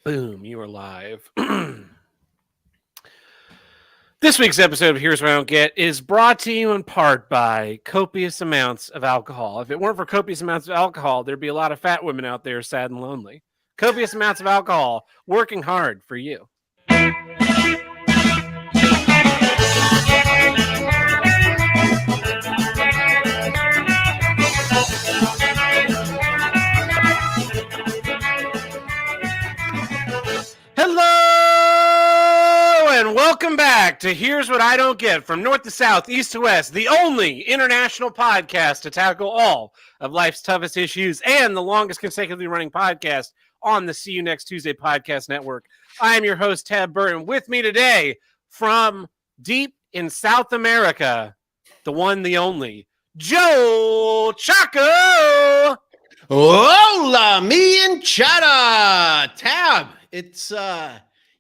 Boom, you are live. This week's episode of Here's What I Don't Get is brought to you in part by copious amounts of alcohol. If it weren't for copious amounts of alcohol, there'd be a lot of fat women out there sad and lonely. Copious amounts of alcohol working hard for you. Hello and welcome back to Here's What I Don't Get, from north to south, east to west, the only international podcast to tackle all of life's toughest issues and the longest consecutively running podcast on the See You Next Tuesday podcast network. I am your host, Tab Burton. With me today from deep in South America, the one, the only, Joe Chaco. Hola, me and Chata. Tab. It's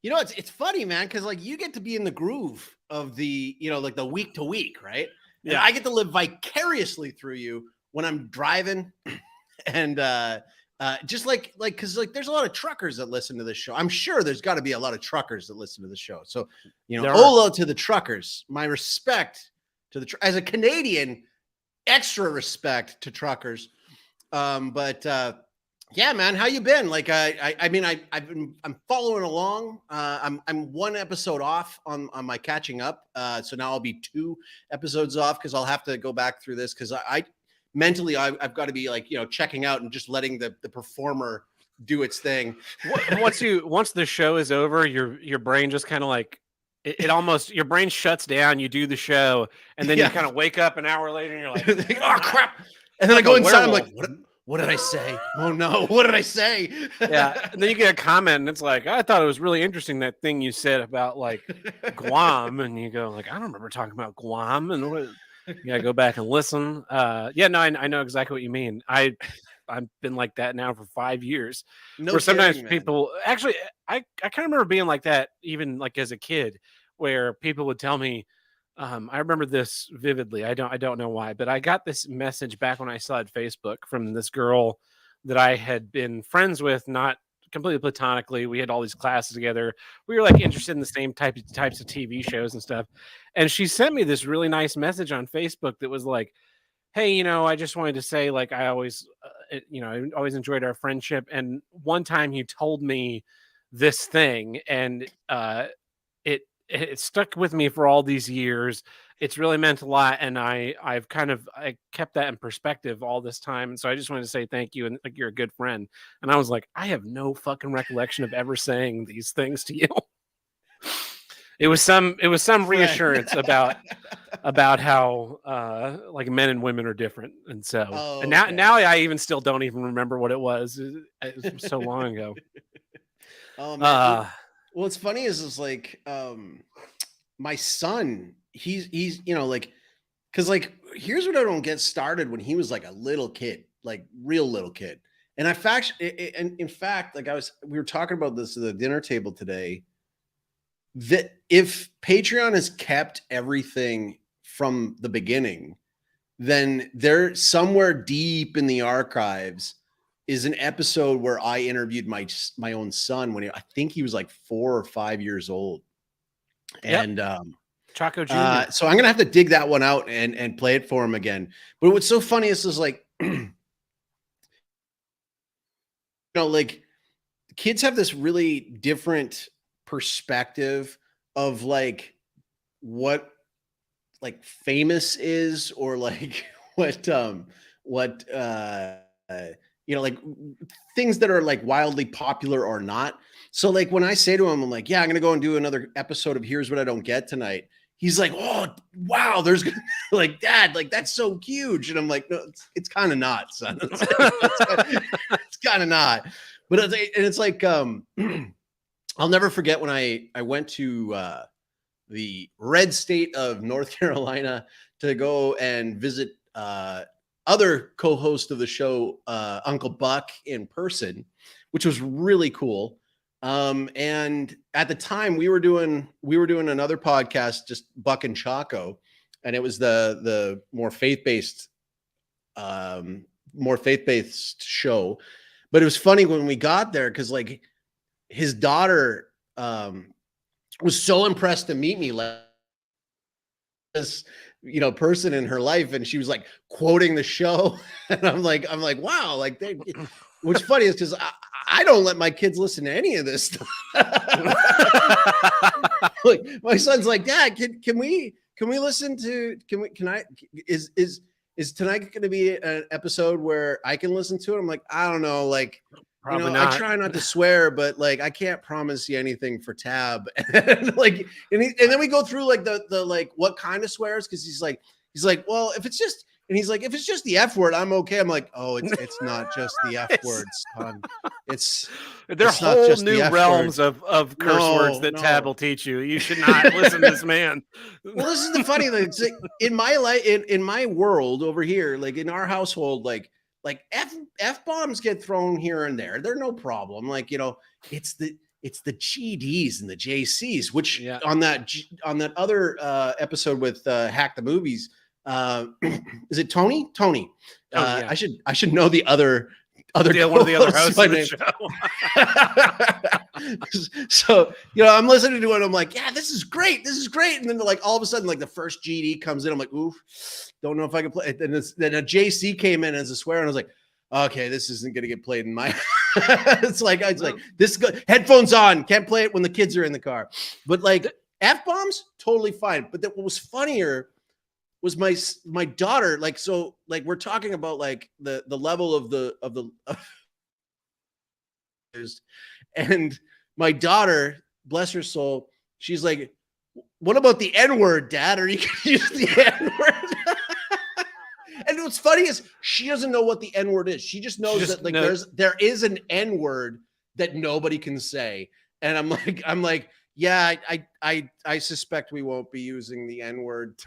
it's funny, man, because like you get to be in the groove of the, like the week to week, right? And Yeah. I get to live vicariously through you when I'm driving, and just because there's a lot of truckers that listen to this show. I'm sure there's got to be a lot of truckers that listen to the show. So There are. hola to the truckers. My respect to as a Canadian, extra respect to truckers. Yeah, man, how you been? Like, I'm following along. I'm one episode off on my catching up. So now I'll be 2 episodes off because I'll have to go back through this because I mentally I've got to be like, checking out and just letting the performer do its thing. Once the show is over, your brain just kind of like it almost, your brain shuts down. You do the show, and then you kind of wake up an hour later, and you're like, oh crap! And then I go inside. I'm like, what did I say? Oh no, what did I say? Yeah. And then you get a comment, and it's like, I thought it was really interesting, that thing you said about like Guam, and you go like, I don't remember talking about Guam, and you gotta go back and listen. Yeah, no, I know exactly what you mean. I've been like that now for 5 years. No, where sometimes kidding, people actually, I kind of remember being like that even like as a kid, where people would tell me, I remember this vividly. I don't know why, but I got this message back when I saw it Facebook from this girl that I had been friends with, not completely platonically. We had all these classes together. We were like interested in the same types of TV shows and stuff. And she sent me this really nice message on Facebook that was like, hey, I just wanted to say, like, I always, I always enjoyed our friendship. And one time you told me this thing, and it stuck with me for all these years. It's really meant a lot, and I kept that in perspective all this time. And so I just wanted to say thank you, and like, you're a good friend. And I was like, I have no fucking recollection of ever saying these things to you. It was some reassurance about how like men and women are different. And so now I even still don't even remember what it was. It was so long ago. Oh man. Well, what's funny is like my son, he's because like Here's What I Don't Get started when he was like a little kid, like real little kid. And in fact, like we were talking about this at the dinner table today, that if Patreon has kept everything from the beginning, then there somewhere deep in the archives is an episode where I interviewed my own son when I think he was like 4 or 5 years old. Yep. And Chaco Jr. So I'm gonna have to dig that one out and play it for him again. But what's so funny is like, like kids have this really different perspective of like what like famous is, or like what like things that are like wildly popular or not. So like when I say to him, I'm like, yeah, I'm gonna go and do another episode of Here's What I Don't Get tonight. He's like, oh wow, there's like, Dad, like that's so huge. And I'm like, no, it's kind of not, son. It's kind of not. But it's like I'll never forget when I went to the red state of North Carolina to go and visit other co-host of the show, Uncle Buck, in person, which was really cool. And at the time we were doing another podcast, just Buck and Chaco, and it was the more faith-based show. But it was funny when we got there because like his daughter was so impressed to meet me, like this, person in her life, and she was like quoting the show, and I'm like, wow, like they. What's funny is because I don't let my kids listen to any of this stuff. Like my son's like, Dad, can we listen to is tonight going to be an episode where I can listen to it? I'm like, I don't know, like. Probably not. I try not to swear, but like I can't promise you anything for Tab. And like, and then we go through like the like what kind of swears, because he's like, well, if it's just, and he's like, if it's just the F word, I'm okay. I'm like, oh, it's not just the F word, son. There are whole new realms of curse words that Tab will teach you. You should not listen to this man. Well, this is the funny thing. It's like, in my life, in my world over here, like in our household, like F bombs get thrown here and there. They're no problem. Like, it's the GDs and the JCs, which on that other episode with Hack the Movies, is it Tony? Tony. I should know the other one of the other hosts of the show. So, I'm listening to it. I'm like, yeah, this is great. This is great. And then like all of a sudden, like the first GD comes in. I'm like, oof, don't know if I can play it. Then a JC came in as a swear, and I was like, okay, this isn't going to get played in my. It's like this headphones on, can't play it when the kids are in the car. But like F bombs, totally fine. But what was funnier was my daughter. Like, so like we're talking about like the level of the and my daughter, bless her soul, she's like, what about the N-word, Dad? Are you going to use the N-word? And what's funny is she doesn't know what the N-word is. She just knows that like there is an N-word that nobody can say. And I'm like, yeah, I suspect we won't be using the N-word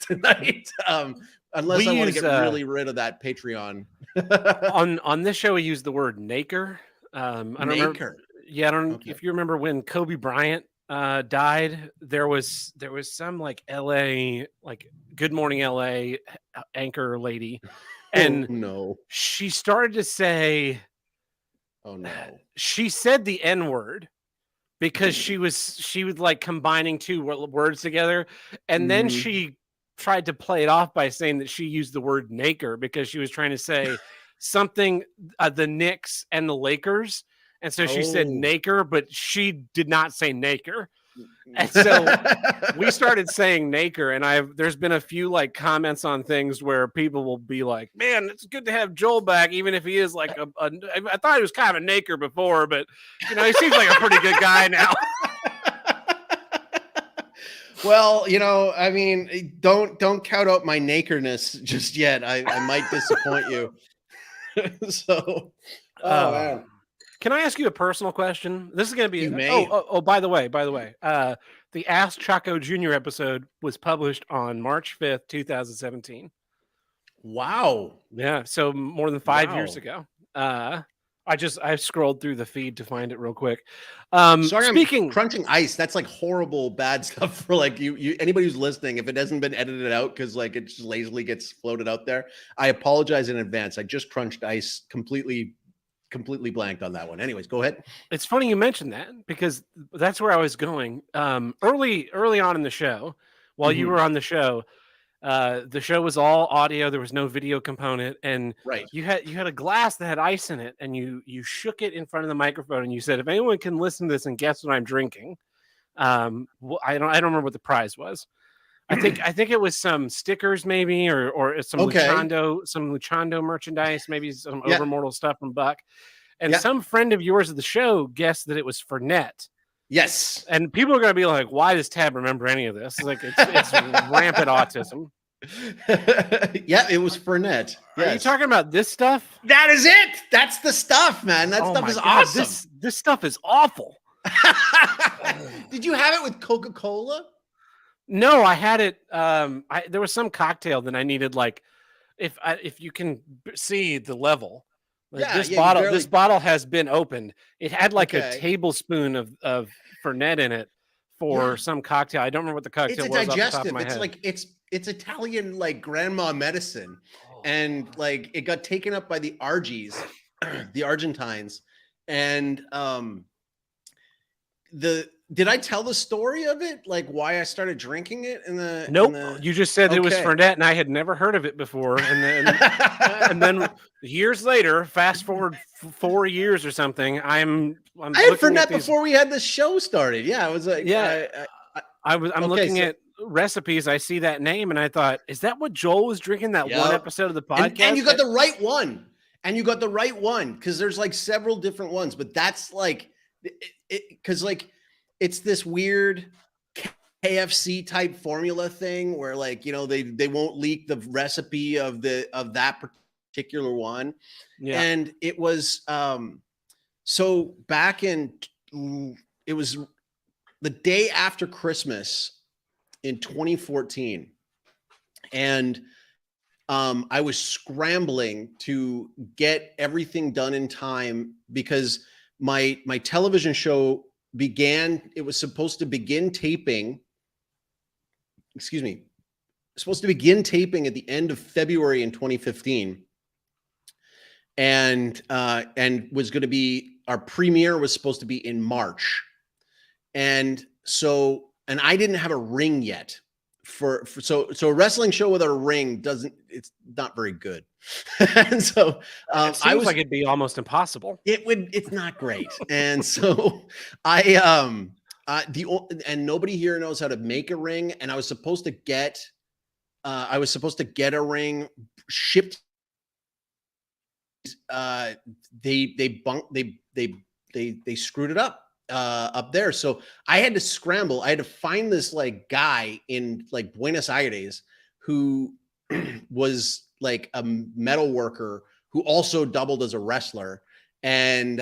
tonight. Unless I want to get really rid of that Patreon. on this show, we use the word naker. I don't remember. Yeah, I don't. Okay. If you remember when Kobe Bryant died, there was some like LA, like Good Morning LA anchor lady, and she started to say, oh no, she said the N-word because she was like combining two words together, and then she tried to play it off by saying that she used the word naker because she was trying to say something the Knicks and the Lakers. And so she said naker, but she did not say naker. And so we started saying naker, and there's been a few like comments on things where people will be like, man, it's good to have Joel back, even if he is like I thought he was kind of a naker before, but he seems like a pretty good guy now. Well, I mean, don't count out my nakerness just yet. I might disappoint you. So, man. Can I ask you a personal question? This is going to be. By the way, the Ask Chaco Jr. episode was published on March 5th, 2017. Wow. Yeah, so more than 5 years ago. I scrolled through the feed to find it real quick. Speaking crunching ice, that's like horrible bad stuff for like you anybody who's listening. If it hasn't been edited out because like it just lazily gets floated out there, I apologize in advance. I just crunched ice, completely blanked on that one. Anyways, go ahead. It's funny you mentioned that because that's where I was going. Early on in the show, while you were on the show was all audio. There was no video component, and you had a glass that had ice in it, and you shook it in front of the microphone, and you said, if anyone can listen to this and guess what I'm drinking, I don't remember what the prize was. I think it was some stickers maybe, or some Luchando merchandise, maybe some Overmortal stuff from Buck. And some friend of yours of the show guessed that it was Fernet. Yes. And people are going to be like, why does Tab remember any of this? It's like it's rampant autism. Yeah, it was Fernet. Yes. Are you talking about this stuff? That is it. That's the stuff, man. That stuff is awesome. This stuff is awful. Did you have it with Coca-Cola? No, I had it. There was some cocktail that I needed. Like, if you can see the level, like this bottle has been opened. It had like a tablespoon of Fernet in it for some cocktail. I don't remember what the cocktail was. It's digestive. Off the top of my head. Like it's Italian like grandma medicine, and like it got taken up by the Argies, the Argentines, and did I tell the story of it? Like why I started drinking it in the Nope. You just said it was Okay. Fernet, and I had never heard of it before. And then years later, fast forward 4 years or something, I'm I had looking at Fernet these. before we had the show started. Yeah, I was like, Yeah, I'm okay, looking so at recipes. I see that name, and I thought, is that what Joel was drinking that one yep. episode of the And you got podcast? the right one. And you got the right one because there's like several different ones, but that's like because like it's this weird KFC type formula thing where like they won't leak the recipe of that particular one. Yeah. And it was so back in it was the day after Christmas in 2014. And I was scrambling to get everything done in time because my television show it was supposed to begin taping. Excuse me. Supposed to begin taping at the end of February in 2015. And was going to be, our premiere was supposed to be in March. And I didn't have a ring yet. So a wrestling show without a ring it's not very good. And so It seems like it'd be almost impossible. It's not great. And so and nobody here knows how to make a ring. And I was supposed to get a ring shipped. They screwed it up there. So I had to scramble. I had to find this like guy in like Buenos Aires who was like a metal worker who also doubled as a wrestler and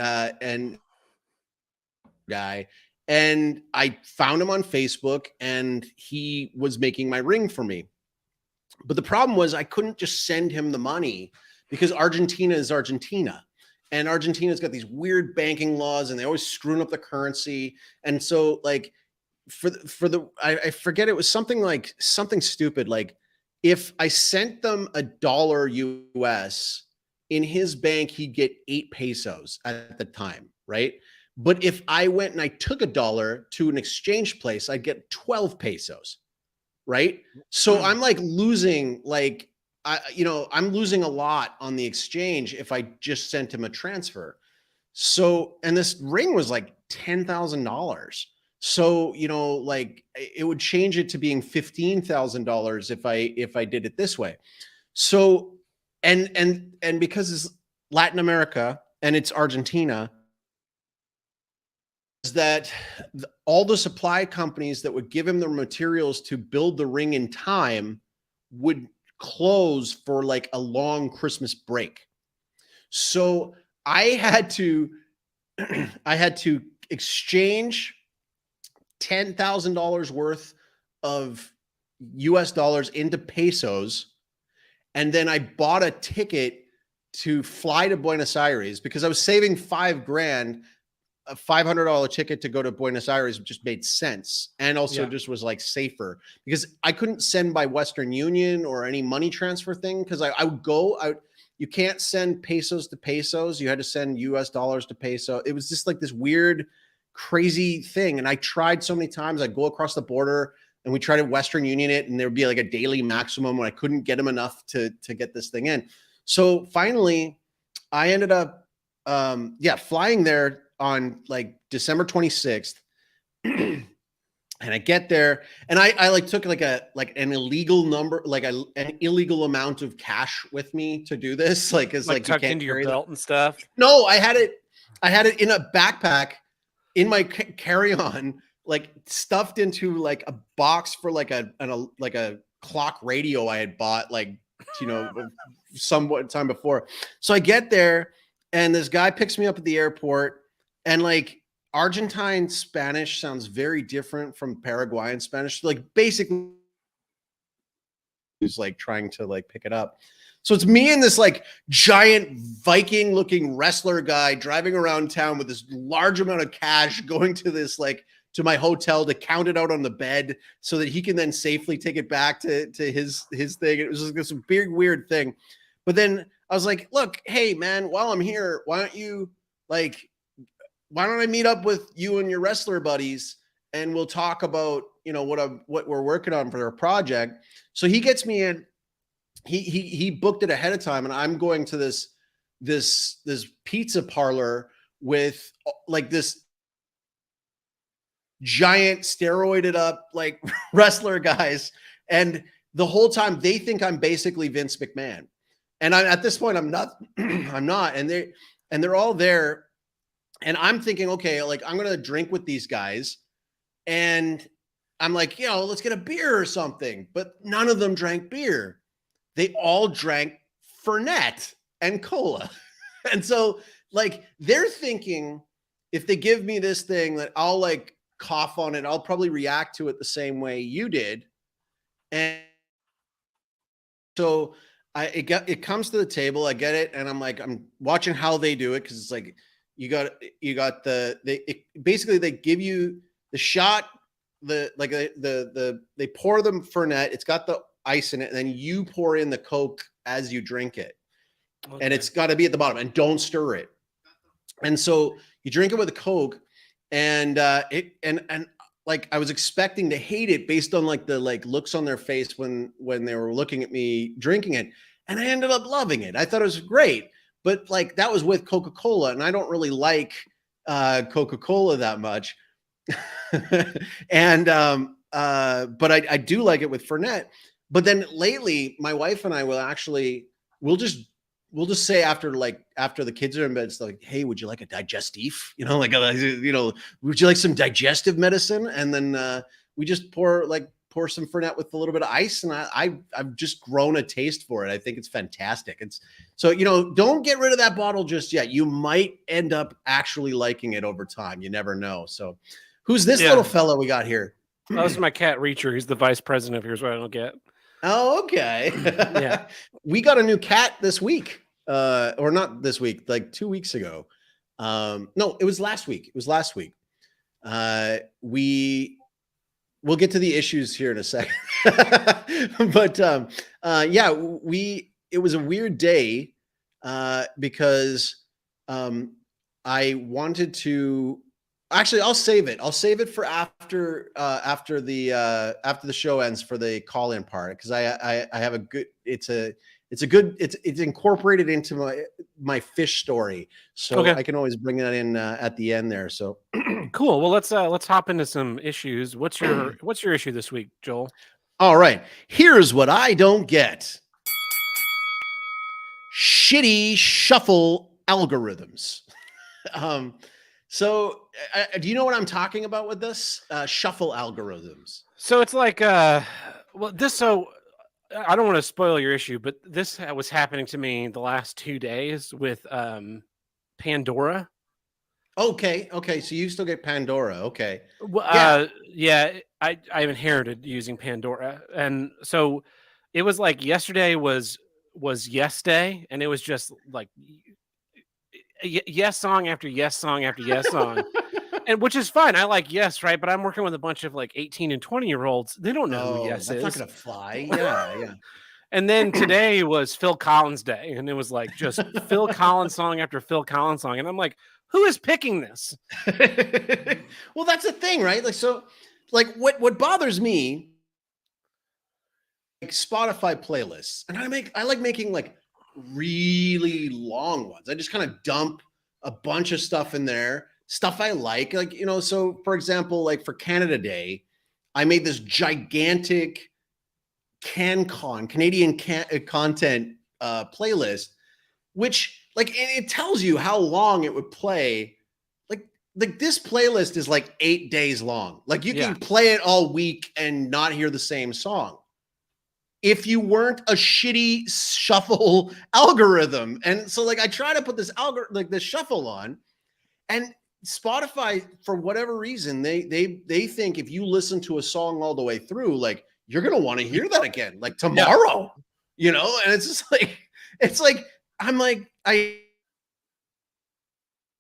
guy. And I found him on Facebook and he was making my ring for me. But the problem was I couldn't just send him the money because Argentina is Argentina. And Argentina's got these weird banking laws and they always screwing up the currency. And so like I forget, it was something stupid. Like if I sent them $1 US in his bank, he'd get 8 pesos at the time. Right. But if I went and I took $1 to an exchange place, I'd get 12 pesos. Right. So I'm like losing I'm losing a lot on the exchange if I just sent him a transfer. So, and this ring was like $10,000. So, like it would change it to being $15,000 if I did it this way. So, and because it's Latin America and it's Argentina, is that all the supply companies that would give him the materials to build the ring in time would close for like a long Christmas break. So I had to exchange $10,000 worth of US dollars into pesos. And then I bought a ticket to fly to Buenos Aires because I was saving $5,000. A $500 ticket to go to Buenos Aires just made sense. And also just was like safer because I couldn't send by Western Union or any money transfer thing. Cause I would you can't send pesos to pesos. You had to send US dollars to peso. It was just like this weird, crazy thing. And I tried so many times. I'd go across the border and we tried to Western Union it. And there'd be like a daily maximum when I couldn't get them enough to get this thing in. So finally I ended up, flying there on like December 26th. And I get there and I like took like an illegal number, like an illegal amount of cash with me to do this. Like, it's like tucked into your belt and stuff. No, I had it in a backpack in my carry-on, like stuffed into like a box for like a clock radio I had bought, like, somewhat time before. So I get there and this guy picks me up at the airport. And like Argentine Spanish sounds very different from Paraguayan Spanish. Like basically who's like trying to like pick it up. So it's me and this like giant Viking looking wrestler guy driving around town with this large amount of cash going to this like to my hotel to count it out on the bed so that he can then safely take it back to his thing. It was just this big weird thing. But then I was like, look, hey man, while I'm here, why don't you like why don't I meet up with you and your wrestler buddies and we'll talk about, you know, what we're working on for our project. So he gets me in. He booked it ahead of time, and I'm going to this pizza parlor with like this giant steroided up like wrestler guys, and the whole time they think I'm basically Vince McMahon, and I'm at this point I'm not. I'm not, and they're all there, and I'm thinking, okay, like I'm gonna drink with these guys, and I'm like, you know, let's get a beer or something, but none of them drank beer. They all drank Fernet and cola. And so like they're thinking if they give me this thing that I'll like cough on it, I'll probably react to it the same way you did. And so it comes to the table, I get it, and I'm like, I'm watching how they do it, because it's like you got basically they give you the shot, they pour them Fernet, it's got the ice in it, and then you pour in the Coke as you drink it. Okay. And it's got to be at the bottom, and don't stir it. And so you drink it with a Coke, and like I was expecting to hate it based on like the like looks on their face when they were looking at me drinking it, and I ended up loving it. I thought it was great, but like that was with Coca-Cola, and I don't really like Coca-Cola that much. And but I do like it with Fernet. But then lately, my wife and I we'll just say after the kids are in bed, it's like, hey, would you like a digestif? You know, like would you like some digestive medicine? And then we just pour some Fernet with a little bit of ice, and I've just grown a taste for it. I think it's fantastic. It's so, you know, don't get rid of that bottle just yet. You might end up actually liking it over time. You never know. So, who's this little fella we got here? Oh, this is my cat Reacher. He's the vice president of Here's What I Don't Get. Oh, okay. Yeah. We got a new cat this week. Or not this week, like 2 weeks ago. No, it was last week. We'll get to the issues here in a second. But yeah, it was a weird day because I wanted to. Actually, I'll save it. I'll save it for after the show ends for the call-in part, because I have a good. It's incorporated into my fish story, so okay. I can always bring that in at the end there. So cool. Well, let's hop into some issues. What's your issue this week, Joel? All right. Here's what I don't get: shitty shuffle algorithms. So do you know what I'm talking about with this? Shuffle algorithms. So it's like, I don't want to spoil your issue, but this was happening to me the last 2 days with Pandora. Okay. So you still get Pandora. Okay. Well, yeah, I inherited using Pandora. And so it was like yesterday was Yes Day, and it was just like yes song after yes song after yes song. And which is fine. I like Yes, right? But I'm working with a bunch of like 18 and 20-year-olds. They don't know who Yes is. That's not gonna fly. Yeah. And then today was Phil Collins Day, and it was like just Phil Collins song after Phil Collins song. And I'm like, who is picking this? Well, that's the thing, right? Like, so like what bothers me, like Spotify playlists, and I like making like really long ones. I just kind of dump a bunch of stuff in there, stuff I like, you know. So for example, like for Canada Day, I made this gigantic Canadian content playlist, which like it tells you how long it would play. Like this playlist is like 8 days long. Like you can play it all week and not hear the same song if you weren't a shitty shuffle algorithm. And so like I try to put this this shuffle on, and Spotify, for whatever reason, they think if you listen to a song all the way through, like you're gonna want to hear that again, like tomorrow, you know. And it's just like I'm like, I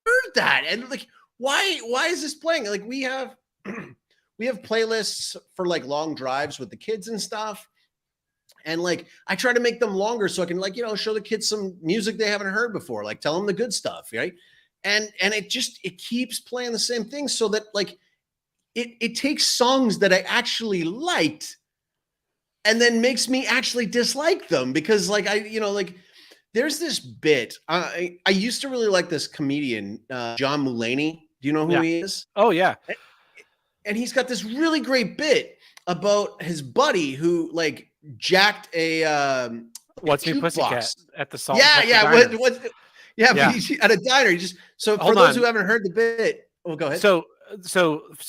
heard that, and like why is this playing? Like we have playlists for like long drives with the kids and stuff. And like, I try to make them longer so I can, like, you know, show the kids some music they haven't heard before, like tell them the good stuff, right? and it keeps playing the same thing, so that like it takes songs that I actually liked and then makes me actually dislike them, because like like there's this bit. I used to really like this comedian, John Mulaney. Do you know who Yeah. he is? Oh yeah. And he's got this really great bit about his buddy who like jacked a What's New Pussycat jukebox. at the Salt and Yeah, Pepper yeah. Diner. Yeah, Yeah. but at a diner. He just so for Hold those who on. haven't heard the bit, well, go ahead. So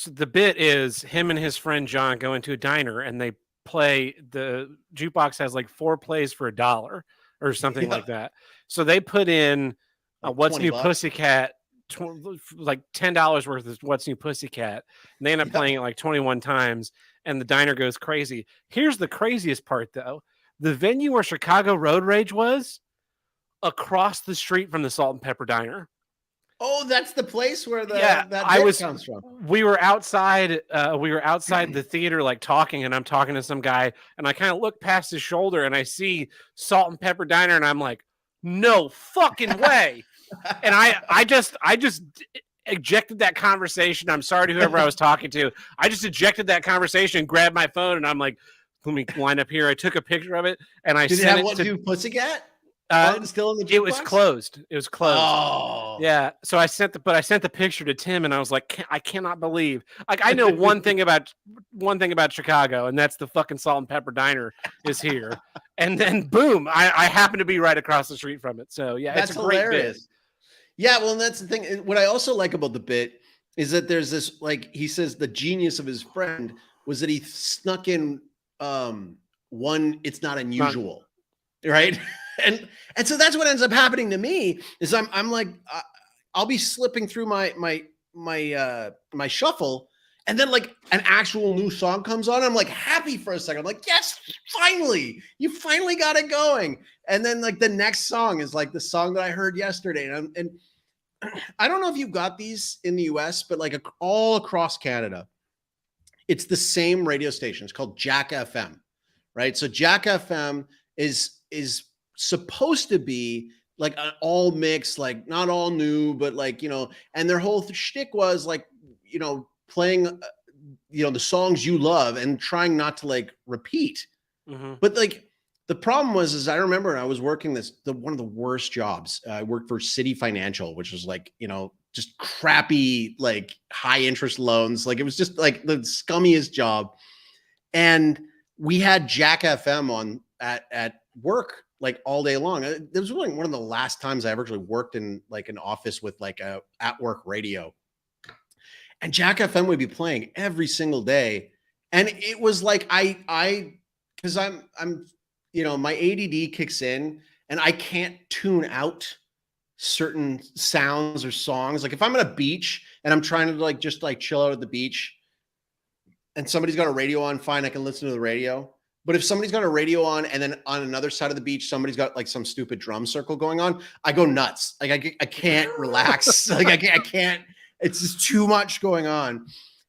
the bit is him and his friend John go into a diner and they play. The jukebox has like 4 plays for $1 or something Yeah, like that. So they put in like What's 20 New bucks. Pussycat, like $10 worth of What's New Pussycat, and they end up Yeah. playing it like 21 times, and the diner goes crazy. Here's the craziest part, though: the venue where Chicago Road Rage was across the street from the Salt and Pepper Diner. Oh, that's the place where Yeah, that bit comes from. we were outside the theater like talking, and I'm talking to some guy, and I kind of look past his shoulder and I see Salt and Pepper Diner, and I'm like, no fucking way. And I just ejected that conversation. I'm sorry to whoever I was talking to. I just ejected that conversation, grabbed my phone, and I'm like, let me line up here. I took a picture of it and I Did it sent have it What to Do Pussycat? Still in the jukebox? it was closed. It was closed. Oh, Yeah. So I sent the picture to Tim, and I was like, I cannot believe. Like, I know one thing about Chicago, and that's the fucking Salt and Pepper Diner is here. And then boom, I happen to be right across the street from it. So yeah, that's it's a great hilarious. bit. Yeah, well, and that's the thing. What I also like about the bit is that there's this, like, he says the genius of his friend was that he snuck in one, it's not unusual, right? And so that's what ends up happening to me is I'm like, I'll be slipping through my shuffle, and then like an actual new song comes on. I'm like happy for a second. I'm like, yes, finally, you finally got it going. And then like the next song is like the song that I heard yesterday, and I don't know if you got these in the US, but like all across Canada, it's the same radio station. It's called Jack FM, right? So Jack FM is supposed to be like an all mix, like not all new, but like, and their whole shtick was like, playing, the songs you love and trying not to like repeat. Mm-hmm. But like the problem is I remember I was working one of the worst jobs. I worked for City Financial, which was like, just crappy, like high interest loans. Like it was just like the scummiest job. And we had Jack FM on at work like all day long. It was really one of the last times I ever actually worked in like an office with like a at work radio. And Jack FM would be playing every single day. And it was like because I'm my ADD kicks in and I can't tune out certain sounds or songs. Like if I'm at a beach and I'm trying to like just like chill out at the beach and somebody's got a radio on, fine, I can listen to the radio. But if somebody's got a radio on and then on another side of the beach, somebody's got like some stupid drum circle going on, I go nuts. Like I can't relax. Like I can't. It's just too much going on.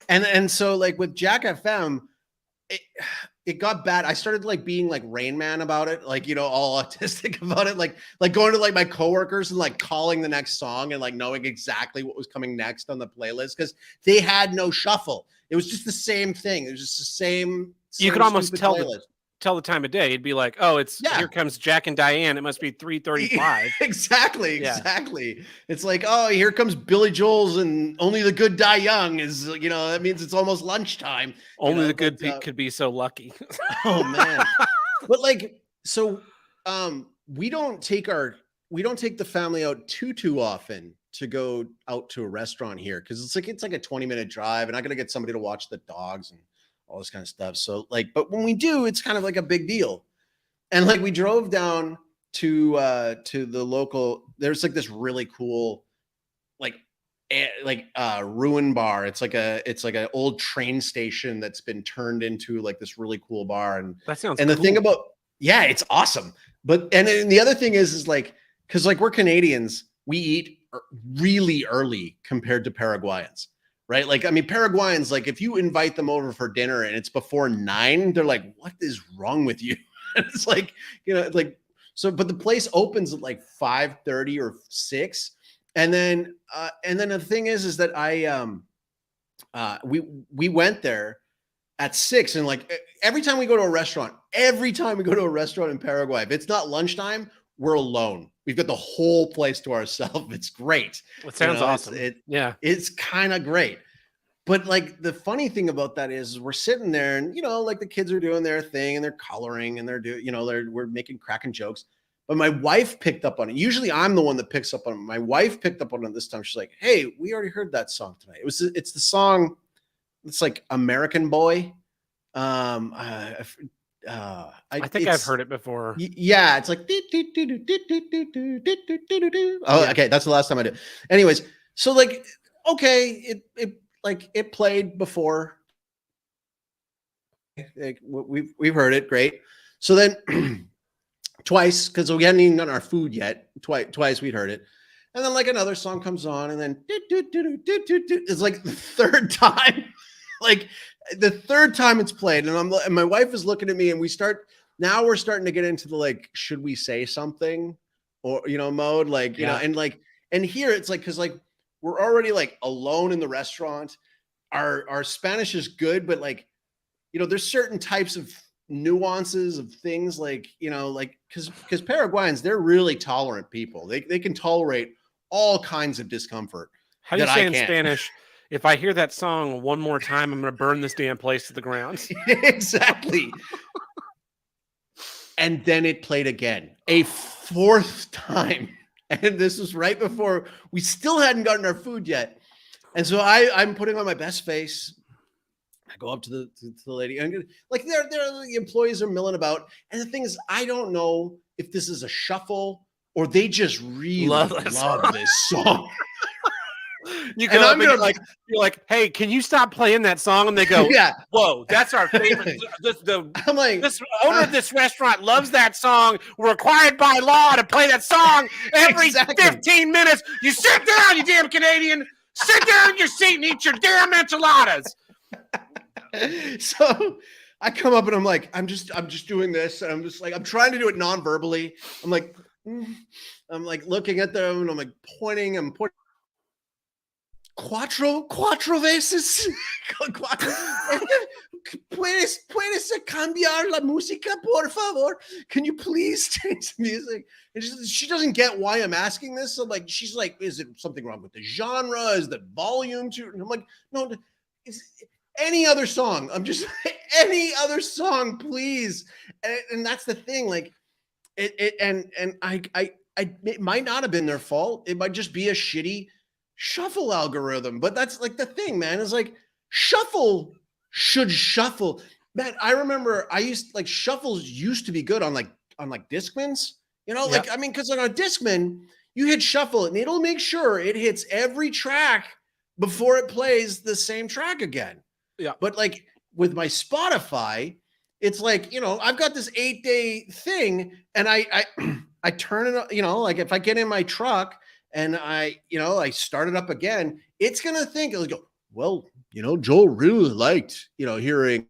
And so like with Jack FM, it got bad. I started like being like Rain Man about it, like, all autistic about it, like going to like my coworkers and like calling the next song and like knowing exactly what was coming next on the playlist because they had no shuffle. It was just the same thing. It was just the same. You could almost tell playlist. Tell the time of day. It'd be like, oh, here comes Jack and Diane. It must be 3:35. Exactly. It's like, oh, here comes Billy Joel's and Only the Good Die Young is, that means it's almost lunchtime. Only the good could be so lucky. Oh man. But like, so we don't take the family out too often to go out to a restaurant here because it's like a 20-minute drive and I gotta get somebody to watch the dogs and all this kind of stuff. So like, but when we do, it's kind of like a big deal. And like we drove down to the local, there's like this really cool, ruin bar. It's like an old train station that's been turned into like this really cool bar. And that sounds and cool. The thing about, yeah, it's awesome. But, and the other thing is like, cause like we're Canadians, we eat really early compared to Paraguayans. Right. Like, I mean, Paraguayans, like if you invite them over for dinner and it's before 9, they're like, what is wrong with you? It's like, like, so, but the place opens at like 5:30 or 6. and then the thing is that we went there at 6, and like every time we go to a restaurant, in Paraguay, if it's not lunchtime, we're alone. We've got the whole place to ourselves. It's great. It sounds awesome. Yeah. It's kind of great. But like the funny thing about that is we're sitting there and like the kids are doing their thing and they're coloring and they're doing, we're making cracking jokes. But my wife picked up on it. Usually I'm the one that picks up on it. My wife picked up on it this time. She's like, "Hey, we already heard that song tonight." It's the song. It's like American Boy. I think I've heard it before. Yeah, it's like oh, okay, that's the last time I did. Anyways, so like, okay, it played before. We've heard it, great. So then twice, because we hadn't even done our food yet. Twice we'd heard it. And then like another song comes on, and then it's like the third time. Like the third time it's played, and my wife is looking at me, and we're starting to get into the like, should we say something or mode, like and here it's like, because like we're already like alone in the restaurant. Our Spanish is good, but like there's certain types of nuances of things like like because Paraguayans, they're really tolerant people. They can tolerate all kinds of discomfort. How do you say in Spanish? If I hear that song one more time, I'm going to burn this damn place to the ground. Exactly. And then it played again, a fourth time. And this was right before we still hadn't gotten our food yet. And so I'm putting on my best face. I go up to the lady, and like the employees are milling about. And the thing is, I don't know if this is a shuffle or they just really love this song. You go up and you're like, "Hey, can you stop playing that song?" And they go, "Yeah, whoa, that's our favorite." I'm like, this owner of this restaurant loves that song. We're required by law to play that song every 15 minutes. You sit down, you damn Canadian. Sit down in your seat and eat your damn enchiladas. So I come up and I'm like, I'm just doing this, and I'm just like, I'm trying to do it non-verbally. I'm like looking at them, and I'm like pointing. Cuatro veces. ¿Puedes cambiar la música, por favor? Can you please change the music? And she doesn't get why I'm asking this. So like, she's like, is it something wrong with the genre? Is the volume too? And I'm like, no, it's any other song. I'm just any other song, please. And that's the thing. Like it might not have been their fault. It might just be a shitty shuffle algorithm. But that's like the thing, man, is like shuffle should shuffle. Man, I remember shuffles used to be good on Discmans, like, I mean, because like on a Discman, you hit shuffle and it'll make sure it hits every track before it plays the same track again. Yeah. But like with my Spotify, it's like, I've got this 8-day thing, and I turn it, like if I get in my truck and I start it up again, it's going to think, it'll go, well, Joel really liked, hearing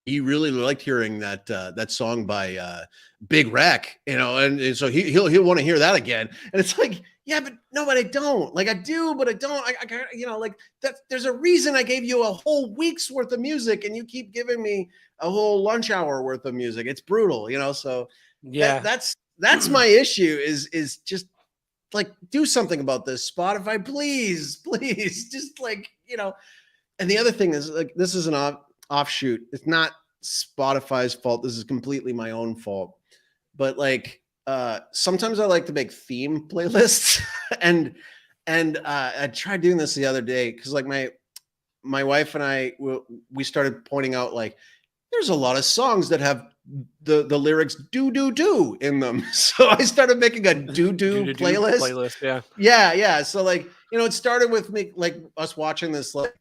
that song by Big Wreck, and so he'll want to hear that again. And it's like, yeah, but no, but I don't. Like I do, but I don't. I like that. There's a reason I gave you a whole week's worth of music, and you keep giving me a whole lunch hour worth of music. It's brutal, So yeah, that's my issue. Is just like, do something about this, Spotify, please, just like, And the other thing is, like, this is an offshoot. It's not Spotify's fault. This is completely my own fault. But like, sometimes I like to make theme playlists, and I tried doing this the other day because like my wife and I we started pointing out, like, there's a lot of songs that have the lyrics do in them. So I started making a do playlist. Yeah. So like, it started with me, like us watching this, like,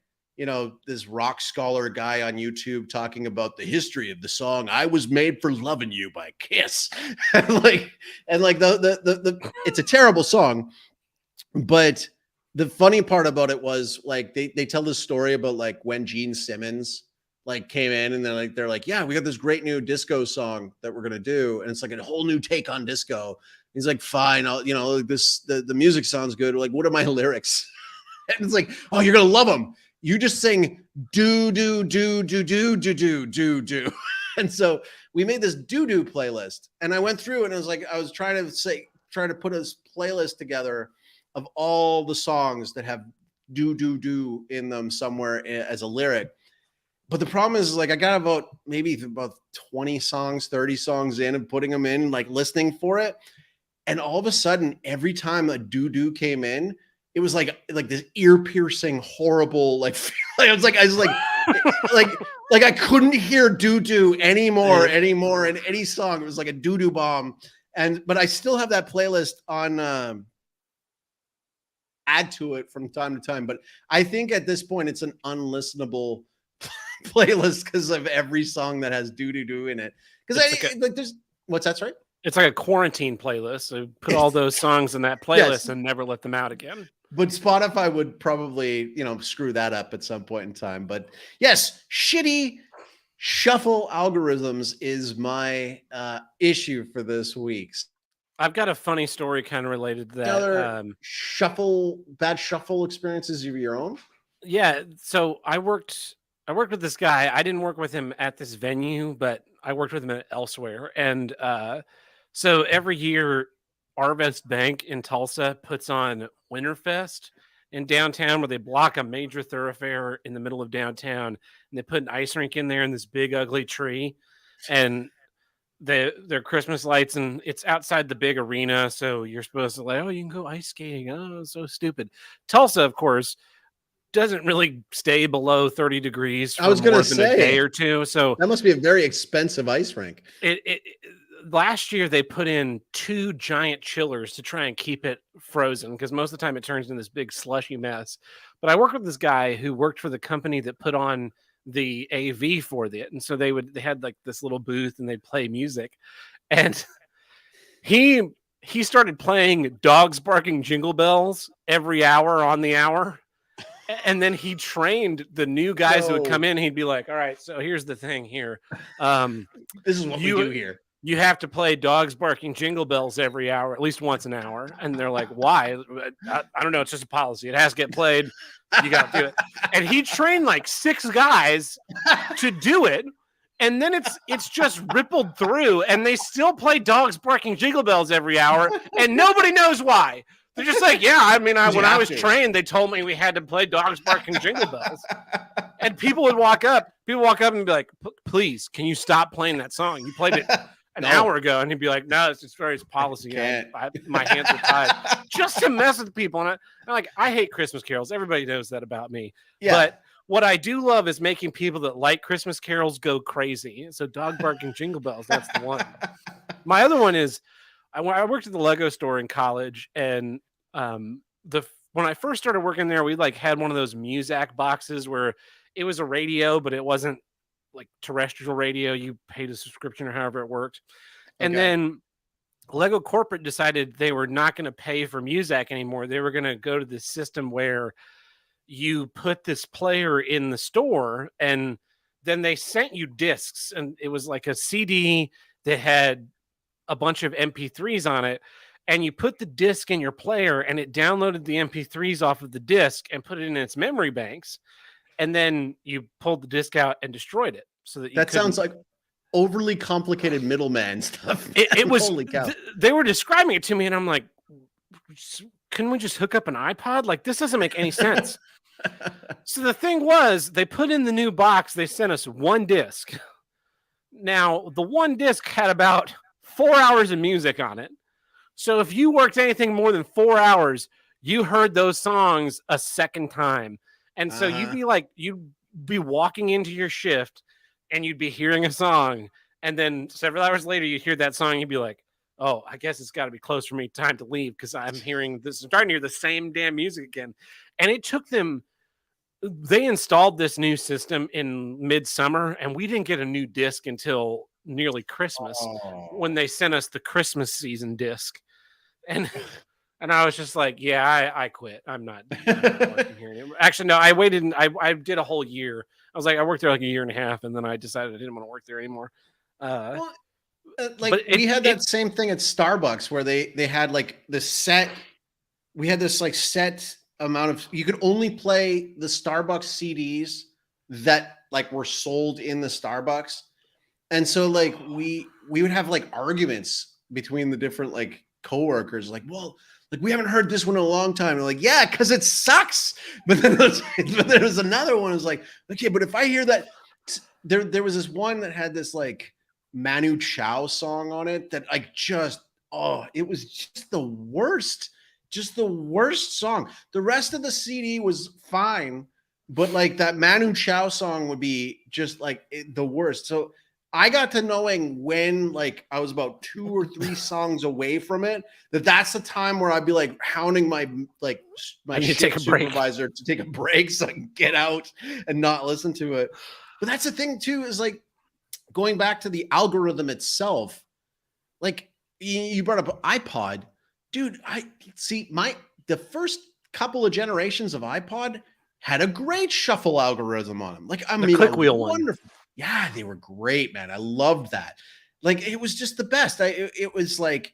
this rock scholar guy on YouTube talking about the history of the song "I Was Made for Loving You" by Kiss. and the it's a terrible song, but the funny part about it was, like, they tell this story about like when Gene Simmons like came in, and they're like, yeah, we got this great new disco song that we're gonna do, and it's like a whole new take on disco. He's like, fine, I'll, you know, the music sounds good. Like, what are my lyrics? And it's like, oh, you're gonna love them. You just sing do do do do do do do do do. And so we made this do playlist, and I went through and I was like, I was trying to put a playlist together of all the songs that have do in them somewhere as a lyric. But the problem is, like, I got about 20 songs, 30 songs in, and putting them in, like, listening for it. And all of a sudden, every time a do came in, it was like this ear piercing, horrible, like, I was like like I couldn't hear do anymore in any song. It was like a do bomb. But I still have that playlist on, add to it from time to time. But I think at this point, it's an unlistenable playlist because of every song that has do in it. Because there's what's that, sorry? It's like a quarantine playlist. So put all those songs in that playlist yes. and never let them out again. But Spotify would probably, screw that up at some point in time. But yes, shitty shuffle algorithms is my issue for this week. I've got a funny story kind of related to that. Other bad shuffle experiences of your own? Yeah. So I worked with this guy. I didn't work with him at this venue, but I worked with him elsewhere. And so every year, Arvest Bank in Tulsa puts on Winterfest in downtown, where they block a major thoroughfare in the middle of downtown, and they put an ice rink in there in this big ugly tree, and their Christmas lights, and it's outside the big arena. So you're supposed to like, oh, you can go ice skating. Oh, so stupid. Tulsa, of course, doesn't really stay below 30 degrees for more than a day or two. So that must be a very expensive ice rink. Last year they put in 2 giant chillers to try and keep it frozen, because most of the time it turns into this big slushy mess. But I worked with this guy who worked for the company that put on the AV for it, and so they had like this little booth and they'd play music, and he started playing Dogs Barking Jingle Bells every hour on the hour. And then he trained the new guys who would come in. He'd be like, all right, so here's the thing here. This is what we do here. You have to play Dogs Barking Jingle Bells every hour, at least once an hour. And they're like, why? I don't know. It's just a policy. It has to get played. You got to do it. And he trained like 6 guys to do it. And then it's just rippled through, and they still play Dogs Barking Jingle Bells every hour, and nobody knows why. They're just like, yeah, I mean, when I was trained, they told me we had to play Dogs Barking Jingle Bells. And people would walk up and be like, please, can you stop playing that song? You played it an hour ago. And he'd be like, no, it's just various policy. My hands are tied. Just to mess with people. And I hate Christmas carols. Everybody knows that about me. Yeah. But what I do love is making people that like Christmas carols go crazy. So Dog Barking Jingle Bells, that's the one. My other one is, I worked at the Lego store in college, and when I first started working there, we like had one of those Muzak boxes where it was a radio, but it wasn't like terrestrial radio. You paid a subscription or however it worked. Okay. And then Lego corporate decided they were not going to pay for Muzak anymore. They were going to go to this system where you put this player in the store, and then they sent you discs, and it was like a CD that had a bunch of MP3s on it. And you put the disc in your player, and it downloaded the MP3s off of the disc and put it in its memory banks. And then you pulled the disc out and destroyed it. So that sounds like overly complicated middleman stuff. It was. Holy cow. They were describing it to me, and I'm like, couldn't we just hook up an iPod? Like, this doesn't make any sense. So the thing was, they put in the new box. They sent us 1 disc. Now, the 1 disc had about 4 hours of music on it. So if you worked anything more than 4 hours, you heard those songs a second time. And so you'd be walking into your shift, and you'd be hearing a song. And then several hours later, you'd hear that song. You'd be like, oh, I guess it's got to be close for me. Time to leave, because I'm starting to hear the same damn music again. And it took them, they installed this new system in midsummer, and we didn't get a new disc until nearly Christmas when they sent us the Christmas season disc. And I was just like, yeah, I quit. I'm not working here anymore. Actually, no, I waited. I did a whole year. I was like, I worked there like a year and a half, and then I decided I didn't want to work there anymore. Like But we had that same thing at Starbucks where they had like the set. We had this like set amount of, you could only play the Starbucks CDs that like were sold in the Starbucks. And so like we would have like arguments between the different like coworkers, like, well, like we haven't heard this one in a long time. And like, yeah, because it sucks. But then there was another one. It was like, okay, but if I hear that, there was this one that had this like Manu Chao song on it that like just, oh, it was just the worst. Just the worst song. The rest of the CD was fine, but like that Manu Chao song would be just like the worst. So I got to knowing when like I was about 2 or 3 songs away from it, that's the time where I'd be like hounding my shift supervisor to take a break so I can get out and not listen to it. But that's the thing too, is like going back to the algorithm itself. Like you brought up iPod. Dude, I see the first couple of generations of iPod had a great shuffle algorithm on them. Like, I mean, click wheel wonderful. One. Yeah, they were great, man. I loved that. Like, it was just the best. It was like,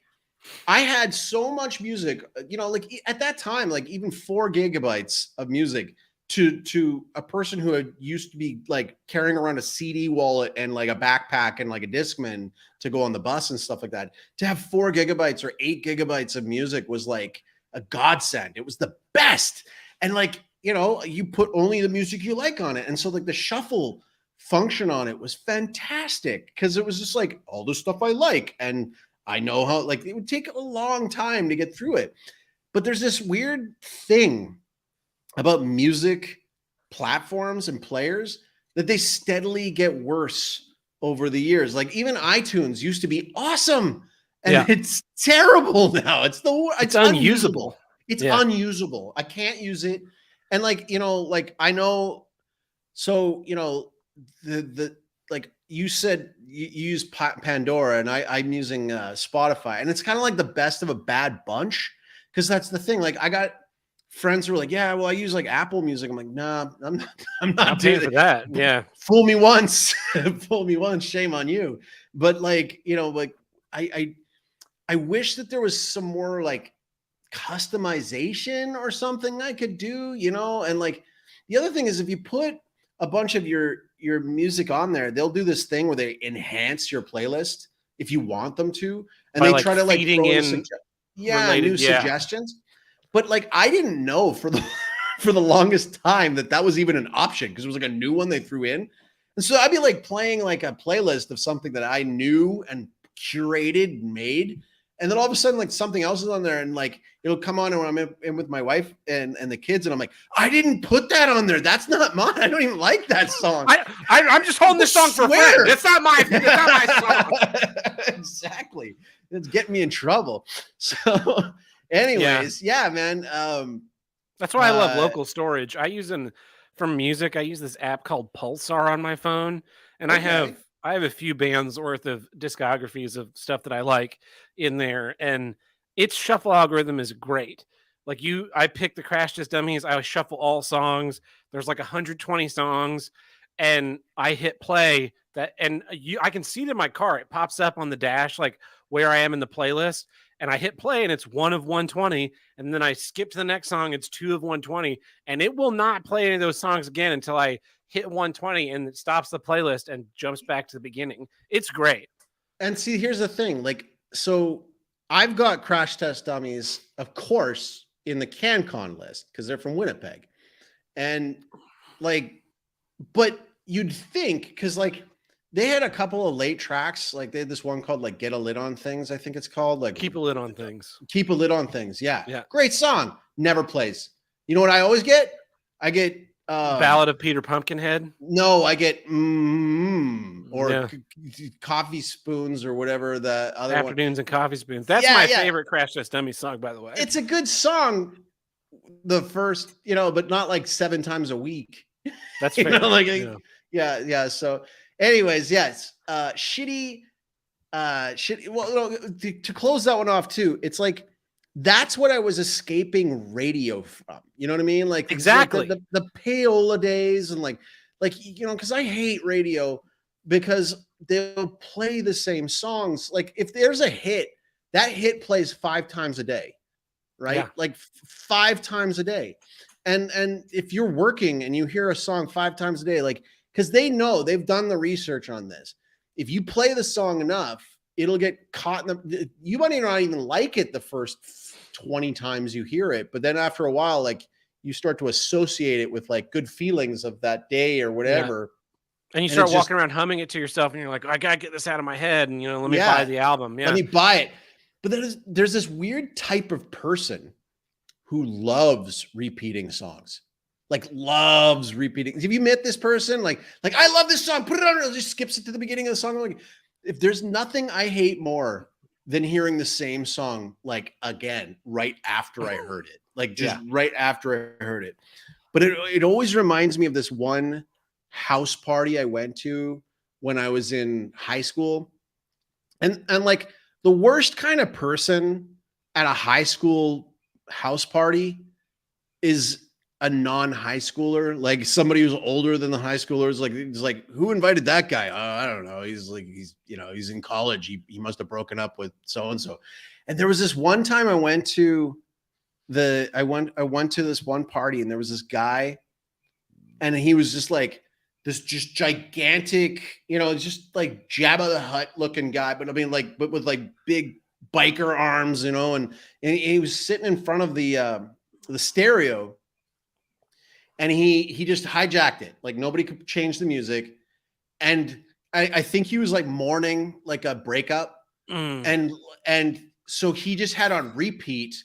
I had so much music, you know, like at that time, like even 4 gigabytes of music to a person who had used to be like carrying around a CD wallet and like a backpack and like a Discman to go on the bus and stuff like that. To have 4 gigabytes or 8 gigabytes of music was like a godsend. It was the best. And like, you know, you put only the music you like on it. And so like the shuffle function on it was fantastic because it was just like all the stuff I like. And I know how, like, it would take a long time to get through it. But there's this weird thing about music platforms and players that they steadily get worse over the years. Like even iTunes used to be awesome and it's terrible now. It's unusable. It's unusable. I can't use it. And like, you know, like I know, so, you know, the like you said you use Pandora and I'm using Spotify, and it's kind of like the best of a bad bunch. Cause that's the thing. Like I got friends who were like, yeah, well, I use like Apple Music. I'm like, nah, I'm not doing for that. Yeah. Fool me once, shame on you. But like, you know, like I wish that there was some more like customization or something I could do, you know? And like the other thing is if you put a bunch of your music on there, they'll do this thing where they enhance your playlist if you want them to. And they try to like throw in new suggestions. But like I didn't know for the longest time that was even an option because it was like a new one they threw in. And so I'd be like playing like a playlist of something that I knew and curated and made. And then all of a sudden, like something else is on there, and like it'll come on when I'm in with my wife and the kids, and I'm like, I didn't put that on there. That's not mine. I don't even like that song. I'm just holding this song for a friend. It's not my song. Exactly. It's getting me in trouble. So, anyways, yeah man. That's why I love local storage. From music. I use this app called Pulsar on my phone, and I have a few bands worth of discographies of stuff that I like in there, and its shuffle algorithm is great. Like I pick the Crash Test Dummies. I shuffle all songs. There's like 120 songs, and I hit play. I can see it in my car. It pops up on the dash, like where I am in the playlist, and I hit play, and it's 1 of 120, and then I skip to the next song. It's 2 of 120, and it will not play any of those songs again until I hit 120, and it stops the playlist and jumps back to the beginning. It's great. And see, here's the thing. Like, so I've got Crash Test Dummies, of course, in the CanCon list because they're from Winnipeg. And like, but you'd think, because like they had a couple of late tracks. Like they had this one called like Get a Lid on Things, I think it's called. Like Keep a Lid on Things. Keep a Lid on Things. Yeah. Great song. Never plays. You know what I always get? I get Ballad of Peter Pumpkinhead. No, I get Coffee Spoons or whatever the other Afternoons and Coffee Spoons. That's my favorite Crash Test Dummy song, by the way. It's a good song, the first, you know, but not like 7 times a week. That's fair. Yeah. So, anyways, yes, shitty. Well, to close that one off too, it's like that's what I was escaping radio from. You know what I mean? Like exactly the payola days and like you know, because I hate radio because they'll play the same songs. Like if there's a hit, that hit plays 5 times a day, right? Yeah. Like 5 times a day. And if you're working and you hear a song 5 times a day, like, because they know, they've done the research on this. If you play the song enough, it'll get caught in the, you might not even like it the first 20 times you hear it, but then after a while, like you start to associate it with like good feelings of that day or whatever. And you And start it's just- walking around humming it to yourself, and you're like, I gotta get this out of my head, and let me Yeah. buy the album. Yeah. Let me buy it. But there's this weird type of person who loves repeating songs. Like loves repeating. Have you met this person? Like I love this song. Put it on. It just skips it to the beginning of the song. Like, if there's nothing I hate more than hearing the same song like again right after I heard it. Like just right after I heard it. But it always reminds me of this one house party I went to when I was in high school. And like the worst kind of person at a high school house party is a non-high schooler, like somebody who's older than the high schoolers. Like it's like, who invited that guy? I don't know. He's in college. He must have broken up with so-and-so. And there was this one time I went to this one party, and there was this guy, and he was just like this just gigantic, just like Jabba the Hutt looking guy, but I mean but with like big biker arms, and he was sitting in front of the stereo, and he just hijacked it. Like nobody could change the music. And I think he was like mourning like a breakup. And so he just had on repeat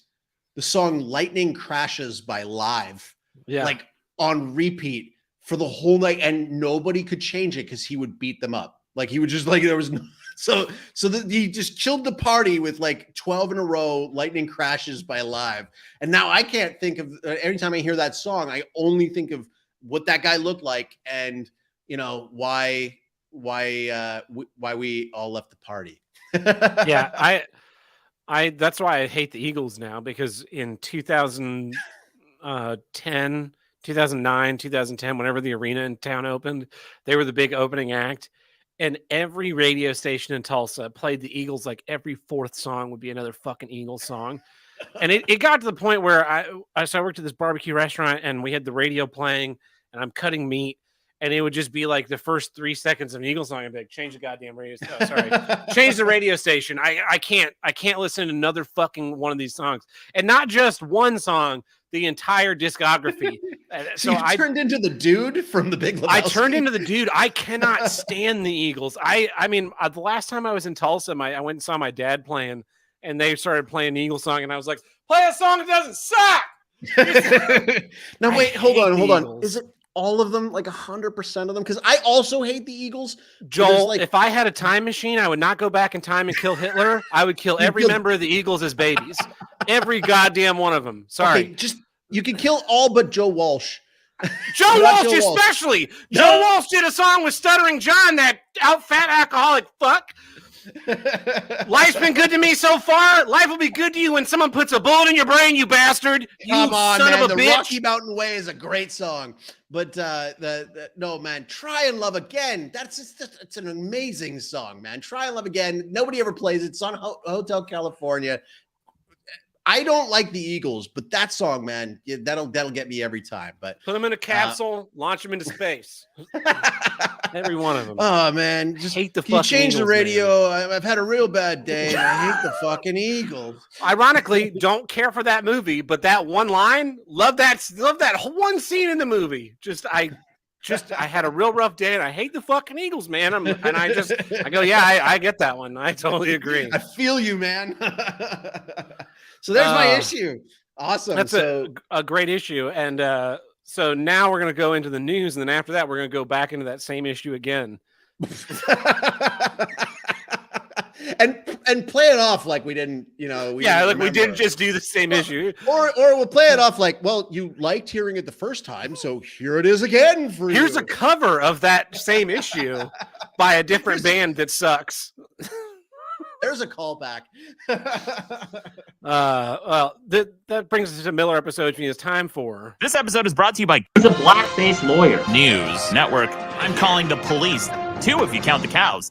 the song Lightning Crashes by Live. Yeah. Like on repeat for the whole night, and nobody could change it because he would beat them up. Like he would just like, there was no, he just chilled the party with like 12 in a row, Lightning Crashes by Live. And now I can't think of, every time I hear that song, I only think of what that guy looked like and, why we all left the party. Yeah. I that's why I hate the Eagles now, because in 2010, 2009, 2010, whenever the arena in town opened, they were the big opening act. And every radio station in Tulsa played the Eagles. Like every fourth song would be another fucking Eagles song. And it got to the point where I worked at this barbecue restaurant, and we had the radio playing, and I'm cutting meat, and it would just be like the first 3 seconds of an Eagles song. I'd be like, change the goddamn radio. Oh, sorry. Change the radio station. I can't listen to another fucking one of these songs. And not just one song, the entire discography. So I turned into the dude from The Big Lebowski. I turned into the dude. I cannot stand the Eagles. I mean, the last time I was in Tulsa, I went and saw my dad playing, and they started playing the Eagles song, and I was like, play a song that doesn't suck. Now wait, hold on. Is it all of them, like 100% of them? Because I also hate the Eagles. Joel, if I had a time machine, I would not go back in time and kill Hitler. I would kill every member of the Eagles as babies. Every goddamn one of them. Sorry. Okay, you can kill all but Joe Walsh. Joe Walsh especially. No. Joe Walsh did a song with Stuttering John, that out fat alcoholic fuck. Life's been good to me so far. Life will be good to you when someone puts a bullet in your brain, you bastard. Come on, son man. of a The bitch. Rocky Mountain Way is a great song. But no, man. Try and Love Again. It's an amazing song, man. Try and Love Again. Nobody ever plays it. It's on Hotel California. I don't like the Eagles, but that song, man, that'll get me every time. But put them in a capsule, launch them into space. Every one of them. Oh man, just hate the. You change the radio. I've had a real bad day. And I hate the fucking Eagles. Ironically, don't care for that movie, but that one line, love that one scene in the movie. I had a real rough day, and I hate the fucking Eagles, man. I go, yeah, I get that one. I totally agree. I feel you, man. So there's my issue. Awesome. That's a great issue. And so now we're going to go into the news, and then after that, we're going to go back into that same issue again. and play it off like we didn't, we didn't just do the same issue. Or we'll play it off like, well, you liked hearing it the first time, so here it is again for you. Here's a cover of that same issue by a different band that sucks. There's a callback. Well, that brings us to Miller episode. It's time for. This episode is brought to you by He's a black-faced lawyer. News Network. I'm calling the police. 2 if you count the cows.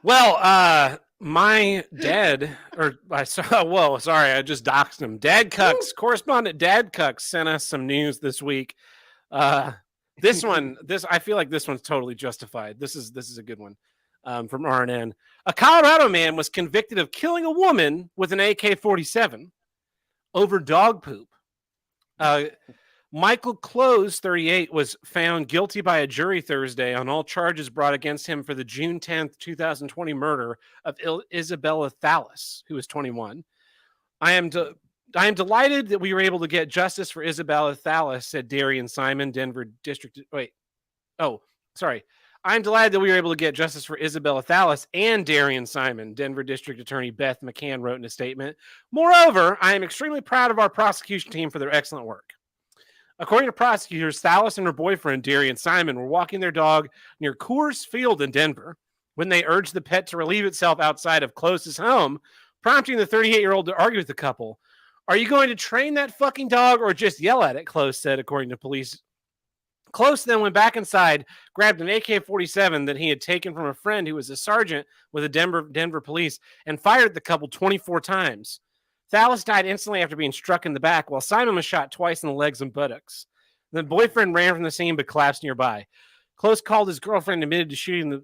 Well, my dad, or I saw, whoa, sorry, I just doxed him. Dad Cucks, correspondent Dad Cucks sent us some news this week. This one, I feel like this one's totally justified. This is a good one from RNN. A Colorado man was convicted of killing a woman with an AK-47 over dog poop. Michael Close, 38, was found guilty by a jury Thursday on all charges brought against him for the June 10th, 2020 murder of Isabella Thallas, who was 21. I am delighted that we were able to get justice for Isabella Thallas, said Darian Simon, Denver District. I'm delighted that we were able to get justice for Isabella Thallas and Darian Simon, Denver District Attorney Beth McCann wrote in a statement. Moreover, I am extremely proud of our prosecution team for their excellent work. According to prosecutors, Thallas and her boyfriend, Darian Simon, were walking their dog near Coors Field in Denver when they urged the pet to relieve itself outside of Close's home, prompting the 38-year-old to argue with the couple. Are you going to train that fucking dog or just yell at it? Close said, according to police. Close then went back inside, grabbed an AK-47 that he had taken from a friend who was a sergeant with the Denver police, and fired at the couple 24 times. Thallas died instantly after being struck in the back, while Simon was shot twice in the legs and buttocks. The boyfriend ran from the scene but collapsed nearby. Close called his girlfriend and admitted to shooting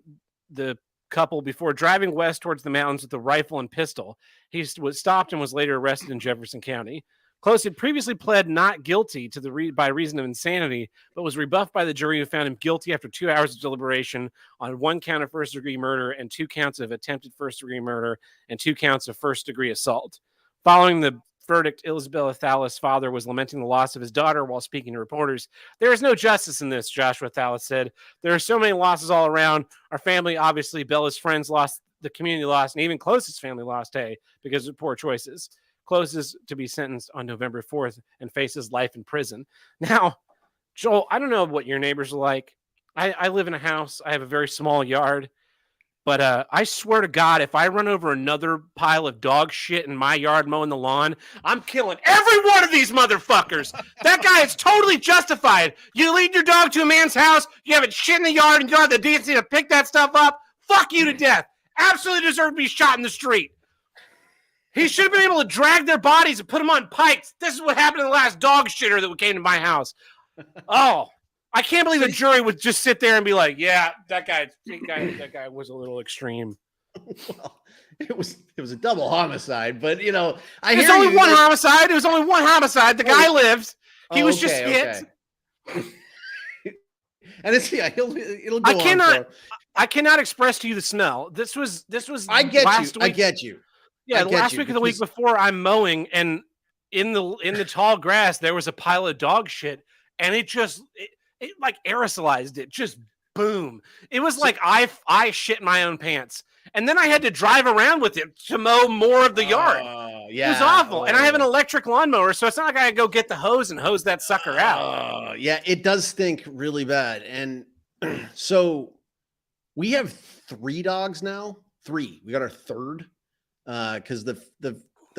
the couple before driving west towards the mountains with a rifle and pistol. He was stopped and was later arrested in Jefferson County. Close had previously pled not guilty to by reason of insanity, but was rebuffed by the jury who found him guilty after 2 hours of deliberation on 1 count of first-degree murder and 2 counts of attempted first-degree murder and 2 counts of first-degree assault. Following the verdict, Isabella Thallas' father was lamenting the loss of his daughter while speaking to reporters. There is no justice in this, Joshua Thallas said. There are so many losses all around. Our family, obviously, Bella's friends lost, the community lost, and even Close's family lost, because of poor choices. Close is to be sentenced on November 4th and faces life in prison. Now, Joel, I don't know what your neighbors are like. I live in a house. I have a very small yard. But I swear to God, if I run over another pile of dog shit in my yard mowing the lawn, I'm killing every one of these motherfuckers. That guy is totally justified. You lead your dog to a man's house, you have it shit in the yard, and you don't have the decency to pick that stuff up. Fuck you to death. Absolutely deserve to be shot in the street. He should have been able to drag their bodies and put them on pikes. This is what happened to the last dog shitter that came to my house. Oh. I can't believe the jury would just sit there and be like, "Yeah, that guy was a little extreme." Well, it was a double homicide, but there's only one homicide. It was only one homicide. The guy lives. He was just hit. And it'll go I cannot express to you the smell. This was. I get you. Yeah, last week or the week before, I'm mowing, and in the tall grass there was a pile of dog shit, and it like aerosolized it, just boom. It was like I shit my own pants. And then I had to drive around with it to mow more of the yard. Yeah. It was awful. And I have an electric lawnmower, so it's not like I gotta go get the hose and hose that sucker out. Yeah, it does stink really bad. And so we have 3 dogs now. 3. We got our third. Because the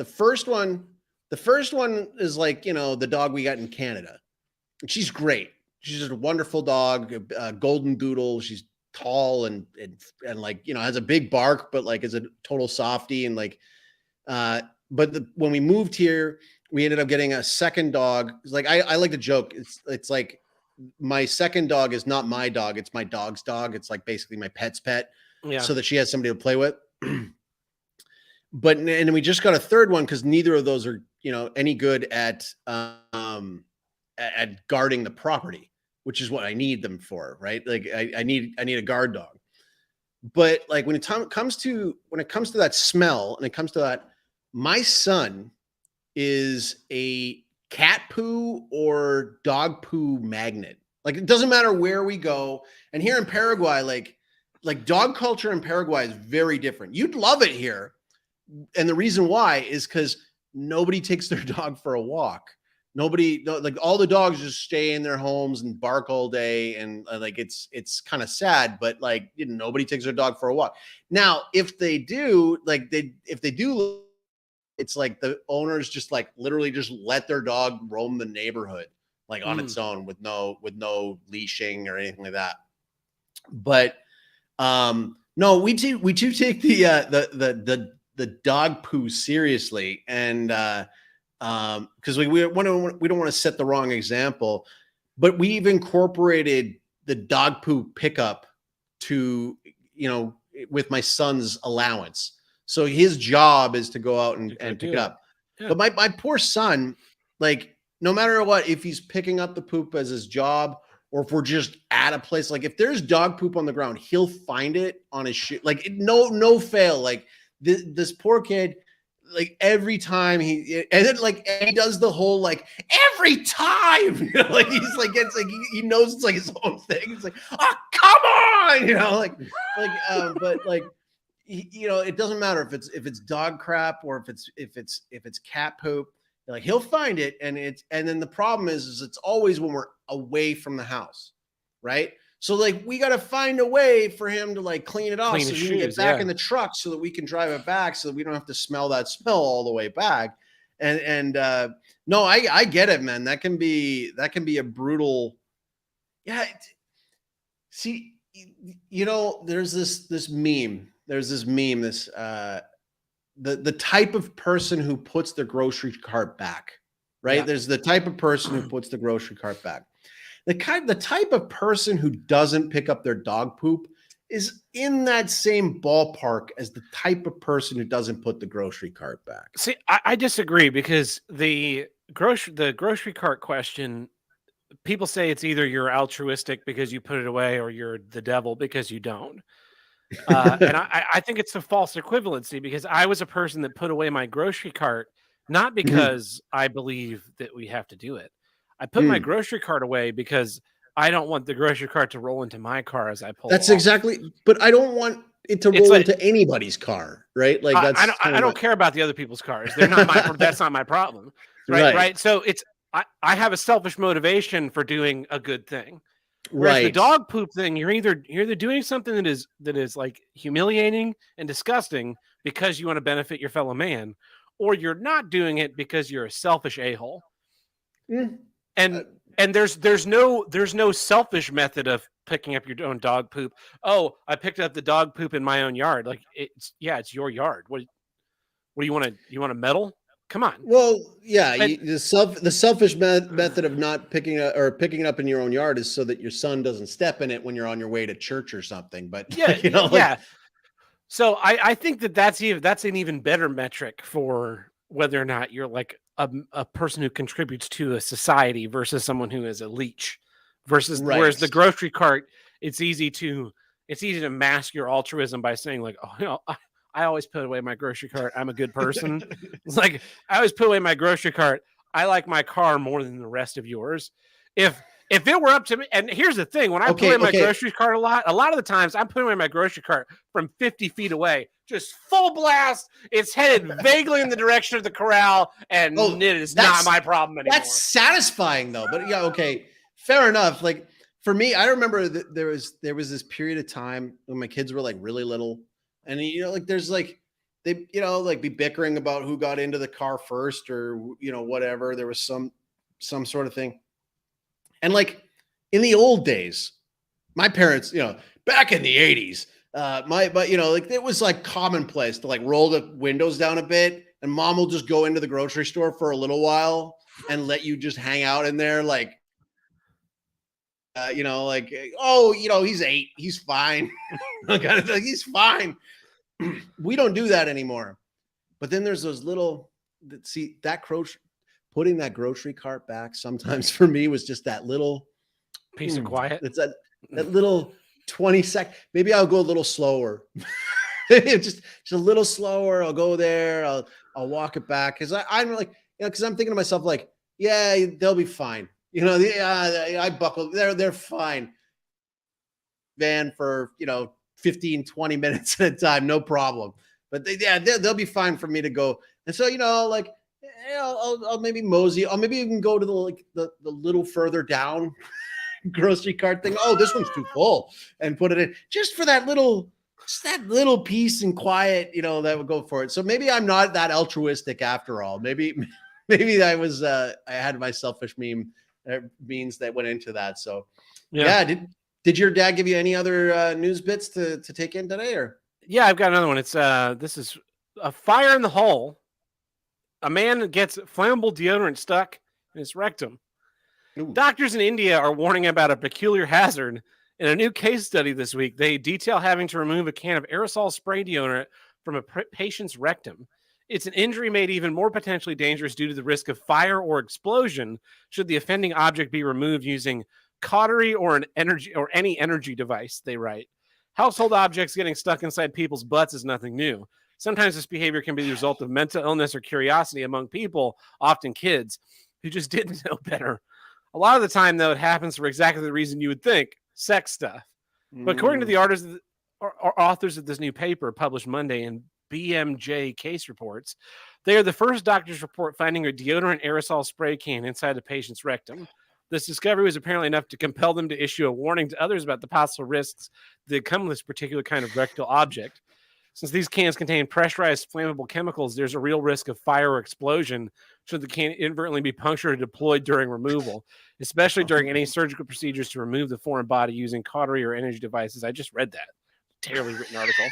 first one is like, the dog we got in Canada. She's great. She's just a wonderful dog, a golden doodle. She's tall and like, has a big bark, but like is a total softie. And like, when we moved here, we ended up getting a second dog. It's like, I like to joke. It's like my second dog is not my dog. It's my dog's dog. It's like basically my pet's pet. Yeah. So that she has somebody to play with. And we just got a third one because neither of those are, any good at guarding the property, which is what I need them for, right? Like I need a guard dog. But like when it comes to that smell and it comes to that, my son is a cat poo or dog poo magnet. Like it doesn't matter where we go. And here in Paraguay, like dog culture in Paraguay is very different. You'd love it here. And the reason why is because nobody takes their dog for a walk. Like all the dogs just stay in their homes and bark all day. And like, it's kind of sad, but like, nobody takes their dog for a walk. Now, if they do, it's like the owners just like literally just let their dog roam the neighborhood, like on its own with no leashing or anything like that. But, No, we do take the dog poo seriously, and because we don't want to set the wrong example, but we've incorporated the dog poo pickup to, with my son's allowance. So his job is to go out and pick it up. Yeah. But my poor son, like, no matter what, if he's picking up the poop as his job, or if we're just at a place, like if there's dog poop on the ground, he'll find it on his shoe. Like no fail. Like this poor kid, like every time and then like he does the whole like every time, like he's like it's like he knows it's like his own thing. It's like, oh come on, but like it doesn't matter if it's dog crap or if it's cat poop. Like he'll find it, and then the problem is it's always when we're away from the house, right? So like we got to find a way for him to like clean it off so he can get back in the truck so that we can drive it back so that we don't have to smell that smell all the way back. And no, I get it, man. That can be a brutal. Yeah. See, there's this meme. The type of person who puts the grocery cart back, right? Yeah. There's the type of person who puts the grocery cart back. The type of person who doesn't pick up their dog poop is in that same ballpark as the type of person who doesn't put the grocery cart back. See, I disagree, because the grocery cart question, people say it's either you're altruistic because you put it away, or you're the devil because you don't. And I think it's a false equivalency, because I was a person that put away my grocery cart, not because I believe that we have to do it. I put my grocery cart away because I don't want the grocery cart to roll into my car as I pull. That's exactly, but I don't want it to roll into anybody's car, right? Like I don't care about the other people's cars. They're not my. That's not my problem, right? So I have a selfish motivation for doing a good thing. Whereas the dog poop thing, you're either doing something that is like humiliating and disgusting because you want to benefit your fellow man, or you're not doing it because you're a selfish a-hole. And there's no selfish method of picking up your own dog poop. Oh, I picked up the dog poop in my own yard. Like it's your yard. What do you want to medal? Come on. Well, yeah, the selfish method of not picking it up in your own yard is so that your son doesn't step in it when you're on your way to church or something. But yeah. So I think that's an even better metric for whether or not you're like a person who contributes to a society versus someone who is a leech. Whereas the grocery cart, it's easy to mask your altruism by saying like, oh, I always put away my grocery cart. I'm a good person. It's like, I always put away my grocery cart. I like my car more than the rest of yours. If it were up to me, and here's the thing, when I put away my grocery cart a lot of the times I'm putting away my grocery cart from 50 feet away, just full blast. It's headed vaguely in the direction of the corral, and it is not my problem anymore. That's satisfying though. But yeah, okay, fair enough. Like for me, I remember that there was this period of time when my kids were like really little. And like there's like they like be bickering about who got into the car first, or whatever. There was some sort of thing. And like in the old days, my parents, back in the 80s, like it was like commonplace to like roll the windows down a bit, and mom will just go into the grocery store for a little while and let you just hang out in there, like he's 8, he's fine. He's fine. We don't do that anymore. But then there's those little, putting that grocery cart back sometimes for me was just that little piece of quiet. It's that little 20 sec. Maybe I'll go a little slower. just a little slower. I'll go there. I'll walk it back. Cause I'm like, cause I'm thinking to myself, like, yeah, they'll be fine. I buckle. They're fine. Van for 15, 20 minutes at a time, no problem. But they'll be fine for me to go. And so I'll maybe mosey. I'll maybe even go to the little further down grocery cart thing. Oh, this one's too full, and put it in just for that little peace and quiet. That would go for it. So maybe I'm not that altruistic after all. Maybe I was. I had my selfish means that went into that. So yeah, Did your dad give you any other news bits to take in today, or? Yeah, I've got another one. It's this is a fire in the hole. A man gets flammable deodorant stuck in his rectum. Ooh. Doctors in India are warning about a peculiar hazard. In a new case study this week, they detail having to remove a can of aerosol spray deodorant from a patient's rectum. It's an injury made even more potentially dangerous due to the risk of fire or explosion should the offending object be removed using cautery or any energy device, they write. Household objects getting stuck inside people's butts is nothing new. Sometimes this behavior can be the result of mental illness or curiosity among people, often kids, who just didn't know better. A lot of the time, though, it happens for exactly the reason you would think, sex stuff. But according to the authors of this new paper published Monday in BMJ Case Reports, they are the first doctors report finding a deodorant aerosol spray can inside a patient's rectum. This discovery was apparently enough to compel them to issue a warning to others about the possible risks that come with this particular kind of rectal object. Since these cans contain pressurized flammable chemicals, there's a real risk of fire or explosion should the can inadvertently be punctured or deployed during removal, especially during any surgical procedures to remove the foreign body using cautery or energy devices. I just read that. Terribly written article.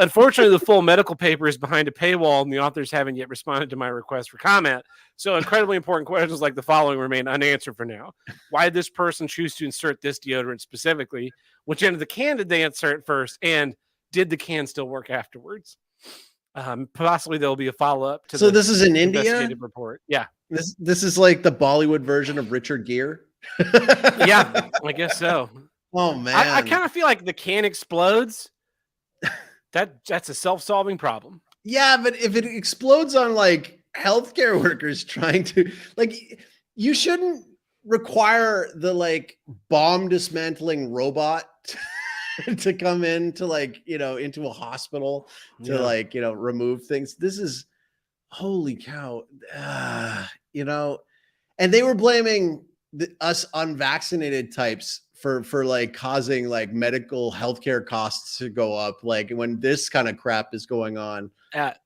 Unfortunately, the full medical paper is behind a paywall, and the authors haven't yet responded to my request for comment. So incredibly important questions like the following remain unanswered for now. Why did this person choose to insert this deodorant specifically? Which end of the can did they insert first? And did the can still work afterwards? Possibly there'll be a follow-up to this is in India report. Yeah. This is like the Bollywood version of Richard Gere. Yeah, I guess so. Oh man. I kind of feel like the can explodes. That's a self-solving problem. Yeah, but if it explodes on like healthcare workers trying to, like, you shouldn't require the like bomb dismantling robot to come in to like, into a hospital to like, remove things. This is holy cow. And they were blaming us unvaccinated types for like causing like medical healthcare costs to go up, like when this kind of crap is going on.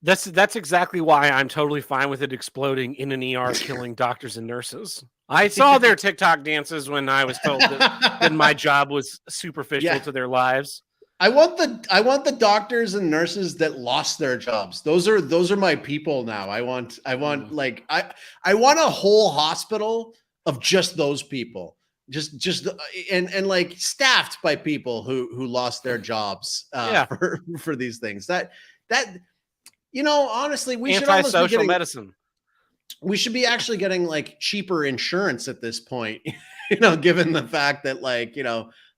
That's exactly why I'm totally fine with it exploding in an ER, killing doctors and nurses. I saw their TikTok dances when I was told that my job was superficial to their lives. I want the doctors and nurses that lost their jobs. Those are my people now. I want like I want a whole hospital of just those people. Just and like staffed by people who lost their jobs for these things. That honestly, we should almost be getting medicine. We should be actually getting like cheaper insurance at this point, given the fact that like,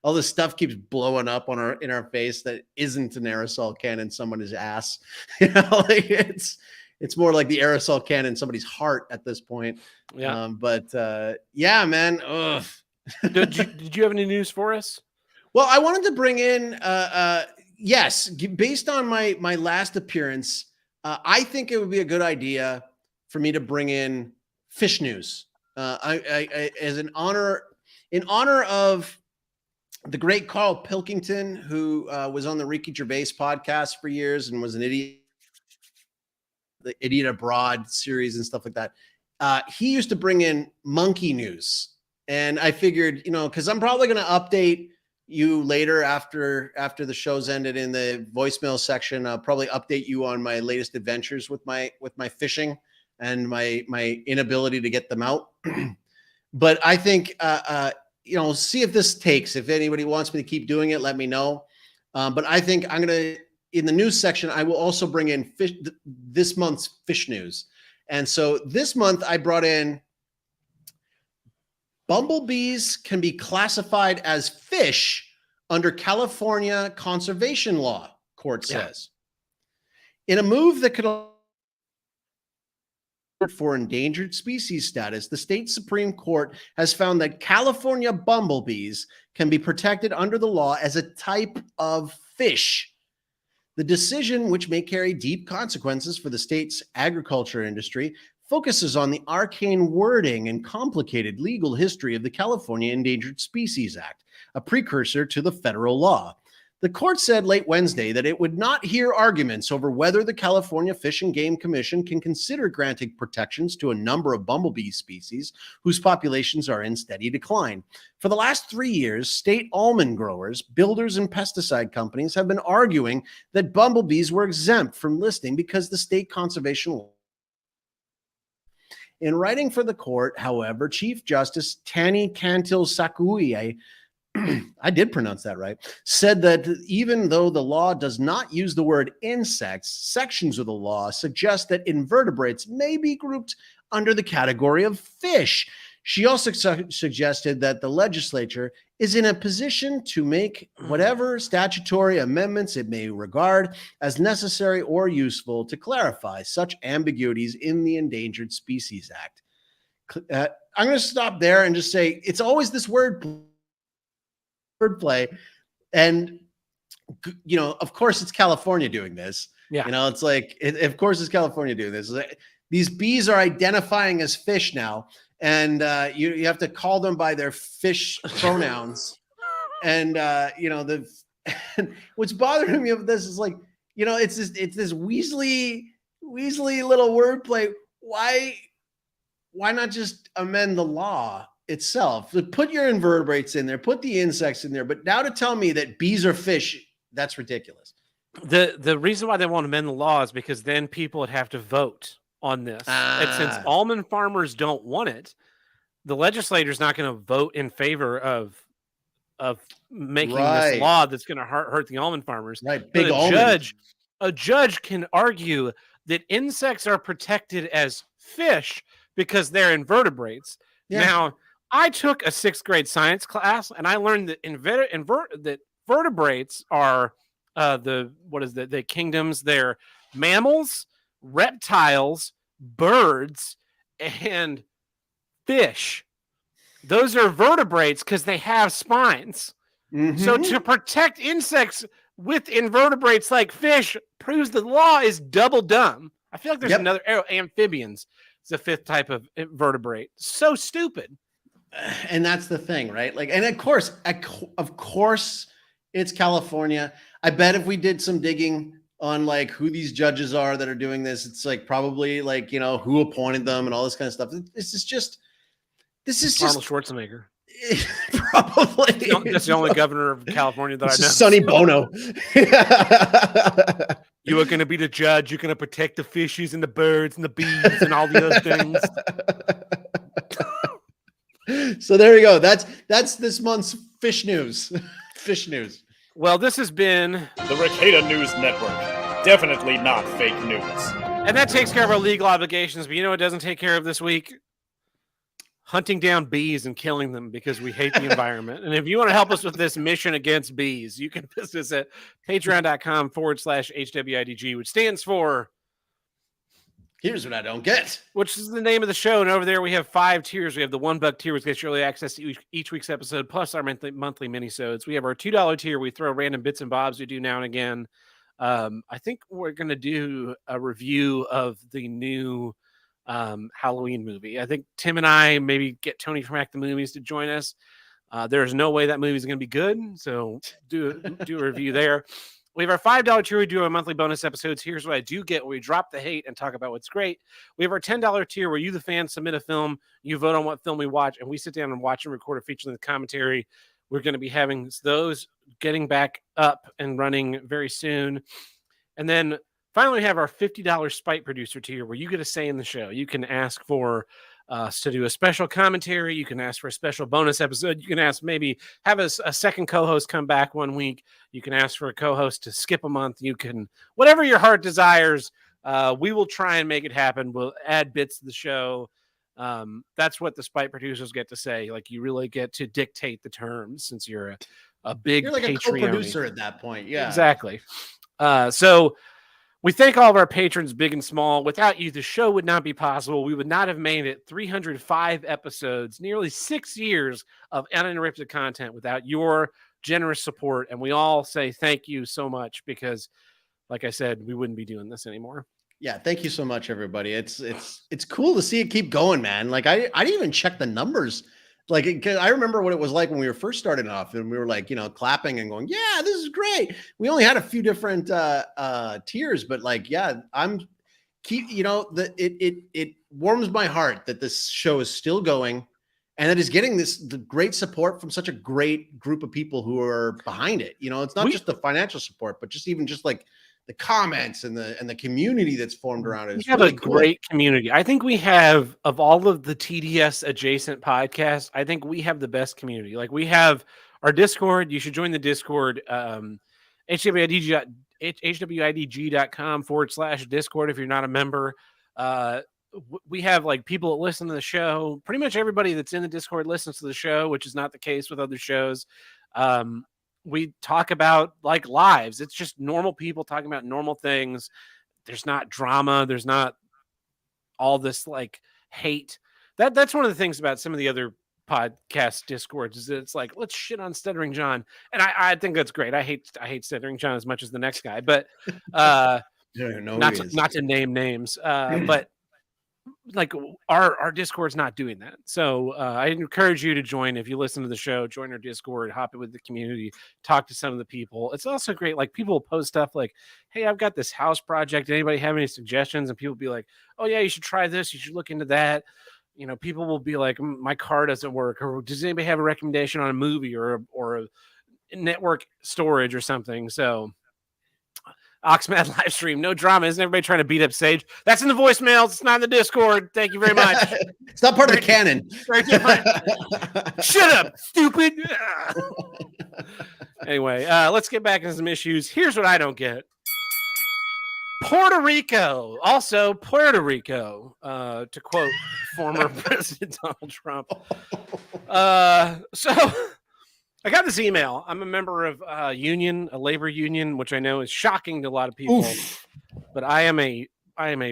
all this stuff keeps blowing up in our face that isn't an aerosol can in someone's ass. Like it's more like the aerosol can in somebody's heart at this point. Yeah. Yeah, man. Ugh. Did you have any news for us? Well, I wanted to bring in, yes, based on my last appearance, I think it would be a good idea for me to bring in fish news. I as in honor of the great Carl Pilkington, who was on the Ricky Gervais podcast for years and was an idiot, the Idiot Abroad series and stuff like that. He used to bring in monkey news. And I figured, because I'm probably going to update you later after the show's ended in the voicemail section. I'll probably update you on my latest adventures with my fishing and my inability to get them out. But I think, see if this takes. If anybody wants me to keep doing it, let me know. But I think I'm going to, in the news section, I will also bring in this month's fish news. And so this month I brought in bumblebees can be classified as fish under California conservation law, court says. In a move that could for endangered species status, the state Supreme Court has found that California bumblebees can be protected under the law as a type of fish. The decision, which may carry deep consequences for the state's agriculture industry, focuses on the arcane wording and complicated legal history of the California Endangered Species Act, a precursor to the federal law. The court said late Wednesday that it would not hear arguments over whether the California Fish and Game Commission can consider granting protections to a number of bumblebee species whose populations are in steady decline. For the last 3 years, state almond growers, builders, and pesticide companies have been arguing that bumblebees were exempt from listing because the state conservation law. In writing for the court, however, Chief Justice Tani Cantil-Sakui, I did pronounce that right, said that even though the law does not use the word insects, sections of the law suggest that invertebrates may be grouped under the category of fish. She also suggested that the legislature is in a position to make whatever statutory amendments it may regard as necessary or useful to clarify such ambiguities in the Endangered Species Act. I'm going to stop there and just say it's always this wordplay. And, you know, of course, it's California doing this. Yeah. You know, it's like, of course, it's California doing this. These bees are identifying as fish now. And you have to call them by their fish pronouns. And, you know, what's bothering me of this is like, you know, it's this Weasley little wordplay. Why not just amend the law itself? Put your invertebrates in there, put the insects in there. But now to tell me that bees are fish, that's ridiculous. The reason why they want to amend the law is because then people would have to vote on this. And since almond farmers don't want it, the legislator's not going to vote in favor of making this law that's going to hurt the almond farmers. Right. Big a judge can argue that insects are protected as fish because they're invertebrates. Yeah. Now, I took a 6th grade science class and I learned that vertebrates are the kingdoms. They're mammals, reptiles, birds, and fish. Those are vertebrates because they have spines. Mm-hmm. So to protect insects with invertebrates like fish proves the law is double dumb. I feel like there's another amphibians. It's the 5th type of vertebrate. So stupid. And that's the thing, right? Like, and of course, it's California. I bet if we did some digging on like who these judges are that are doing this, it's like probably like, you know, who appointed them and all this kind of stuff. This is just Arnold Schwarzenegger. Probably. That's the only governor of California that I know. Sonny Bono. You are going to be the judge. You're going to protect the fishes and the birds and the bees and all the other things. So there you go. That's this month's fish news. Fish news. Well, this has been the Ricada News Network. Definitely not fake news. And that takes care of our legal obligations. But you know what doesn't take care of this week? Hunting down bees and killing them because we hate the environment. And if you want to help us with this mission against bees, you can visit us at patreon.com/HWIDG, which stands for Here's What I Don't Get, which is the name of the show. And over there we have 5 tiers. We have the $1 tier, which gets you early access to each week's episode, plus our monthly mini-sodes. We have our $2 tier. We throw random bits and bobs we do now and again. I think we're going to do a review of the new Halloween movie. I think Tim and I maybe get Tony from Act the Movies to join us. There's no way that movie is going to be good, so do a review there. We have our $5 tier. We do our monthly bonus episodes. Here's what I do get, where we drop the hate and talk about what's great. We have our $10 tier, where you, the fan, submit a film. You vote on what film we watch, and we sit down and watch and record a feature-length commentary. We're going to be having those getting back up and running very soon. And then finally, we have our $50 Spite Producer tier, where you get a say in the show. You can ask for us to do a special commentary. You can ask for a special bonus episode. You can ask maybe have a second co-host come back one week. You can ask for a co-host to skip a month. You can, whatever your heart desires, we will try and make it happen. We'll add bits to the show. That's what the Spite Producers get to say. Like, you really get to dictate the terms since you're a big, you're like Patreon-y. a co-producer at that point. Yeah, exactly. So we thank all of our patrons, big and small. Without you, the show would not be possible. We would not have made it 305 episodes, nearly 6 years of uninterrupted content without your generous support. And we all say thank you so much because, like I said, we wouldn't be doing this anymore. Yeah, thank you so much, everybody. It's cool to see it keep going, man. Like I didn't even check the numbers Like, 'cause I remember what it was like when we were first starting off, and we were like, clapping and going, "Yeah, this is great." We only had a few different tiers, but like, yeah, it warms my heart that this show is still going, and that is getting the great support from such a great group of people who are behind it. It's not just the financial support, but just like the comments and the community that's formed around it. We It's have really a cool. great community. I think we have, of all of the TDS adjacent podcasts, I think we have the best community. Like, we have our Discord. You should join the Discord. hwidg.com/Discord if you're not a member. We have like people that listen to the show. Pretty much everybody that's in the Discord listens to the show, which is not the case with other shows. We talk about like lives. It's just normal people talking about normal things. There's not drama. There's not all this like hate. That's one of the things about some of the other podcast Discords is that it's like, let's shit on Stuttering John. And I think that's great. I hate Stuttering John as much as the next guy, but not to name names. But like our Discord's not doing that. So I encourage you to join. If you listen to the show, join our Discord, hop in with the community, talk to some of the people. It's also great. Like, people will post stuff like, "Hey, I've got this house project. Anybody have any suggestions?" And people will be like, "Oh yeah, you should try this. You should look into that." People will be like, "My car doesn't work," or "Does anybody have a recommendation on a movie or a network storage or something?" So Oxmad live stream, no drama. Isn't everybody trying to beat up Sage? That's in the voicemails. It's not in the Discord. Thank you very much. It's not part of the canon. Shut up, stupid. Anyway, let's get back into some issues. Here's what I don't get. Puerto Rico, also Puerto Rico, to quote former President Donald Trump. So I got this email. I'm a member of a labor union, which I know is shocking to a lot of people. Oof. But I am a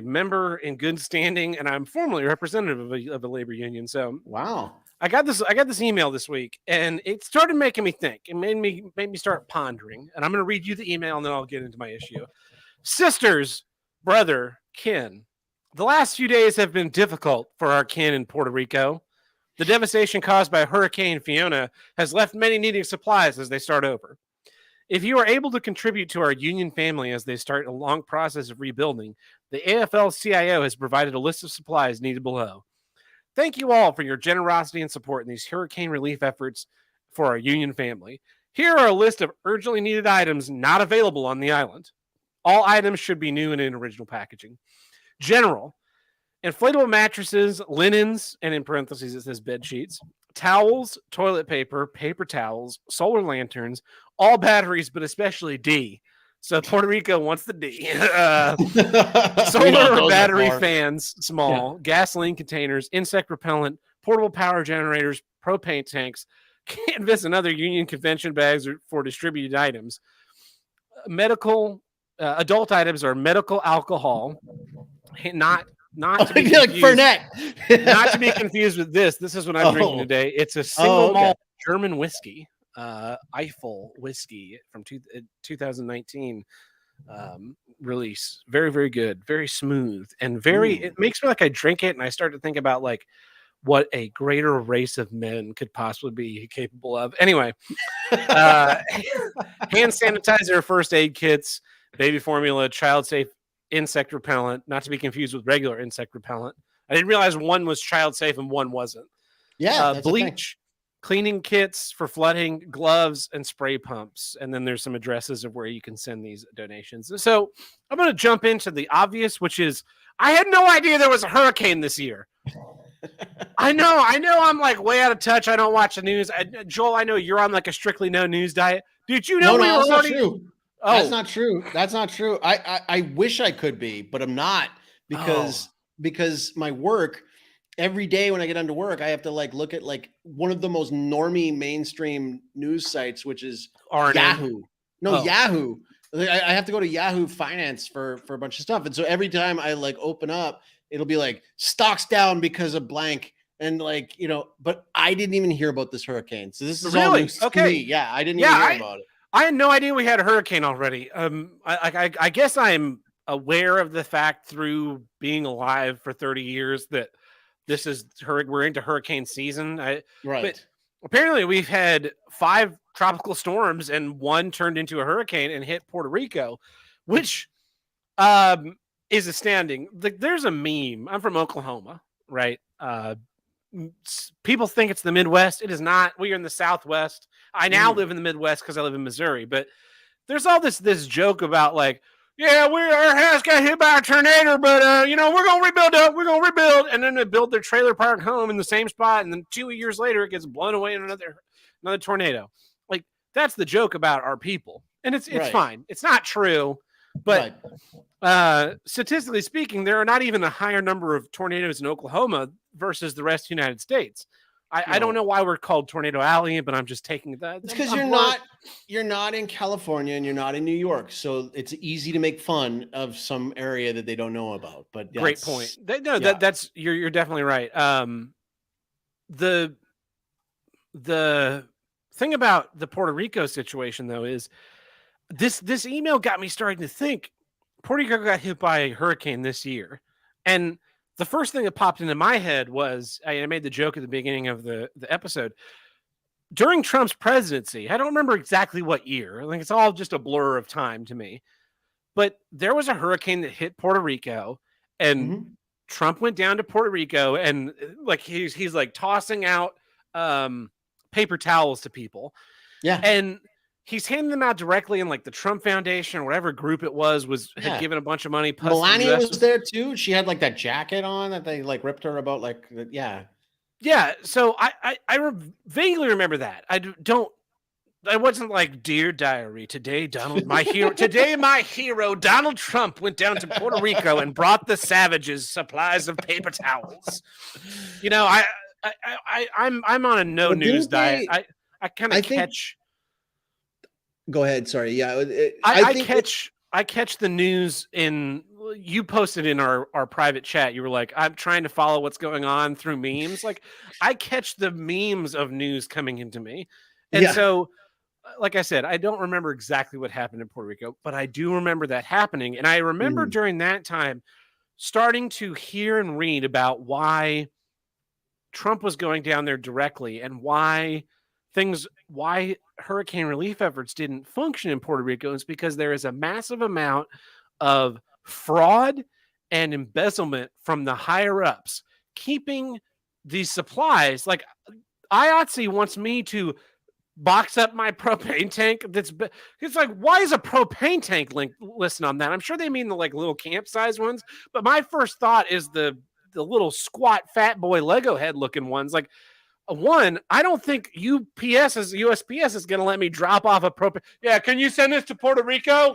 member in good standing, and I'm formally representative of a labor union. So wow, I got this email this week, and it started making me think. It made me start pondering. And I'm going to read you the email, and then I'll get into my issue. Sisters, brother, kin. The last few days have been difficult for our kin in Puerto Rico. The devastation caused by Hurricane Fiona has left many needing supplies as they start over. If you are able to contribute to our union family as they start a long process of rebuilding, the AFL-CIO has provided a list of supplies needed below. Thank you all for your generosity and support in these hurricane relief efforts for our union family. Here are a list of urgently needed items not available on the island. All items should be new and in original packaging. General, inflatable mattresses, linens, and in parentheses it says bed sheets, towels, toilet paper, paper towels, solar lanterns, all batteries, but especially D. So Puerto Rico wants the D. Solar or battery fans, small, gasoline containers, insect repellent, portable power generators, propane tanks, canvas and other union convention bags for distributed items. Medical, adult items are medical alcohol, not to be like Fernet. Not to be confused with this. This is what I'm drinking today. It's a single malt German whiskey, Eiffel whiskey from 2019 release. Very, very good. Very smooth and it makes me like I drink it and I start to think about like what a greater race of men could possibly be capable of. Anyway, hand sanitizer, first aid kits, baby formula, child safe insect repellent, not to be confused with regular insect repellent. I didn't realize one was child safe and one wasn't. Yeah, bleach, cleaning kits for flooding, gloves, and spray pumps. And then there's some addresses of where you can send these donations. So I'm going to jump into the obvious, which is I had no idea there was a hurricane this year. I know. I'm like way out of touch. I don't watch the news. Joel, I know you're on like a strictly no news diet. Did you know? No, that's not true. Oh. That's not true. That's not true. I wish I could be, but I'm not because my work every day when I get into work, I have to like look at like one of the most normie mainstream news sites, which is Yahoo. Yahoo. I have to go to Yahoo Finance for a bunch of stuff. And so every time I like open up, it'll be like stocks down because of blank. And like, but I didn't even hear about this hurricane. So this is all news to me. Yeah. I didn't even hear about it. I had no idea we had a hurricane already. I guess I'm aware of the fact through being alive for 30 years that we're into hurricane season. Right. But apparently we've had 5 tropical storms and 1 turned into a hurricane and hit Puerto Rico, which is astounding. There's a meme. I'm from Oklahoma, right? People think it's the Midwest. It is not. We are in the Southwest. I now live in the Midwest because I live in Missouri, but there's all this joke about like, yeah, our house got hit by a tornado, but we're gonna rebuild up. We're gonna rebuild, and then they build their trailer park home in the same spot, and then 2 years later, it gets blown away in another tornado. Like that's the joke about our people, and it's Right. fine. It's not true, but statistically speaking, there are not even a higher number of tornadoes in Oklahoma versus the rest of the United States. I don't know why we're called Tornado Alley, but I'm just taking that. It's because you're not in California and you're not in New York, so it's easy to make fun of some area that they don't know about. But great point. That's you're definitely right. The thing about the Puerto Rico situation though is this email got me starting to think Puerto Rico got hit by a hurricane this year, and the first thing that popped into my head was I made the joke at the beginning of the episode. During Trump's presidency, I don't remember exactly what year. I think it's all just a blur of time to me. But there was a hurricane that hit Puerto Rico, and Trump went down to Puerto Rico, and like he's like tossing out paper towels to people. Yeah. And he's handing them out directly, and like the Trump Foundation or whatever group it was had given a bunch of money. Plus Melania was there too. She had like that jacket on that they like ripped her about. Like, yeah. So I vaguely remember that. I wasn't like, dear diary, today my hero Donald Trump went down to Puerto Rico and brought the savages supplies of paper towels. I'm on a no news diet. I kind of catch. Go ahead. Sorry. Yeah. I catch the news you posted in our private chat. You were like, I'm trying to follow what's going on through memes. Like I catch the memes of news coming into me. And so, like I said, I don't remember exactly what happened in Puerto Rico, but I do remember that happening. And I remember during that time starting to hear and read about why Trump was going down there directly and why hurricane relief efforts didn't function in Puerto Rico is because there is a massive amount of fraud and embezzlement from the higher ups keeping these supplies. Like IATSE wants me to box up my propane tank. It's like, why is a propane tank listed on that? I'm sure they mean the like little camp size ones, but my first thought is the little squat fat boy Lego head looking ones. Like, one, I don't think USPS is going to let me drop off a propane. Yeah, can you send this to Puerto Rico?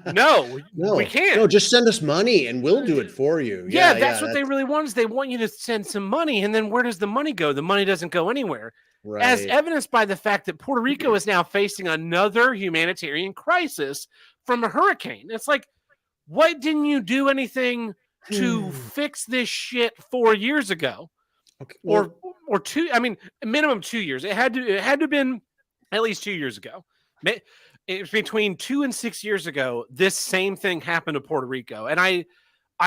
No, we can't. No, just send us money and we'll do it for you. Yeah, that's what they really want is they want you to send some money. And then where does the money go? The money doesn't go anywhere. Right. As evidenced by the fact that Puerto Rico is now facing another humanitarian crisis from a hurricane. It's like, what didn't you do anything to fix this shit 4 years ago? Okay. Or 2, I mean, minimum 2 years. It had to have been at least 2 years ago. It was between 2 and 6 years ago. This same thing happened to Puerto Rico, and I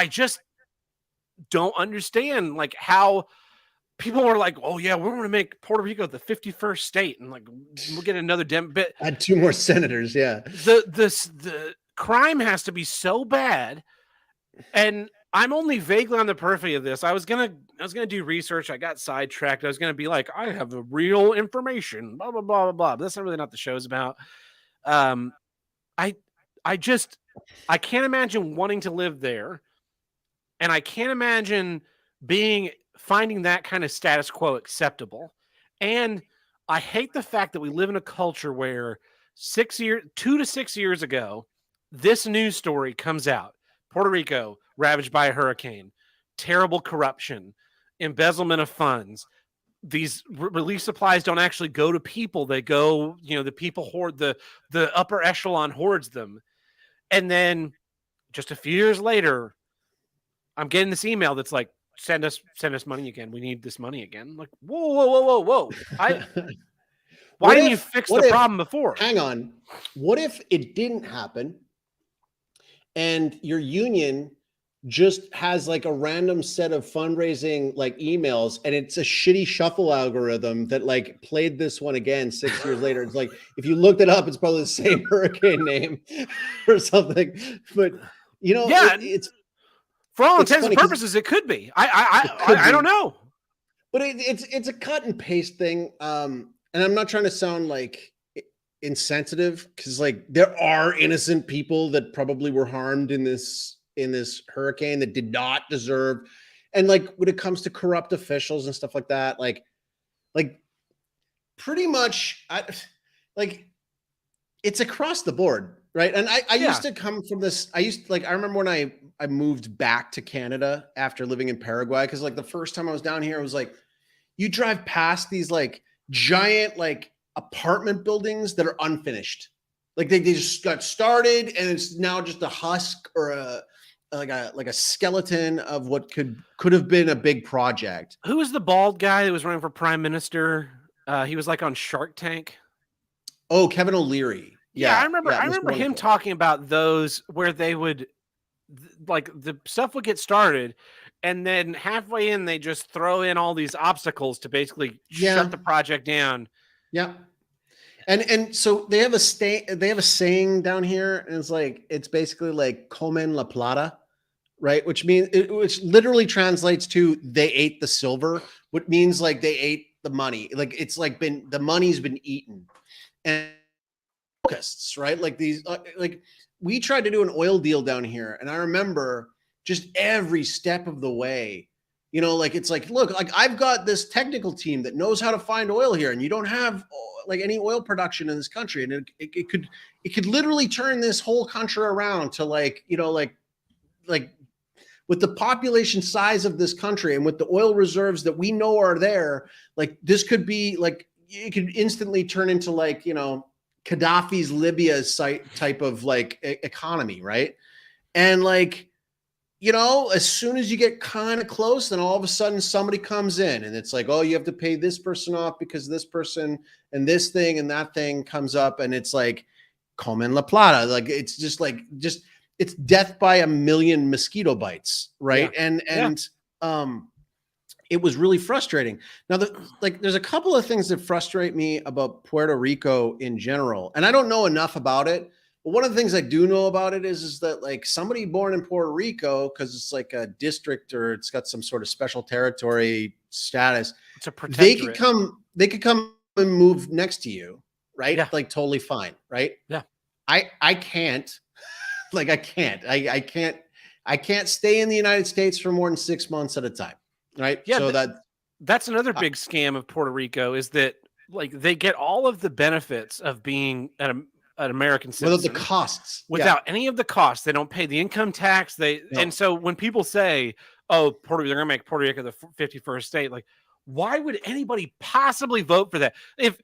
just don't understand like how people were like, "Oh yeah, we're going to make Puerto Rico the 51st state, and like we'll get another bit." Add 2 more senators. Yeah. The crime has to be so bad, and I'm only vaguely on the periphery of this. I was gonna do research. I got sidetracked. I was gonna be like, I have the real information. Blah blah blah blah blah. But that's not really not the show's about. I can't imagine wanting to live there, and I can't imagine finding that kind of status quo acceptable. And I hate the fact that we live in a culture where 2 to 6 years ago, this news story comes out. Puerto Rico ravaged by a hurricane, terrible corruption, embezzlement of funds. These relief supplies don't actually go to people. They go, the people hoard the upper echelon hoards them. And then just a few years later, I'm getting this email that's like, send us money again. We need this money again. Like, whoa. Why didn't you fix the problem before? Hang on. What if it didn't happen and your union just has like a random set of fundraising like emails, and it's a shitty shuffle algorithm that like played this one again 6 years later. It's like if you looked it up, it's probably the same hurricane name or something. But you know, Yeah, it's for all it's intents and funny 'cause purposes, it could be. could I don't be. know. but it's a cut and paste thing. And I'm not trying to sound like insensitive, because like there are innocent people that probably were harmed in this hurricane that did not deserve. And like when it comes to corrupt officials and stuff like that, like pretty much like it's across the board, right? And I Yeah. used to come from this. I remember when I moved back to Canada after living in Paraguay, because like the first time I was down here, it was like you drive past these like giant like apartment buildings that are unfinished. Like they just got started and it's now just a husk or like a skeleton of what could have been a big project. Who was the bald guy that was running for prime minister? He was like on Shark Tank. Oh, Kevin O'Leary. Yeah, I Mr. remember him Wonderful. talking about those where they would like the stuff would get started and then halfway in they just throw in all these obstacles to basically Yeah. shut the project down. Yeah. And so they have a saying down here, and it's basically like comen la plata, right? Which which literally translates to they ate the silver, which means like they ate the money. Like it's like the money's been eaten. And locusts, right? Like these like we tried to do an oil deal down here, and I remember just every step of the way, you know, like it's like, look, like I've got this technical team that knows how to find oil here, and you don't have like any oil production in this country, and it could literally turn this whole country around to like, you know, like with the population size of this country and with the oil reserves that we know are there, like this could be like it could instantly turn into like, you know, Gaddafi's Libya type of like economy, right? And like, you know, as soon as you get kind of close, then all of a sudden somebody comes in and it's like, oh, you have to pay this person off because this person and this thing and that thing comes up, and it's like comen la plata. Like it's just it's death by a million mosquito bites, right? Yeah. And it was really frustrating. Now, there's a couple of things that frustrate me about Puerto Rico in general, and I don't know enough about it. But one of the things I do know about it is that like somebody born in Puerto Rico, because it's like a district or it's got some sort of special territory status, It's a they protectorate. could come and move next to you, right? Yeah. Like totally fine, right? Yeah. I can't. Like I can't stay in the United States for more than 6 months at a time. Right. Yeah, So that's another big scam of Puerto Rico is that like they get all of the benefits of being an American without citizen the costs. without any of the costs. They don't pay the income tax. And so when people say, "Oh, they're going to make Puerto Rico the 51st state," like, why would anybody possibly vote for that? If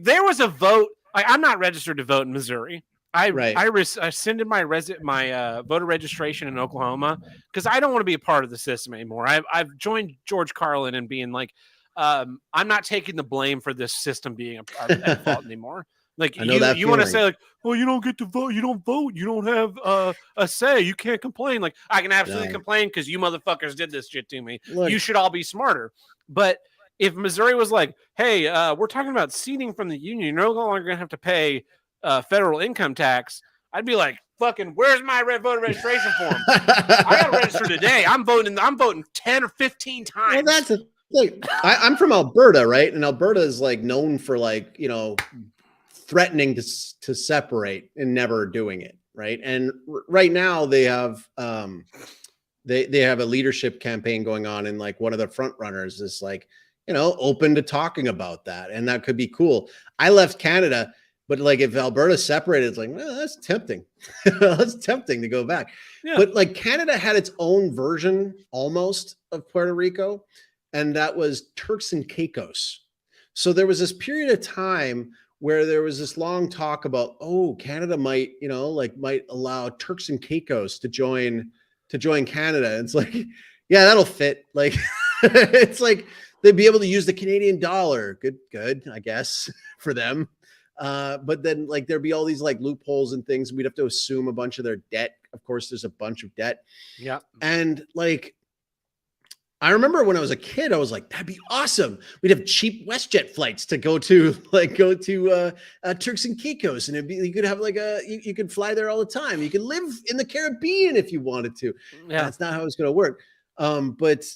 there was a vote, like I'm not registered to vote in Missouri. I rescinded my voter registration in Oklahoma because I don't want to be a part of the system anymore. I've joined George Carlin and being like, I'm not taking the blame for this system being at fault anymore. Like you want to say like, well, you don't get to vote, you don't vote, you don't have a say, you can't complain. Like I can absolutely complain because you motherfuckers did this shit to me. Look, you should all be smarter. But if Missouri was like, hey, we're talking about seating from the union, you're no longer gonna have to pay federal income tax, I'd be like, fucking, where's my voter registration form? I got to register today. I'm voting 10 or 15 times. Well, that's like I'm from Alberta, right? And Alberta is like known for like, you know, threatening to separate and never doing it, right? And right now they have they have a leadership campaign going on, and like one of the front runners is like, you know, open to talking about that, and that could be cool. I left Canada. But like if Alberta separated, it's like, well, that's tempting. That's tempting to go back. Yeah. But like Canada had its own version almost of Puerto Rico, and that was Turks and Caicos. So there was this period of time where there was this long talk about, oh, Canada might, you know, like might allow Turks and Caicos to join Canada. And it's like, yeah, that'll fit. Like it's like they'd be able to use the Canadian dollar. Good, I guess, for them. But then like there'd be all these like loopholes and things. We'd have to assume a bunch of their debt. Of course, there's a bunch of debt. Yeah. And like, I remember when I was a kid, I was like, that'd be awesome. We'd have cheap WestJet flights to go to Turks and Caicos, and you could have like you could fly there all the time. You could live in the Caribbean if you wanted to. Yeah. That's not how it's going to work. But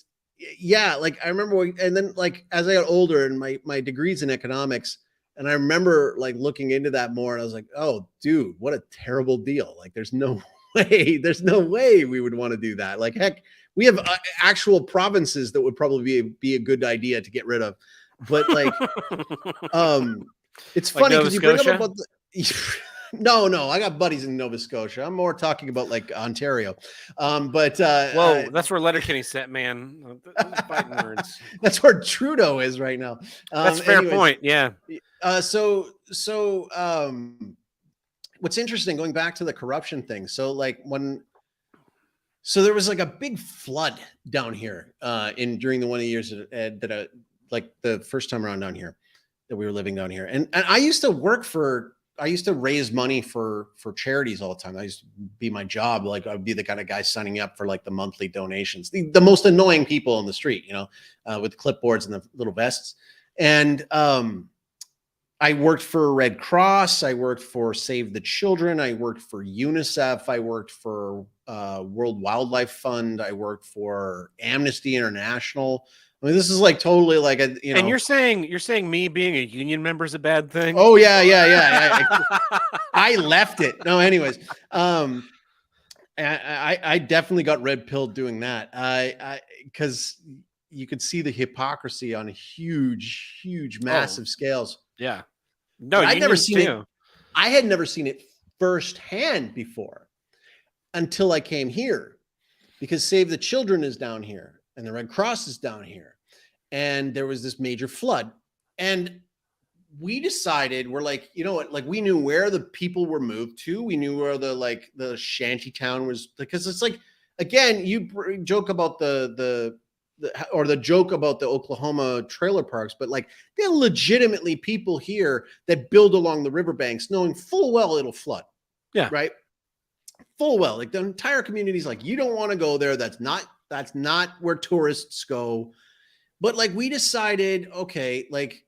yeah, like I remember, and then like as I got older, and my degree's in economics, and I remember like looking into that more, and I was like, oh, dude, what a terrible deal. Like, there's no way we would want to do that. Like, heck. We have actual provinces that would probably be a good idea to get rid of, but like, it's funny because you bring up about no, I got buddies in Nova Scotia. I'm more talking about like Ontario, but whoa, that's where Letterkenny sent, man. Fighting nerds. That's where Trudeau is right now. That's a fair point. Yeah. So what's interesting, going back to the corruption thing. So like So there was like a big flood down here during the 1 of the years that like the first time around down here that we were living down here. And I used to raise money for charities all the time. I used to be my job. Like I'd be the kind of guy signing up for like the monthly donations, the most annoying people on the street, with clipboards and the little vests. And I worked for Red Cross. I worked for Save the Children. I worked for UNICEF. I worked for World Wildlife Fund. I worked for Amnesty International. I mean, this is like totally like a, And you're saying me being a union member is a bad thing? Oh yeah. I left it. No, anyways. I definitely got red pilled doing that. Because you could see the hypocrisy on huge, massive scales. Yeah. No, I'd never seen it. I had never seen it firsthand before until I came here, because Save the Children is down here and the Red Cross is down here. And there was this major flood. And we decided, we're like, you know what? Like, we knew where the people were moved to. We knew where the shanty town was, because it's like, again, you joke about the joke about the Oklahoma trailer parks, but like there are legitimately people here that build along the riverbanks knowing full well it'll flood. Yeah. Right. Full well. Like the entire community is like, you don't want to go there. That's not where tourists go. But like we decided, okay, like,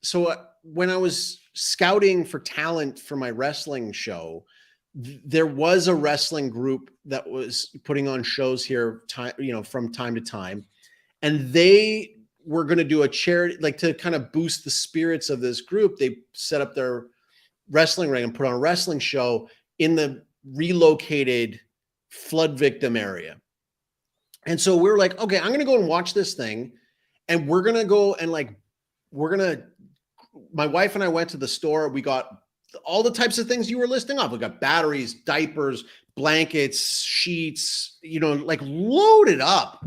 so when I was scouting for talent for my wrestling show, there was a wrestling group that was putting on shows here, from time to time. And they were going to do a charity, like to kind of boost the spirits of this group. They set up their wrestling ring and put on a wrestling show in the relocated flood victim area. And so we're like, okay, I'm going to go and watch this thing. And we're going to go and my wife and I went to the store. We got all the types of things you were listing off. We got batteries, diapers, blankets, sheets, like loaded up.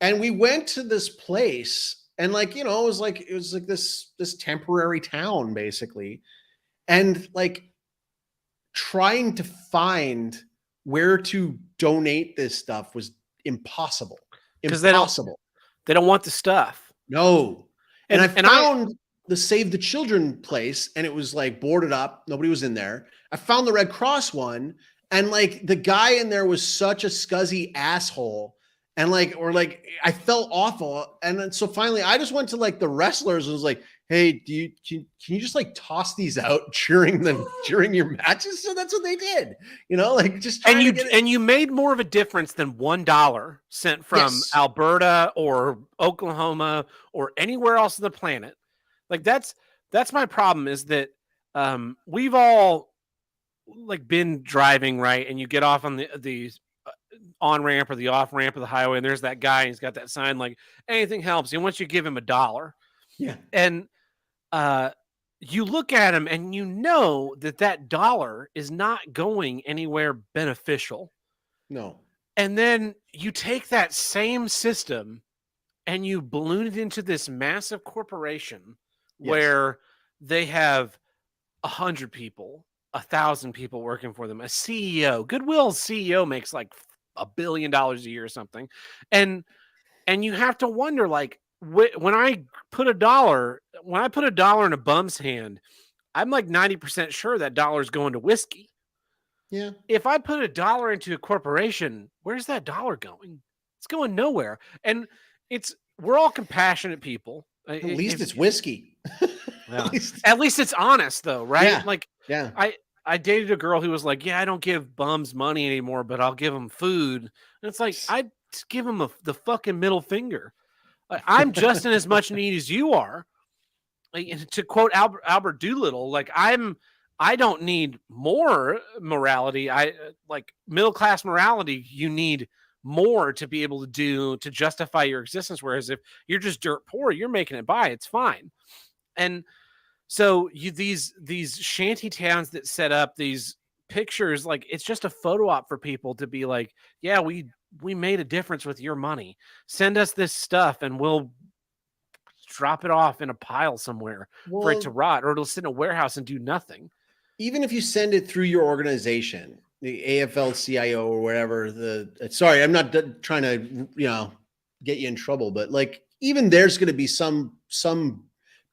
And we went to this place, and like, it was like this temporary town basically. And like trying to find where to donate this stuff was impossible. Because they don't want the stuff. No. And I found the Save the Children place, and it was like boarded up. Nobody was in there. I found the Red Cross one, and like the guy in there was such a scuzzy asshole. And like, I felt awful. And then, so finally I just went to like the wrestlers and was like, hey, can you just like toss these out during your matches? So that's what they did, like just trying and you made more of a difference than $1 sent from Alberta or Oklahoma or anywhere else on the planet. Like that's my problem, is that we've all like been driving, right? And you get off on the on ramp or the off ramp of the highway, and there's that guy, and he's got that sign like anything helps. And once you give him $1, yeah, and you look at him and that $1 is not going anywhere beneficial. No. And then you take that same system and you balloon it into this massive corporation where they have 100 people, 1,000 people working for them, a CEO. Goodwill's CEO makes like $1 billion a year or something. And you have to wonder, like, when I put $1 in a bum's hand, I'm like 90% sure that dollar is going to whiskey. Yeah. If I put $1 into a corporation, where's that dollar going? It's going nowhere. And we're all compassionate people. At least it's whiskey. Yeah. At least it's honest though, right? Yeah. Like Yeah. I dated a girl who was like, yeah, I don't give bums money anymore, but I'll give them food. And it's like, I'd give them the fucking middle finger. I'm just in as much need as you are. Like, to quote Albert Doolittle, like I don't need more morality. I like middle class morality. You need more to be able to justify your existence. Whereas if you're just dirt poor, you're making it by. It's fine. And so these shanty towns that set up these pictures, like it's just a photo op for people to be like, yeah, we made a difference with your money. Send us this stuff and we'll drop it off in a pile somewhere for it to rot, or it'll sit in a warehouse and do nothing. Even if you send it through your organization, the AFL-CIO or whatever, sorry, I'm not trying to, get you in trouble, but like even there's going to be some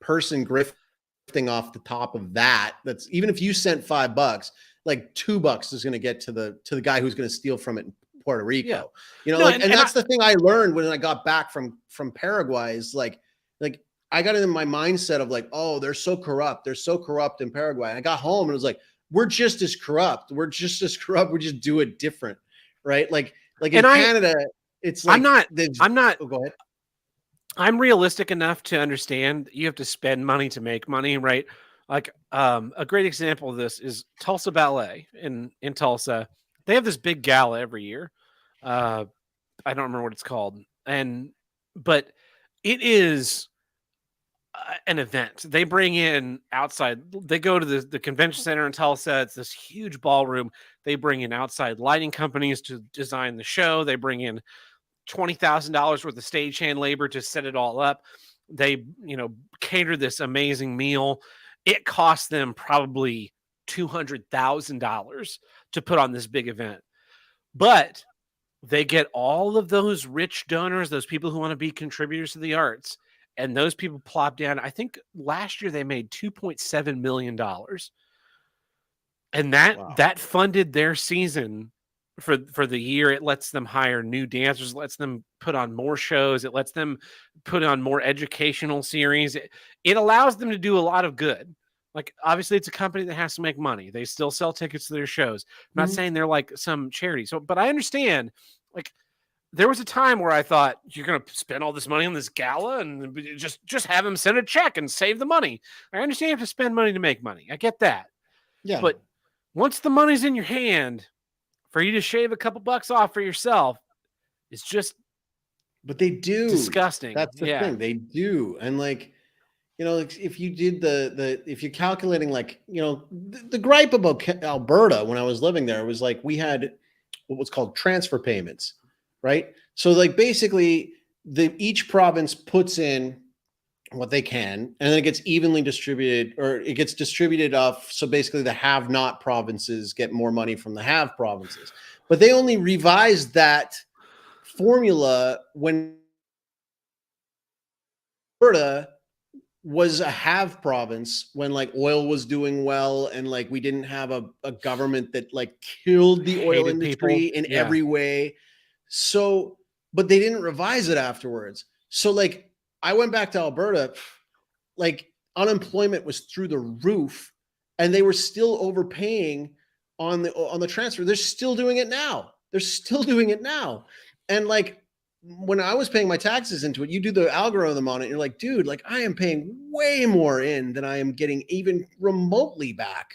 person grifting off the top of that. That's even if you sent $5, like $2 is going to get to the guy who's going to steal from it in Puerto Rico. Yeah. And that's the thing I learned when I got back from Paraguay is like I got in my mindset of like, oh, they're so corrupt. They're so corrupt in Paraguay. And I got home and it was like, we're just as corrupt. We're just as corrupt. We just do it different. Right. Like in Canada, it's like, I'm not, oh, go ahead. I'm realistic enough to understand you have to spend money to make money. Right. Like, a great example of this is Tulsa Ballet in Tulsa. They have this big gala every year. I don't remember what it's called. But it is an event. They bring in outside. They go to the convention center in Tulsa. It's this huge ballroom. They bring in outside lighting companies to design the show. They bring in $20,000 worth of stagehand labor to set it all up. They, cater this amazing meal. It costs them probably $200,000 to put on this big event, but they get all of those rich donors, those people who want to be contributors to the arts. And those people plop down. I think last year they made $2.7 million. And that funded their season for the year. It lets them hire new dancers, lets them put on more shows. It lets them put on more educational series. It allows them to do a lot of good. Like, obviously it's a company that has to make money. They still sell tickets to their shows. I'm not saying they're like some charity. But I understand, like, there was a time where I thought, you're going to spend all this money on this gala and just have them send a check and save the money. I understand you have to spend money to make money. I get that. Yeah. But once the money's in your hand, for you to shave a couple bucks off for yourself, it's just. But they do. Disgusting. That's the thing. They do. And like, if you did if you're calculating like, the gripe about Alberta when I was living there was like, we had what was called transfer payments. Right. So like basically each province puts in what they can and then it gets evenly distributed, or it gets distributed off. So basically the have not provinces get more money from the have provinces, but they only revised that formula when Alberta was a have province, when like oil was doing well and like we didn't have a government that like killed the oil industry in every way. So, but they didn't revise it afterwards. So like I went back to Alberta, like unemployment was through the roof and they were still overpaying on the transfer. They're still doing it now. And like when I was paying my taxes into it, you do the algorithm on it. You're like, dude, like I am paying way more in than I am getting even remotely back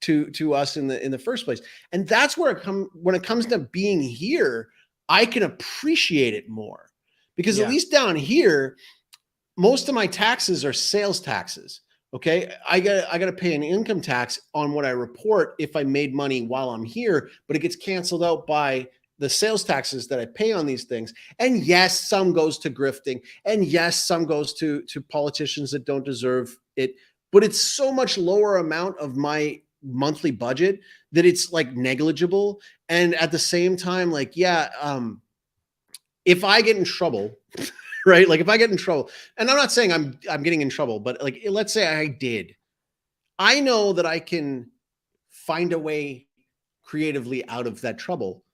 to us in the first place. And that's where when it comes to being here, I can appreciate it more because at least down here, most of my taxes are sales taxes. Okay. I got to pay an income tax on what I report if I made money while I'm here, but it gets canceled out by the sales taxes that I pay on these things. And yes, some goes to grifting, and yes, some goes to politicians that don't deserve it, but it's so much lower amount of my monthly budget that it's like negligible. And at the same time, like, if I get in trouble, right? Like if I get in trouble, and I'm not saying I'm getting in trouble, but like let's say I did, I know that I can find a way creatively out of that trouble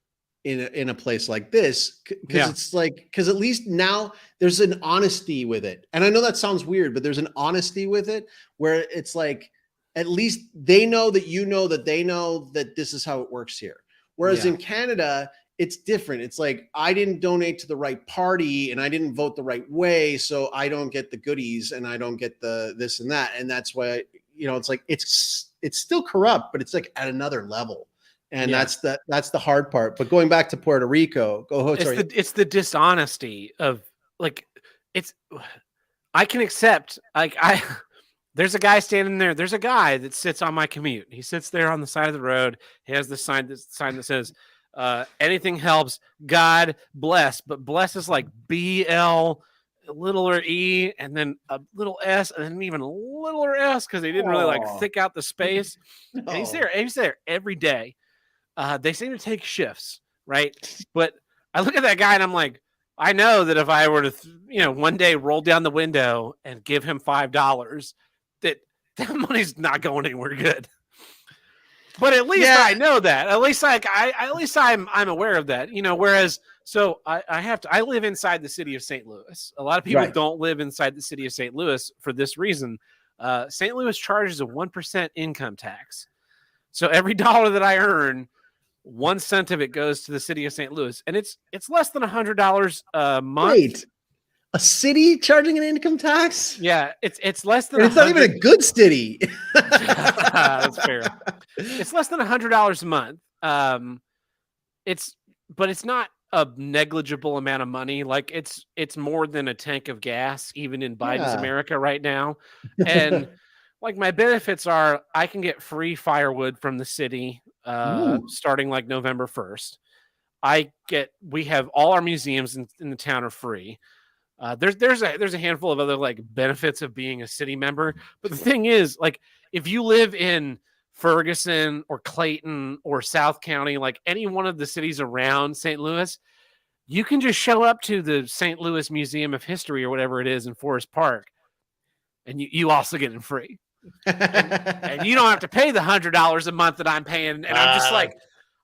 in a place like this, because it's like, because at least now there's an honesty with it. And I know that sounds weird, but there's an honesty with it where it's like, at least they know that you know that they know that this is how it works here. Whereas in Canada, it's different. It's like, I didn't donate to the right party and I didn't vote the right way, so I don't get the goodies and I don't get the this and that. And that's why, it's like it's still corrupt, but it's like at another level. And that's the hard part. But going back to Puerto Rico, it's the dishonesty of like, I can accept, like, there's a guy standing there. There's a guy that sits on my commute. He sits there on the side of the road. He has this sign that says, anything helps, God bless. But bless is like BL, littler E, and then a little S, and then even a littler S, because they didn't really like thick out the space. And he's there every day. They seem to take shifts, right? But I look at that guy and I'm like, I know that if I were to, one day roll down the window and give him $5, that money's not going anywhere good. But at least I know that. At least I'm aware of that. Whereas, so I live inside the city of St. Louis. A lot of people don't live inside the city of St. Louis for this reason. St. Louis charges a 1% income tax. So every dollar that I earn, 1 cent of it goes to the city of St. Louis, and it's less than $100 a month. Wait, a city charging an income tax? Yeah, it's less than. And it's not even a good city. That's fair. It's less than $100 a month. But it's not a negligible amount of money. Like it's more than a tank of gas, even in Biden's America right now. And like my benefits are, I can get free firewood from the city. Starting like November 1st. We have all our museums in the town are free. There's a handful of other like benefits of being a city member. But the thing is, like, if you live in Ferguson or Clayton or South County, like any one of the cities around St. Louis, you can just show up to the St. Louis Museum of History or whatever it is in Forest Park, and you also get it free. and you don't have to pay the $100 a month that I'm paying. And I'm just like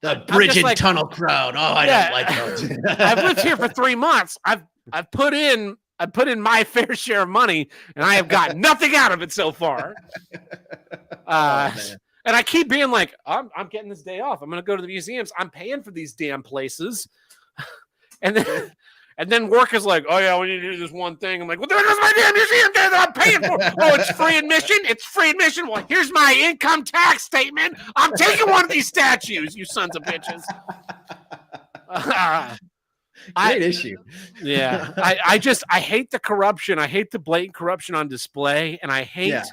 the bridge and tunnel crowd. Oh, I don't like those. I've lived here for 3 months. I've put in my fair share of money, and I have got nothing out of it so far. And I keep being like, I'm getting this day off. I'm going to go to the museums. I'm paying for these damn places. And then work is like, oh yeah, we need to do this one thing. I'm like, well, there's my damn museum day that I'm paying for. Oh, it's free admission. It's free admission. Well, here's my income tax statement. I'm taking one of these statues, you sons of bitches. Great issue. Yeah, I hate the corruption. I hate the blatant corruption on display, and I hate,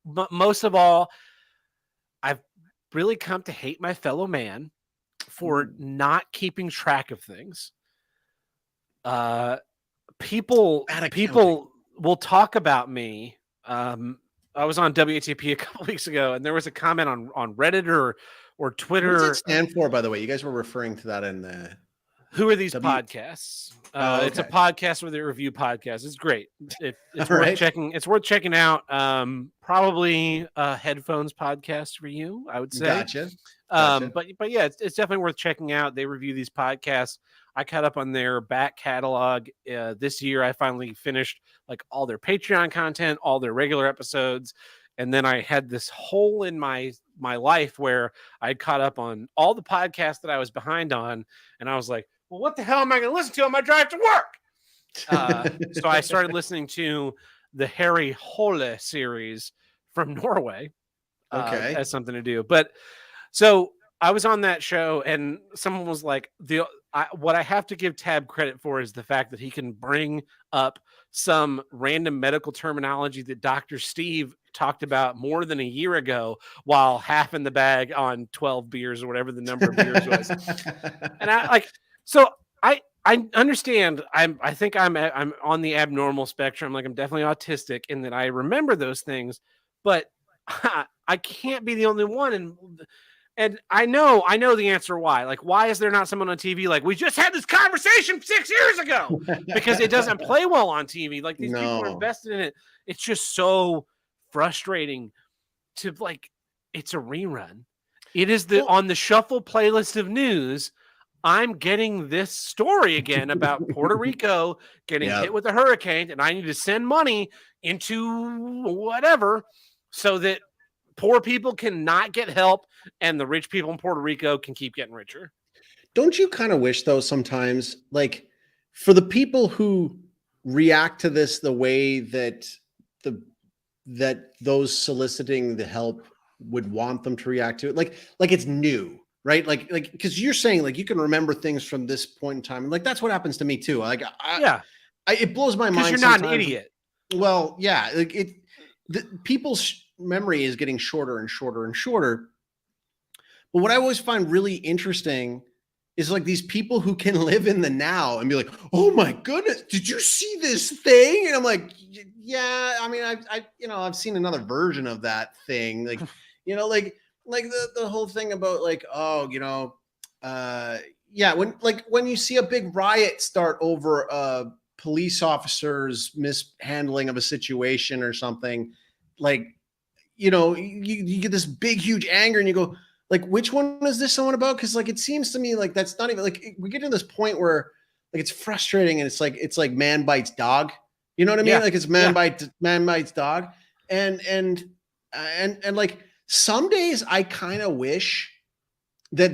most of all, I've really come to hate my fellow man for not keeping track of things. People will talk about me. I was on WATP a couple weeks ago, and there was a comment on Reddit or Twitter. What does it stand for, by the way? You guys were referring to that in the. Who are these podcasts? It's a podcast where they review podcasts. It's great. It's worth checking. It's worth checking out. Probably a headphones podcast for you, I would say. Gotcha. But yeah, it's definitely worth checking out. They review these podcasts. I caught up on their back catalog this year. I finally finished like all their Patreon content, all their regular episodes, and then I had this hole in my life where I caught up on all the podcasts that I was behind on, and I was like, well, what the hell am I going to listen to on my drive to work? So I started listening to the Harry Hole series from Norway. As something to do. But so I was on that show, and someone was like, what I have to give Tab credit for is the fact that he can bring up some random medical terminology that Dr. Steve talked about more than a year ago while half in the bag on 12 beers or whatever the number of beers was. And I understand. I think I'm on the abnormal spectrum. Like, I'm definitely autistic in that I remember those things, but I can't be the only one. And And I know the answer why. Like, why is there not someone on TV like, we just had this conversation 6 years ago? Because it doesn't play well on TV. Like, these people are invested in it. It's just so frustrating to, like, it's a rerun. It is on the shuffle playlist of news. I'm getting this story again about Puerto Rico getting hit with a hurricane, and I need to send money into whatever so that poor people can not get help and the rich people in Puerto Rico can keep getting richer. Don't you kind of wish, though, sometimes, like, for the people who react to this the way that those soliciting the help would want them to react to it, like it's new, right? Like because you're saying, like, you can remember things from this point in time, like that's what happens to me too. Like, it blows my mind. You're not an idiot. Well, yeah, like people's memory is getting shorter and shorter and shorter. But what I always find really interesting is, like, these people who can live in the now and be like, oh my goodness, did you see this thing? And I'm like, yeah, I mean, I've seen another version of that thing. Like, like the whole thing about, like, when you see a big riot start over a police officer's mishandling of a situation or something, like, you get this big, huge anger and you go, like, which one is this someone about? Because, like, it seems to me like that's not even, like, we get to this point where, like, it's frustrating and it's like man bites dog. You know what I mean? Like, it's man bites dog. And like, some days I kind of wish that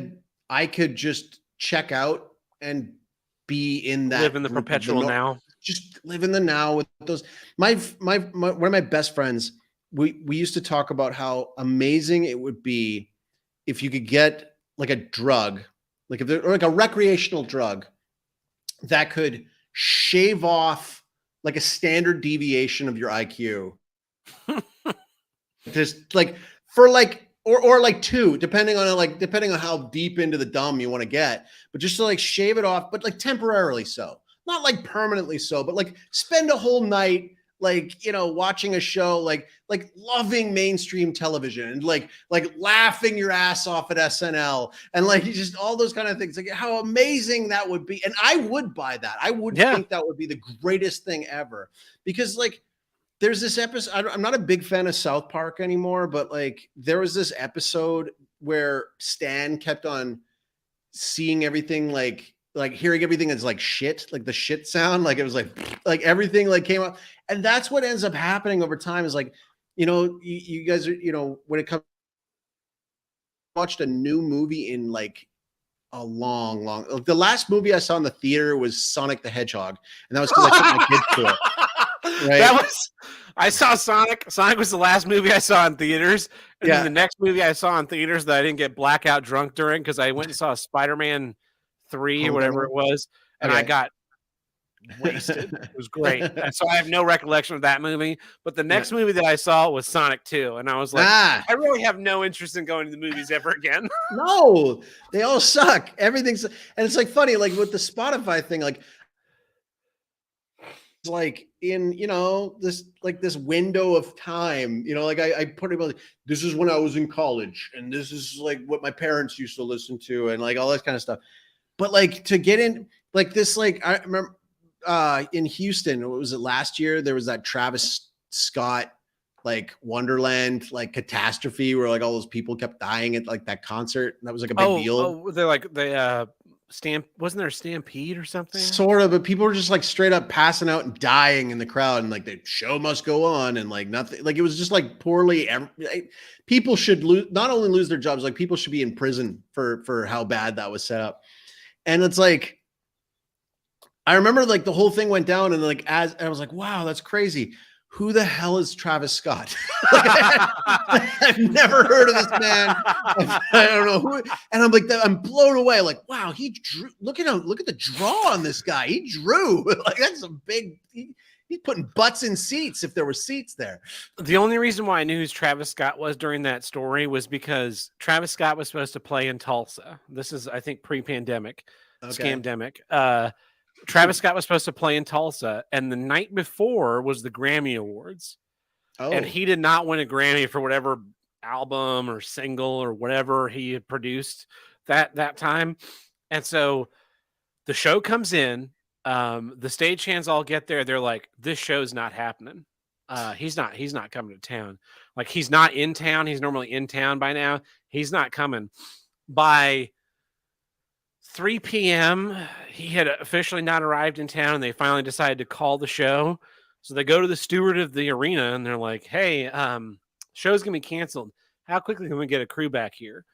I could just check out and be in that, live in the perpetual now. Just live in the now with those. My one of my best friends, we used to talk about how amazing it would be if you could get, like, a drug, like, if there, or like a recreational drug that could shave off, like, a standard deviation of your IQ. Just, like, for, like, or like 2, depending on how deep into the dumb you want to get, but just to, like, shave it off, but, like, temporarily so, not like permanently so, but, like, spend a whole night, like, watching a show, like loving mainstream television and like laughing your ass off at SNL and, like, just all those kind of things. Like, how amazing that would be. And I would buy that. I would think that would be the greatest thing ever, because, like, there's this episode. I'm not a big fan of South Park anymore, but, like, there was this episode where Stan kept on seeing everything, like hearing everything as, like, shit, like the shit sound, like it was like everything, like, came out. And that's what ends up happening over time is, like, you guys are, when it comes, watched a new movie in, like, a long, like, the last movie I saw in the theater was Sonic the Hedgehog. And that was because I took my kids to it. Right? I saw Sonic. Sonic was the last movie I saw in theaters. And then the next movie I saw in theaters that I didn't get blackout drunk during, because I went and saw Spider-Man 3 or whatever it was, and I got wasted. It was great. So I have no recollection of that movie, but the next movie that I saw was Sonic 2, and I was like, I really have no interest in going to the movies ever again. No, they all suck. Everything's, and it's, like, funny, like, with the Spotify thing, like, like, in, this window of time, like, I put it like, this is when I was in college, and this is, like, what my parents used to listen to, and, like, all that kind of stuff. But, like, to get in, like, this, like, I remember in Houston, what was it, last year, there was that Travis Scott, like, Wonderland, like, catastrophe where, like, all those people kept dying at, like, that concert. And that was, like, a big deal. Oh, they're like wasn't there a stampede or something? Sort of, but people were just, like, straight up passing out and dying in the crowd, and, like, the show must go on, and, like, nothing, like, it was just, like, poorly. People should not only lose their jobs, like, people should be in prison for how bad that was set up. And it's like, I remember, like, the whole thing went down, and, like, as I was like, wow, that's crazy. Who the hell is Travis Scott? Like, I've never heard of this man. I don't know who. And I'm like, I'm blown away. Like, wow, he drew. Look at the draw on this guy. He drew. Like, that's a big. He's putting butts in seats if there were seats there. The only reason why I knew who Travis Scott was during that story was because Travis Scott was supposed to play in Tulsa. This is, I think, pre-pandemic, scamdemic. Travis Scott was supposed to play in Tulsa, and the night before was the Grammy Awards. And he did not win a Grammy for whatever album or single or whatever he had produced that time. And so the show comes in, the stagehands all get there. They're like, this show's not happening. He's not coming to town. Like, he's not in town. He's normally in town by now. He's not coming. By 3 p.m., he had officially not arrived in town, and they finally decided to call the show. So they go to the steward of the arena, and they're like, hey, show's going to be canceled. How quickly can we get a crew back here?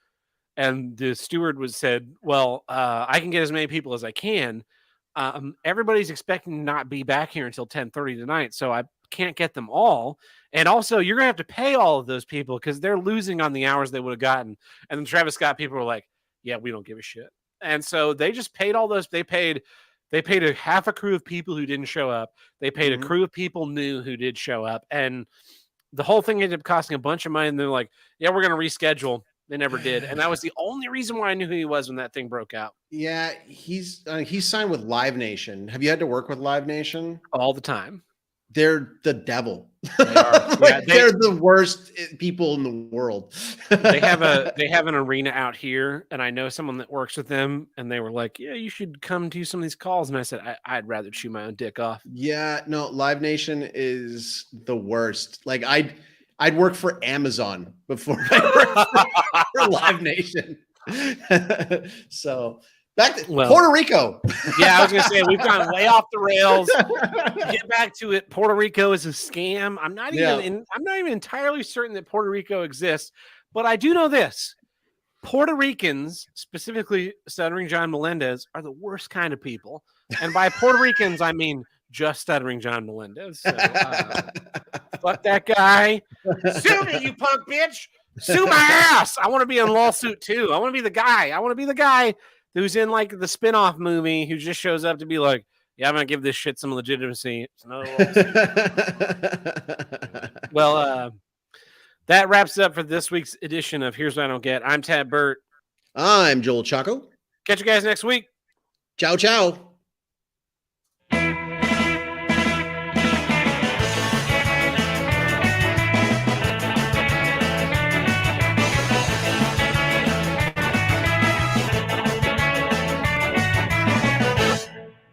And the steward said, well, I can get as many people as I can. Everybody's expecting to not be back here until 10:30 tonight, so I can't get them all. And also, you're going to have to pay all of those people because they're losing on the hours they would have gotten. And then Travis Scott people were like, yeah, we don't give a shit. And so they just paid all those. They paid a half a crew of people who didn't show up. They paid a crew of people new who did show up. And the whole thing ended up costing a bunch of money. And they're like, yeah, we're going to reschedule. They never did. And that was the only reason why I knew who he was when that thing broke out. Yeah, he's signed with Live Nation. Have you had to work with Live Nation? All the time. They're the devil. They are. Like, they're the worst people in the world. They have an arena out here, and I know someone that works with them, and they were like, yeah, you should come to some of these calls. And I said, I'd rather chew my own dick off. Yeah, no, Live Nation is the worst. Like, I'd work for Amazon before I worked for Live Nation. So back to Puerto Rico. Yeah, I was gonna say we've gone way off the rails. Get back to it. Puerto Rico is a scam. I'm not even entirely certain that Puerto Rico exists, but I do know this: Puerto Ricans, specifically Stuttering John Melendez, are the worst kind of people. And by Puerto Ricans, I mean just Stuttering John Melendez. So, fuck that guy. Sue me, you punk bitch. Sue my ass. I want to be in a lawsuit too. I want to be the guy. I want to be the guy who's in like the spinoff movie who just shows up to be like, yeah, I'm going to give this shit some legitimacy. No. Well, that wraps it up for this week's edition of Here's What I Don't Get. I'm Tad Burt. I'm Joel Chaco. Catch you guys next week. Ciao, ciao.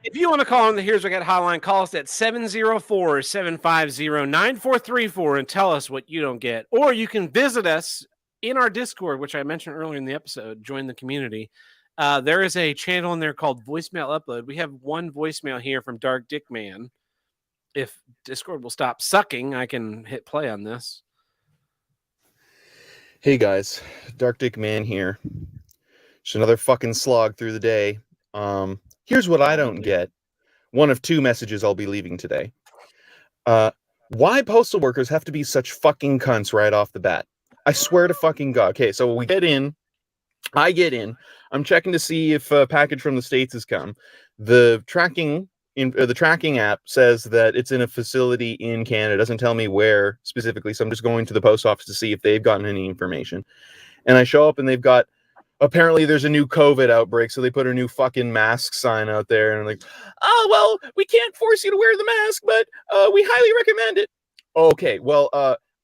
If you want to call on the Here's What I Got hotline, call us at 704-750-9434 and tell us what you don't get. Or you can visit us in our Discord, which I mentioned earlier in the episode. Join the community. There is a channel in there called Voicemail Upload. We have one voicemail here from Dark Dick Man. If Discord will stop sucking, I can hit play on this. Hey guys, Dark Dick Man here. Just another fucking slog through the day. Here's what I don't get. One of two messages I'll be leaving today. Why postal workers have to be such fucking cunts right off the bat? I swear to fucking God. Okay, so we get in. I get in. I'm checking to see if a package from the States has come. The tracking app says that it's in a facility in Canada. It doesn't tell me where specifically, so I'm just going to the post office to see if they've gotten any information. And I show up and they've got, apparently there's a new COVID outbreak, so they put a new fucking mask sign out there, and I'm like, oh, well, we can't force you to wear the mask, but we highly recommend it. Okay, well,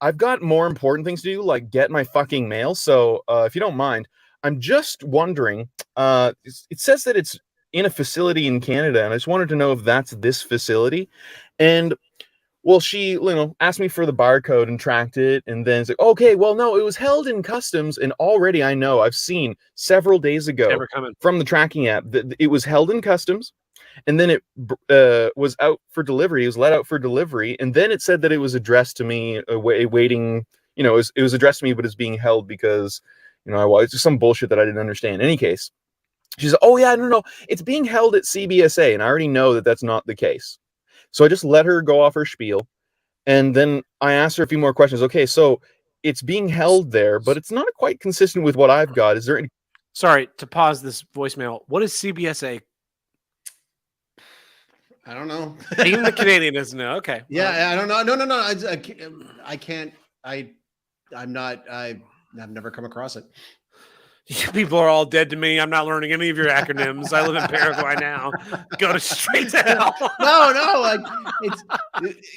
I've got more important things to do, like get my fucking mail, so if you don't mind, I'm just wondering, it says that it's in a facility in Canada, and I just wanted to know if that's this facility, and well, she, asked me for the barcode and tracked it, and then it's like, okay, well, no, it was held in customs, and already I know, I've seen several days ago from the tracking app that it was held in customs, and then it was out for delivery. It was let out for delivery, and then it said that it was addressed to me, waiting, it was addressed to me, but it's being held because, it's just some bullshit that I didn't understand. In any case, she said, oh, yeah, no, it's being held at CBSA, and I already know that that's not the case. So I just let her go off her spiel, and then I asked her a few more questions. Okay, so it's being held there, but it's not quite consistent with what I've got. Is there any... Sorry, to pause this voicemail. What is CBSA? I don't know. Even the Canadian doesn't know. Okay. Yeah, I don't know. No. I can't. I've never come across it. People are all dead to me. I'm not learning any of your acronyms. I live in Paraguay now. Go straight to hell. No. Like,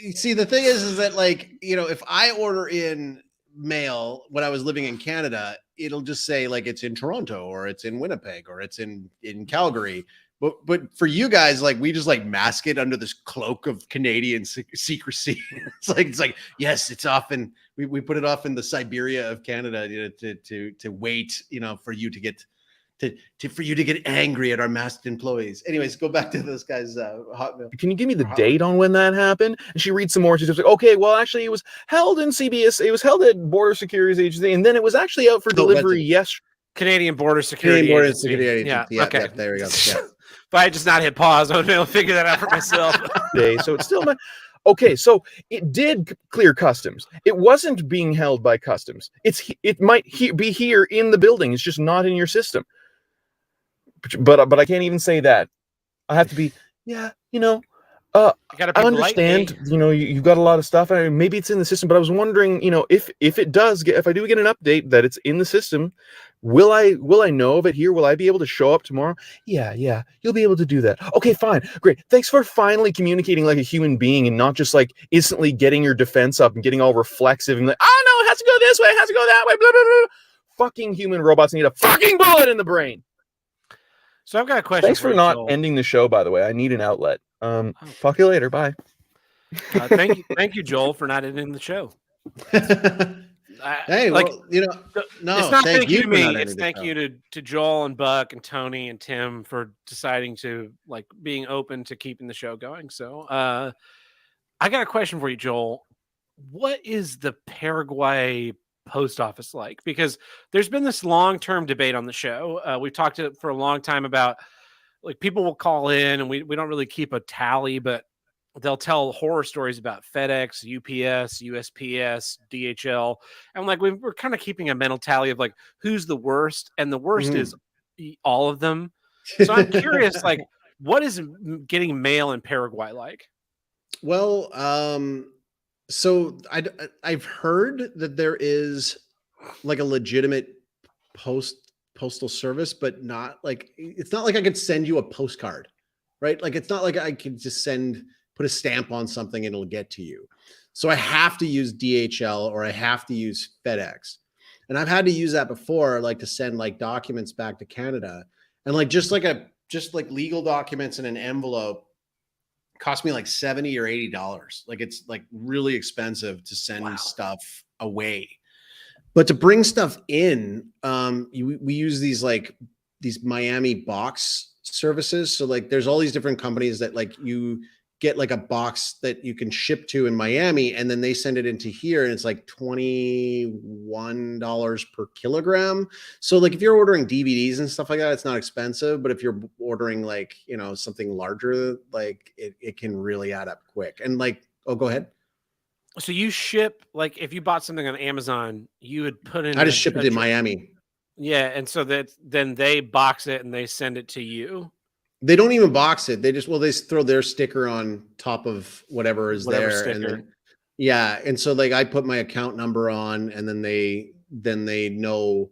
you see, the thing is that if I order in mail when I was living in Canada, it'll just say like it's in Toronto or it's in Winnipeg or it's in Calgary. But for you guys, like we just like mask it under this cloak of Canadian secrecy. It's like yes, it's off, and we put it off in the Siberia of Canada, you know, to wait, you know, for you to get for you to get angry at our masked employees. Anyways, go back to those guys. Hotmail. Can you give me the date on when that happened? And she reads some more. She's just like, okay, well, actually, it was held in CBS. It was held at Border Security Agency, and then it was actually out for delivery yesterday. Canadian Border Security Agency. Yeah, okay. Yeah, there we go. Yeah. If I had just not hit pause, I would be able to figure that out for myself. So it's still not. Okay, so it did clear customs. It wasn't being held by customs. It might be here in the building. It's just not in your system. But I can't even say that. I have to be, yeah, you know. I understand, you know, you've got a lot of stuff. Maybe it's in the system, but I was wondering, you know, if it does get, if I do get an update that it's in the system, will I know of it here? Will I be able to show up tomorrow? Yeah, you'll be able to do that. Okay, fine, great. Thanks for finally communicating like a human being and not just like instantly getting your defense up and getting all reflexive and like, oh no, it has to go this way, it has to go that way, blah blah blah. Fucking human robots need a fucking bullet in the brain. So I've got a question. Thanks for not ending the show, by the way. I need an outlet. Talk to you later. Bye. Thank you, Joel, for not ending the show. Hey, like, well, you know, no, it's not thank you to me. It's thank you to Joel and Buck and Tony and Tim for deciding to like being open to keeping the show going. So I got a question for you, Joel. What is the Paraguay post office like? Because there's been this long-term debate on the show. We've talked to it for a long time about like people will call in and we don't really keep a tally, but they'll tell horror stories about FedEx, UPS, USPS, DHL. And like we're kind of keeping a mental tally of like who's the worst, and the worst is all of them. So I'm curious, like what is getting mail in Paraguay like? Well, so I've heard that there is like a legitimate postal service, but not like, it's not like I could send you a postcard, right? Like it's not like I could just put a stamp on something and it'll get to you. So I have to use DHL or I have to use FedEx. And I've had to use that before, like to send like documents back to Canada, and like just like legal documents in an envelope cost me like $70 or $80. Like it's like really expensive to send stuff away. But to bring stuff in, we use these Miami box services. So like there's all these different companies that like you get like a box that you can ship to in Miami, and then they send it into here, and it's like $21 per kilogram. So like if you're ordering DVDs and stuff like that, it's not expensive. But if you're ordering like, you know, something larger, like it can really add up quick. And like, oh, go ahead. So you ship, like if you bought something on Amazon, you would put in. I just ship it in Miami. Yeah, and so that then they box it and they send it to you. They don't even box it. They throw their sticker on top of whatever is there. Sticker. And then, yeah. And so like I put my account number on, and then they know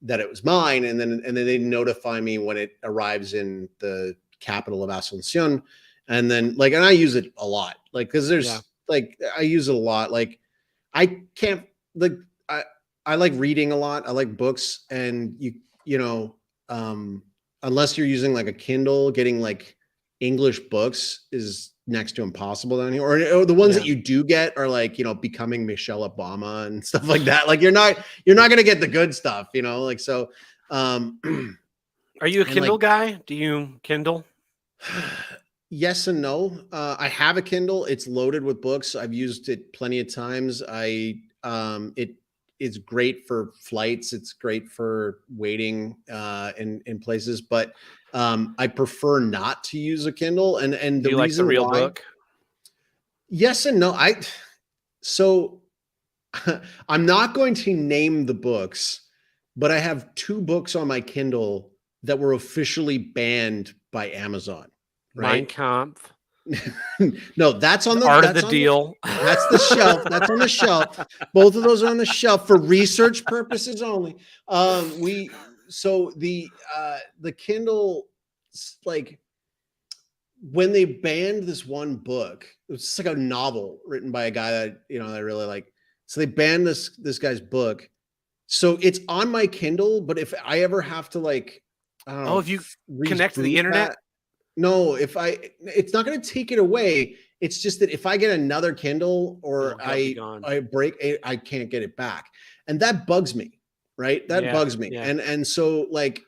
that it was mine. And then they notify me when it arrives in the capital of Asuncion. And then like, and I use it a lot, like, cause there's like, I use it a lot. Like I can't like, I like reading a lot. I like books, and you know, unless you're using like a Kindle, getting like English books is next to impossible down here. Or the ones that you do get are like, you know, Becoming Michelle Obama and stuff like that. Like you're not going to get the good stuff, you know, like, so. Are you a Kindle guy? Do you Kindle? Yes and no. I have a Kindle. It's loaded with books. I've used it plenty of times. It's great for flights. It's great for waiting in places, but I prefer not to use a Kindle. And the reason like the real book? Yes and no. I'm not going to name the books, but I have 2 books on my Kindle that were officially banned by Amazon. Right? Mein Kampf. No, that's on the Art of the Deal. That's the shelf. That's on the shelf. Both of those are on the shelf for research purposes only. The Kindle, like when they banned this one book, it was just like a novel written by a guy that, you know, I really like. So they banned this guy's book. So it's on my Kindle, but if I ever have to like, I don't know, Oh, if you connect to the reboot internet? that- no, it's not going to take it away. It's just that if I get another Kindle or It'll be gone. I break it, I can't get it back, and that bugs me, right? That Yeah, bugs me, yeah. and so like,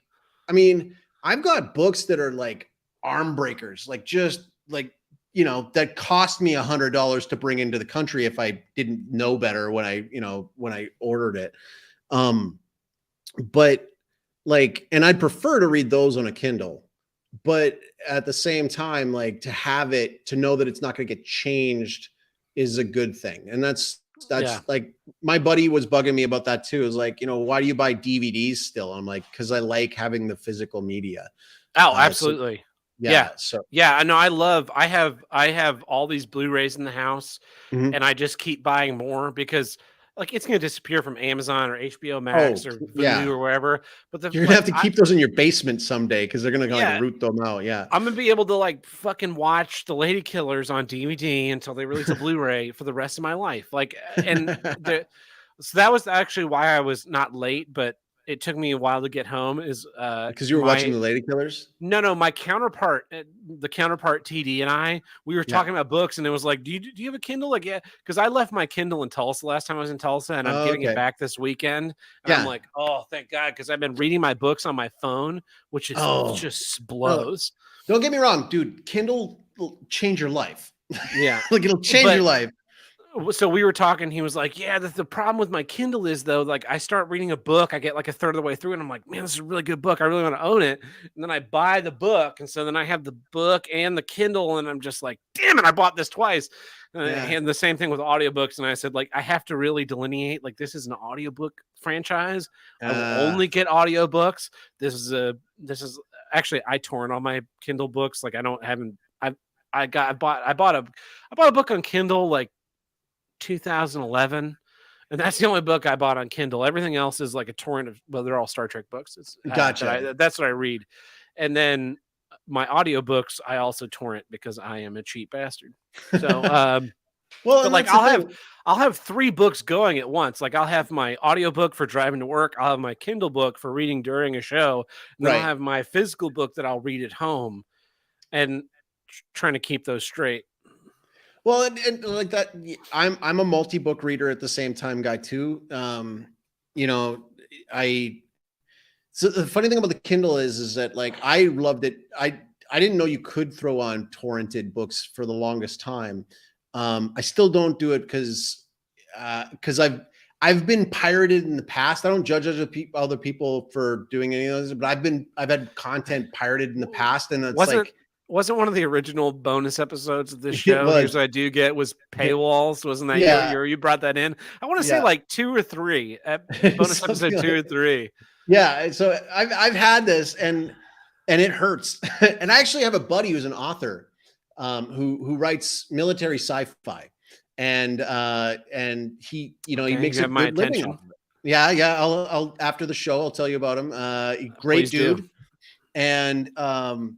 I mean, I've got books that are like arm breakers, like just like that cost me $100 to bring into the country if I didn't know better when I ordered it. But like, and I'd prefer to read those on a Kindle, but at the same time, like to know that it's not going to get changed is a good thing. And that's Yeah. like my buddy was bugging me about that too. Is like, why do you buy DVDs still? I'm like, because I like having the physical media. Oh, So, absolutely. yeah. So Yeah, I know. I have all these Blu-rays in the house, Mhm. and I just keep buying more because like it's gonna disappear from Amazon or HBO Max or Vudu yeah. or wherever. But You're gonna have to keep those in your basement someday because they're gonna Yeah. like root them out. Yeah. I'm gonna be able to like fucking watch The Lady Killers on DVD until they release a Blu-ray for the rest of my life. Like, and so that was actually why I was not late, but it took me a while to get home. Is Because you were watching The Lady Killers? No, my counterpart, the counterpart TD and I, we were talking about books, and it was like, do you have a Kindle? Like, yeah, because I left my Kindle in Tulsa last time I was in Tulsa, and I'm getting it back this weekend. And I'm like, oh, thank God, because I've been reading my books on my phone, which is just blows. Don't get me wrong, dude. Kindle will change your life. Yeah, like it'll change your life. So we were talking. He was like, "Yeah, the problem with my Kindle is though, like I start reading a book, I get like a third of the way through, and I'm like, man, this is a really good book. I really want to own it. And then I buy the book, and so then I have the book and the Kindle, and I'm just like, damn it, I bought this twice. And the same thing with audiobooks. And I said, like, I have to really delineate. Like, this is an audiobook franchise. I will only get audiobooks. This is actually I torrent all my Kindle books. Like, I bought a book on Kindle like 2011, and that's the only book I bought on Kindle. Everything else is like a torrent of, well, they're all Star Trek books. Gotcha. That's what I read. And then my audiobooks I also torrent because I am a cheap bastard. So well, like I'll have 3 books going at once. Like I'll have my audiobook for driving to work, I'll have my Kindle book for reading during a show, and then I'll have my physical book that I'll read at home, and trying to keep those straight. Well, and like that, I'm a multi-book reader at the same time guy too. So the funny thing about the Kindle is that like I loved it. I didn't know you could throw on torrented books for the longest time. I still don't do it because I've been pirated in the past. I don't judge other people for doing any of those, but I've had content pirated in the past, and it's wasn't one of the original bonus episodes of this show? Here's what I do get was paywalls. Wasn't that you brought that in? I want to say like 2 or 3 bonus episode 2 or 3. Yeah. So I've had this and it hurts. And I actually have a buddy who's an author who writes military sci-fi, and he he makes a good living off of it. Yeah. I'll after the show I'll tell you about him. Great Please dude. Do.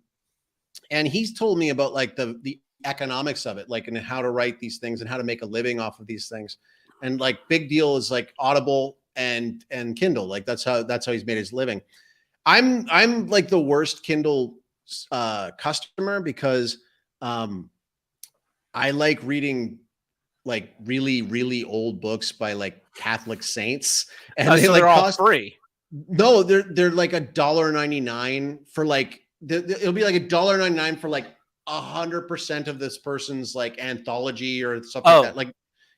And he's told me about like the economics of it, like, and how to write these things and how to make a living off of these things. And like big deal is like Audible and Kindle. Like that's how he's made his living. I'm like the worst Kindle customer because I like reading like really, really old books by like Catholic saints, and so they're all free. No, they're like $1.99 for like. It'll be like $1.99 for like 100% of this person's like anthology or something like that. Like,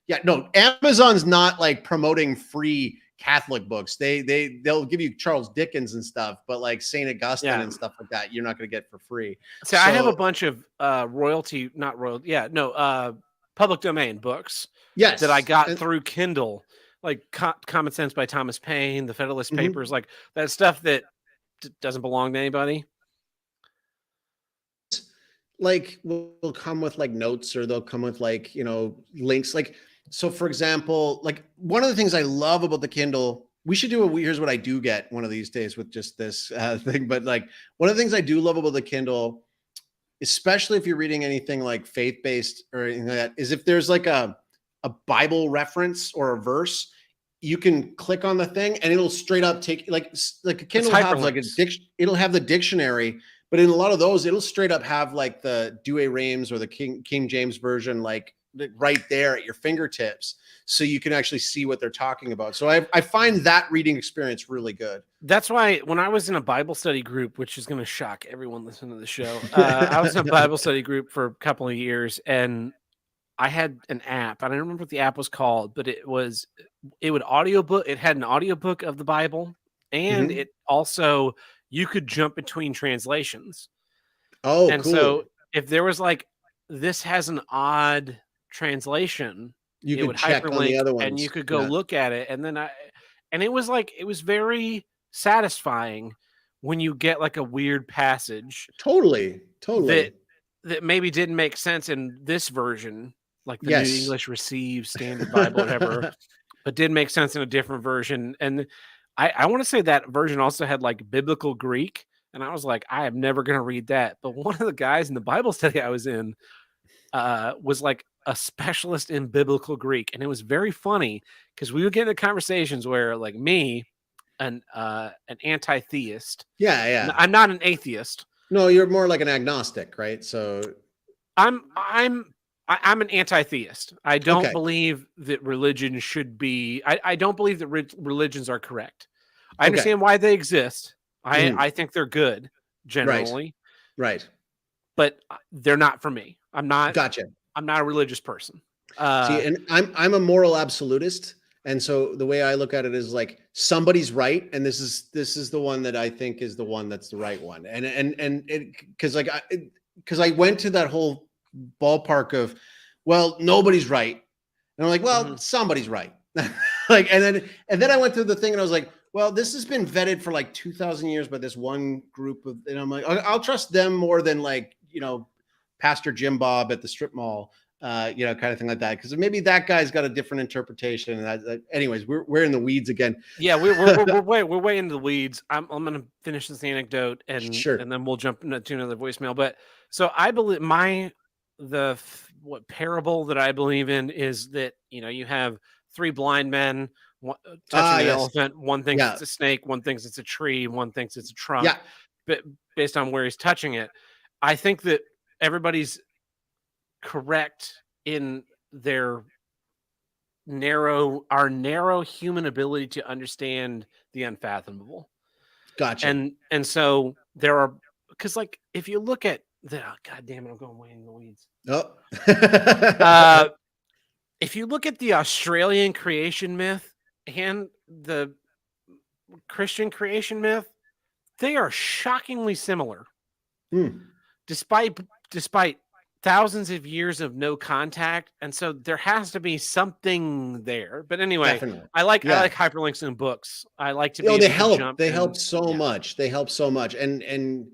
yeah, no, Amazon's not like promoting free Catholic books. They'll give you Charles Dickens and stuff, but like St. Augustine and stuff like that, you're not going to get for free. So I have a bunch of public domain books. Yes, that I got through Kindle, like Common Sense by Thomas Paine, the Federalist Papers, like that stuff that doesn't belong to anybody. Like will come with like notes, or they'll come with like links. Like, so for example, like one of the things I love about the Kindle, we should do here's what I do get one of these days with just this thing. But like one of the things I do love about the Kindle, especially if you're reading anything like faith-based or anything like that, is if there's like a a Bible reference or a verse, you can click on the thing and it'll straight up take like a Kindle will have like a hyperlinks. it'll have the dictionary, but in a lot of those, it'll straight up have like the Douay Rheims or the King James version, like right there at your fingertips, so you can actually see what they're talking about. So I find that reading experience really good. That's why when I was in a Bible study group, which is going to shock everyone listening to the show, I was in a Bible study group for a couple of years, and I had an app. I don't remember what the app was called, but it would audiobook. It had an audiobook of the Bible, and Mhm. it also you could jump between translations. Oh, And cool. so if there was like this has an odd translation, You it could would check on the hyperlink other and you ones. could go Yeah, look at it. And it was like, it was very satisfying when you get like a weird passage totally. that that maybe didn't make sense in this version, like the New Yes. English Received Standard Bible, whatever, but did make sense in a different version. And I want to say that version also had like biblical Greek. And I was like, I am never going to read that. But one of the guys in the Bible study I was in was like a specialist in biblical Greek. And it was very funny because we would get into conversations where like me, an anti-theist, Yeah, yeah. I'm not an atheist. No, you're more like an agnostic, right? So I'm an anti-theist. I don't Okay. believe that religion should be. I don't believe that religions are correct. I Okay. understand why they exist. Mhm. I think they're good generally, Right. but they're not for me. I'm not Gotcha. a religious person. See, and I'm a moral absolutist, and so the way I look at it is like somebody's right, and this is the one that I think is the one that's the right one, and it because I went to that whole ballpark of, well, nobody's right, and I'm like, well, Mhm. somebody's right, like, and then I went through the thing, and I was like, well, this has been vetted for like 2,000 years by this one group of, and I'm like, I'll trust them more than like Pastor Jim Bob at the strip mall, kind of thing like that. Because maybe that guy's got a different interpretation. And anyways, we're in the weeds again. Yeah, we're way into the weeds. I'm gonna finish this anecdote and Sure. and then we'll jump into another voicemail. But so I believe what parable that I believe in is that you have three blind men touching an Yes. elephant. One thinks Yeah. it's a snake. One thinks it's a tree. One thinks it's a trunk. Yeah. But based on where he's touching it, I think that everybody's correct in their narrow human ability to understand the unfathomable. Gotcha. And so there are, because like if you look at god damn it, I'm going way in the weeds. Oh. If you look at the Australian creation myth and the Christian creation myth, they are shockingly similar. Despite thousands of years of no contact, and so there has to be something there. But anyway, Definitely. I like Yeah. hyperlinks in books. I like to be they able to help. jump They and- help so yeah. much. They help so much. And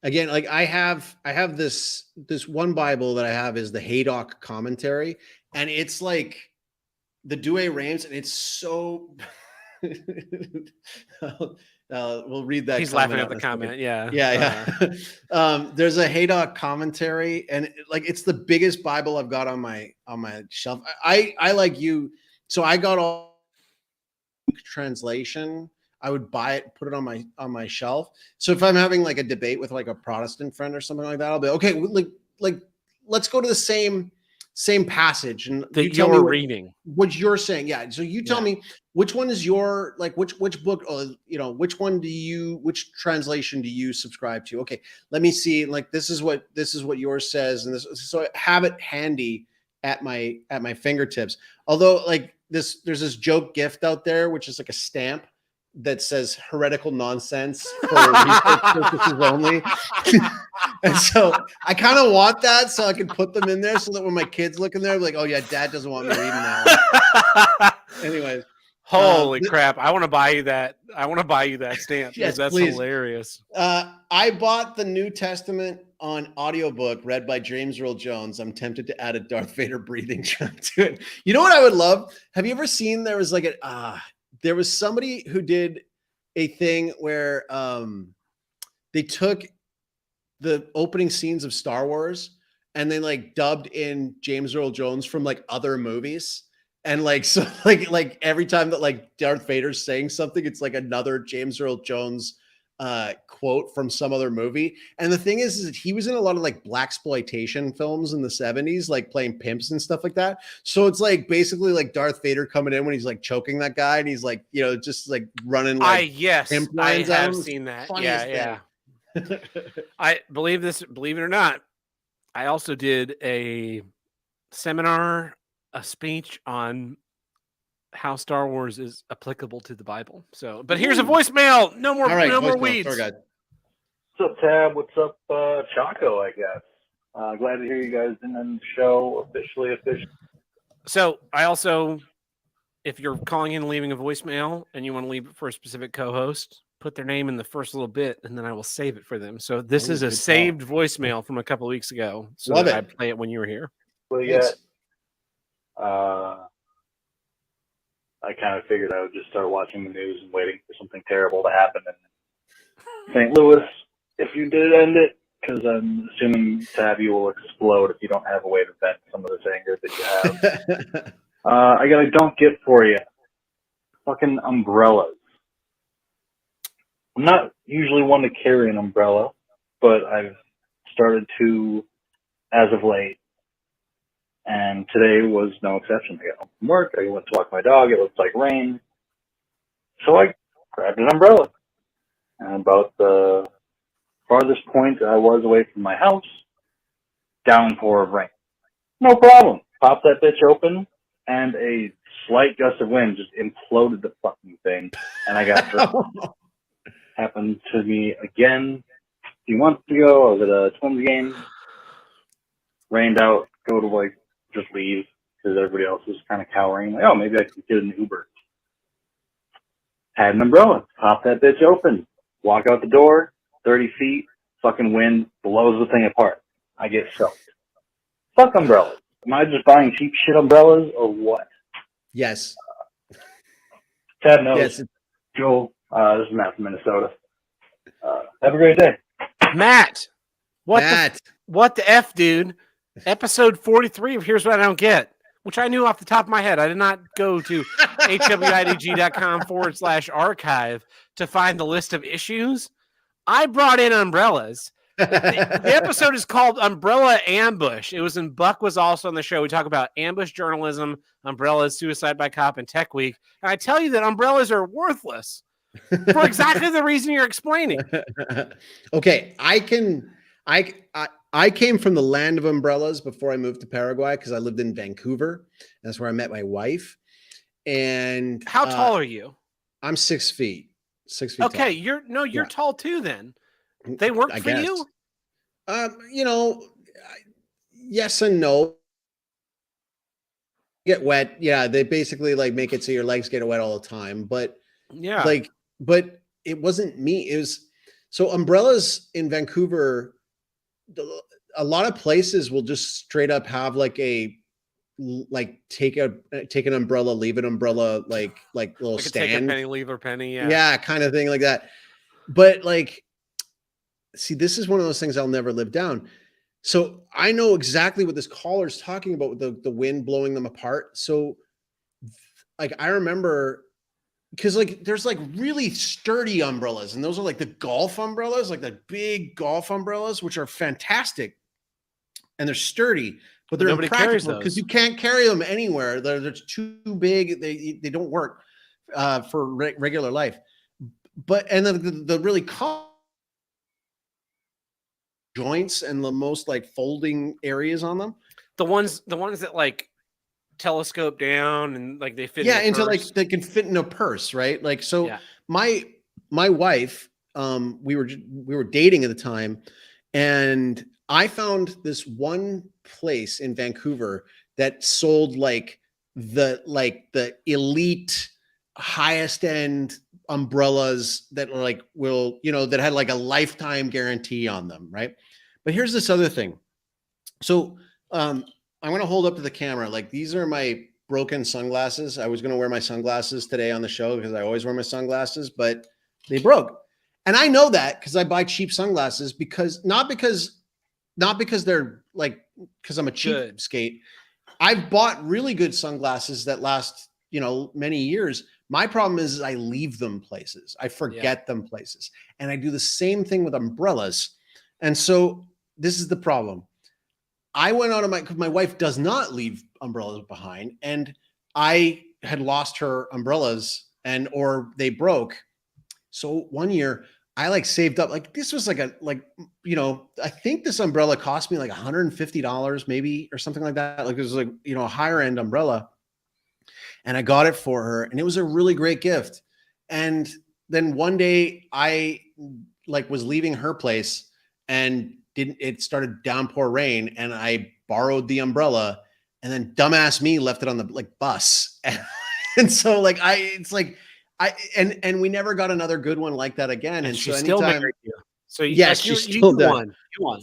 again, like I have this one Bible that I have is the Haydock commentary, and it's like the Douay Rheims, and it's so. We'll read that. He's comment laughing out at the in a second. comment. Yeah. Yeah. There's a Haydock commentary, and like it's the biggest Bible I've got on my shelf. I like you, so I got all translation. I would buy it, put it on my shelf. So if I'm having like a debate with like a Protestant friend or something like that, I'll be okay. Like let's go to the same passage, and That you tell me you're reading. what you're saying. Yeah. So you tell me which one is your, like, which book, which one which translation do you subscribe to? Okay, let me see. Like, this is what yours says. And so I have it handy at my fingertips. Although like there's this joke gift out there, which is like a stamp that says heretical nonsense for research purposes only. And so I kind of want that so I can put them in there so that when my kids look in there, like, oh yeah, dad doesn't want me reading that. Anyways. Holy crap. I want to buy you that. I want to buy you that stamp. Yes, Because that's please. hilarious. I bought the New Testament on audiobook read by James Earl Jones. I'm tempted to add a Darth Vader breathing track to it. You know what I would love? Have you ever seen, there was like there was somebody who did a thing where they took the opening scenes of Star Wars and they like dubbed in James Earl Jones from like other movies. And like so like every time that like Darth Vader's saying something, it's like another James Earl Jones quote from some other movie. And the thing is that he was in a lot of like blaxploitation films in the 70s, like playing pimps and stuff like that. So it's like basically like Darth Vader coming in when he's like choking that guy and he's like, you know, just like running like yes, pimp I lines at have him. seen that. Funniest Yeah, thing. I believe it or not, I also did a seminar, a speech on how Star Wars is applicable to the Bible. So, but here's a voicemail. No more, All right, no more voicemail. weeds. Sorry, guys. What's up, Tab? What's up, Chaco, I guess? Glad to hear you guys in the show officially. So I also, if you're calling in and leaving a voicemail and you want to leave it for a specific co-host, put their name in the first little bit and then I will save it for them. So this is a saved voicemail from a couple of weeks ago. So Love that it. I play it when you were here. Well, yeah. I kind of figured I would just start watching the news and waiting for something terrible to happen in St. Louis if you did end it, because I'm assuming Tabby will explode if you don't have a way to vent some of this anger that you have. I got a don't get for you. Fucking umbrellas. I'm not usually one to carry an umbrella, but I've started to as of late. And today was no exception. I got home from work. I went to walk my dog. It looked like rain. So I grabbed an umbrella. And about the farthest point I was away from my house, downpour of rain. No problem. Pop that bitch open, and a slight gust of wind just imploded the fucking thing. And I got drowned. Happened to me again a few months ago. I was at a Twins game. Rained out. Go to like just leave because everybody else was kind of cowering. Like, oh, maybe I can get an Uber. Had an umbrella. Pop that bitch open. Walk out the door. 30 feet. Fucking wind blows the thing apart. I get soaked. Fuck umbrellas. Am I just buying cheap shit umbrellas or what? Yes. Tab knows. Yes. Joel, this is Matt from Minnesota. Have a great day. Matt, Matt. what the F, dude? Episode 43 of Here's What I Don't Get, which I knew off the top of my head. I did not go to hwidg.com/archive to find the list of issues. I brought in umbrellas. The episode is called Umbrella Ambush. It was when Buck was also on the show. We talk about ambush journalism, umbrellas, suicide by cop, and Tech Week. And I tell you that umbrellas are worthless for exactly the reason you're explaining. Okay, I came from the land of umbrellas before I moved to Paraguay because I lived in Vancouver. That's where I met my wife. And how tall are you? I'm 6 feet. 6 feet. Okay, tall. you're tall too. Then they work for you. You know, yes and no. Get wet. Yeah, they basically like make it so your legs get wet all the time. But yeah, but it wasn't me. It was so umbrellas in Vancouver. A lot of places will just straight up have like take an umbrella, leave an umbrella, like little stand. Take a penny, leave a penny. Yeah, kind of thing like that. But like, see, this is one of those things I'll never live down. So I know exactly what this caller's talking about with the wind blowing them apart. So like, I remember because like there's like really sturdy umbrellas, and those are like the golf umbrellas, like the big golf umbrellas, which are fantastic. And they're sturdy, but they're impractical because you can't carry them anywhere. They're too big. They don't work for regular life. But and the really joints and the most like folding areas on them. The ones that like telescope down and like they fit. Into like they can fit in a purse, right? Like so. Yeah. My wife, we were dating at the time, and I found this one place in Vancouver that sold like the elite highest end umbrellas that are like that had like a lifetime guarantee on them, right? But here's this other thing. So I'm going to hold up to the camera. Like these are my broken sunglasses. I was going to wear my sunglasses today on the show because I always wear my sunglasses, but they broke. And I know that because I buy cheap sunglasses because not because they're like, because I'm a cheapskate. I've bought really good sunglasses that last, many years. My problem is I leave them places. I forget them places. And I do the same thing with umbrellas. And so this is the problem. I went out of my wife does not leave umbrellas behind, and I had lost her umbrellas or they broke. So one year I saved up, this was I think this umbrella cost me $150 maybe or something like that. It was a higher end umbrella, and I got it for her, and it was a really great gift. And then one day I was leaving her place, and it started downpour rain, and I borrowed the umbrella, and then dumbass me left it on the bus. And so and we never got another good one like that again. And she so still married you. So yes, you won. You won.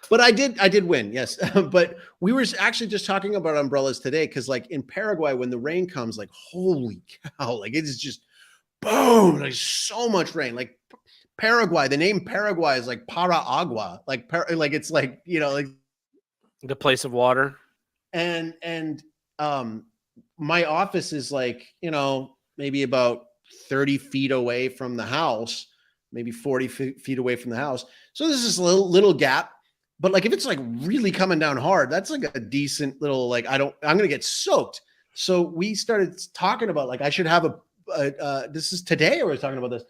But I did win, yes. But we were actually just talking about umbrellas today, because in Paraguay, when the rain comes, holy cow, it is just boom, so much rain. Paraguay, the name Paraguay is para agua, it's the place of water. And my office is maybe about 30 feet away from the house, maybe 40 feet away from the house. So this is a little gap, but if it's really coming down hard, that's a decent little, I'm going to get soaked. So we started talking about I should have this is today, we're talking about this.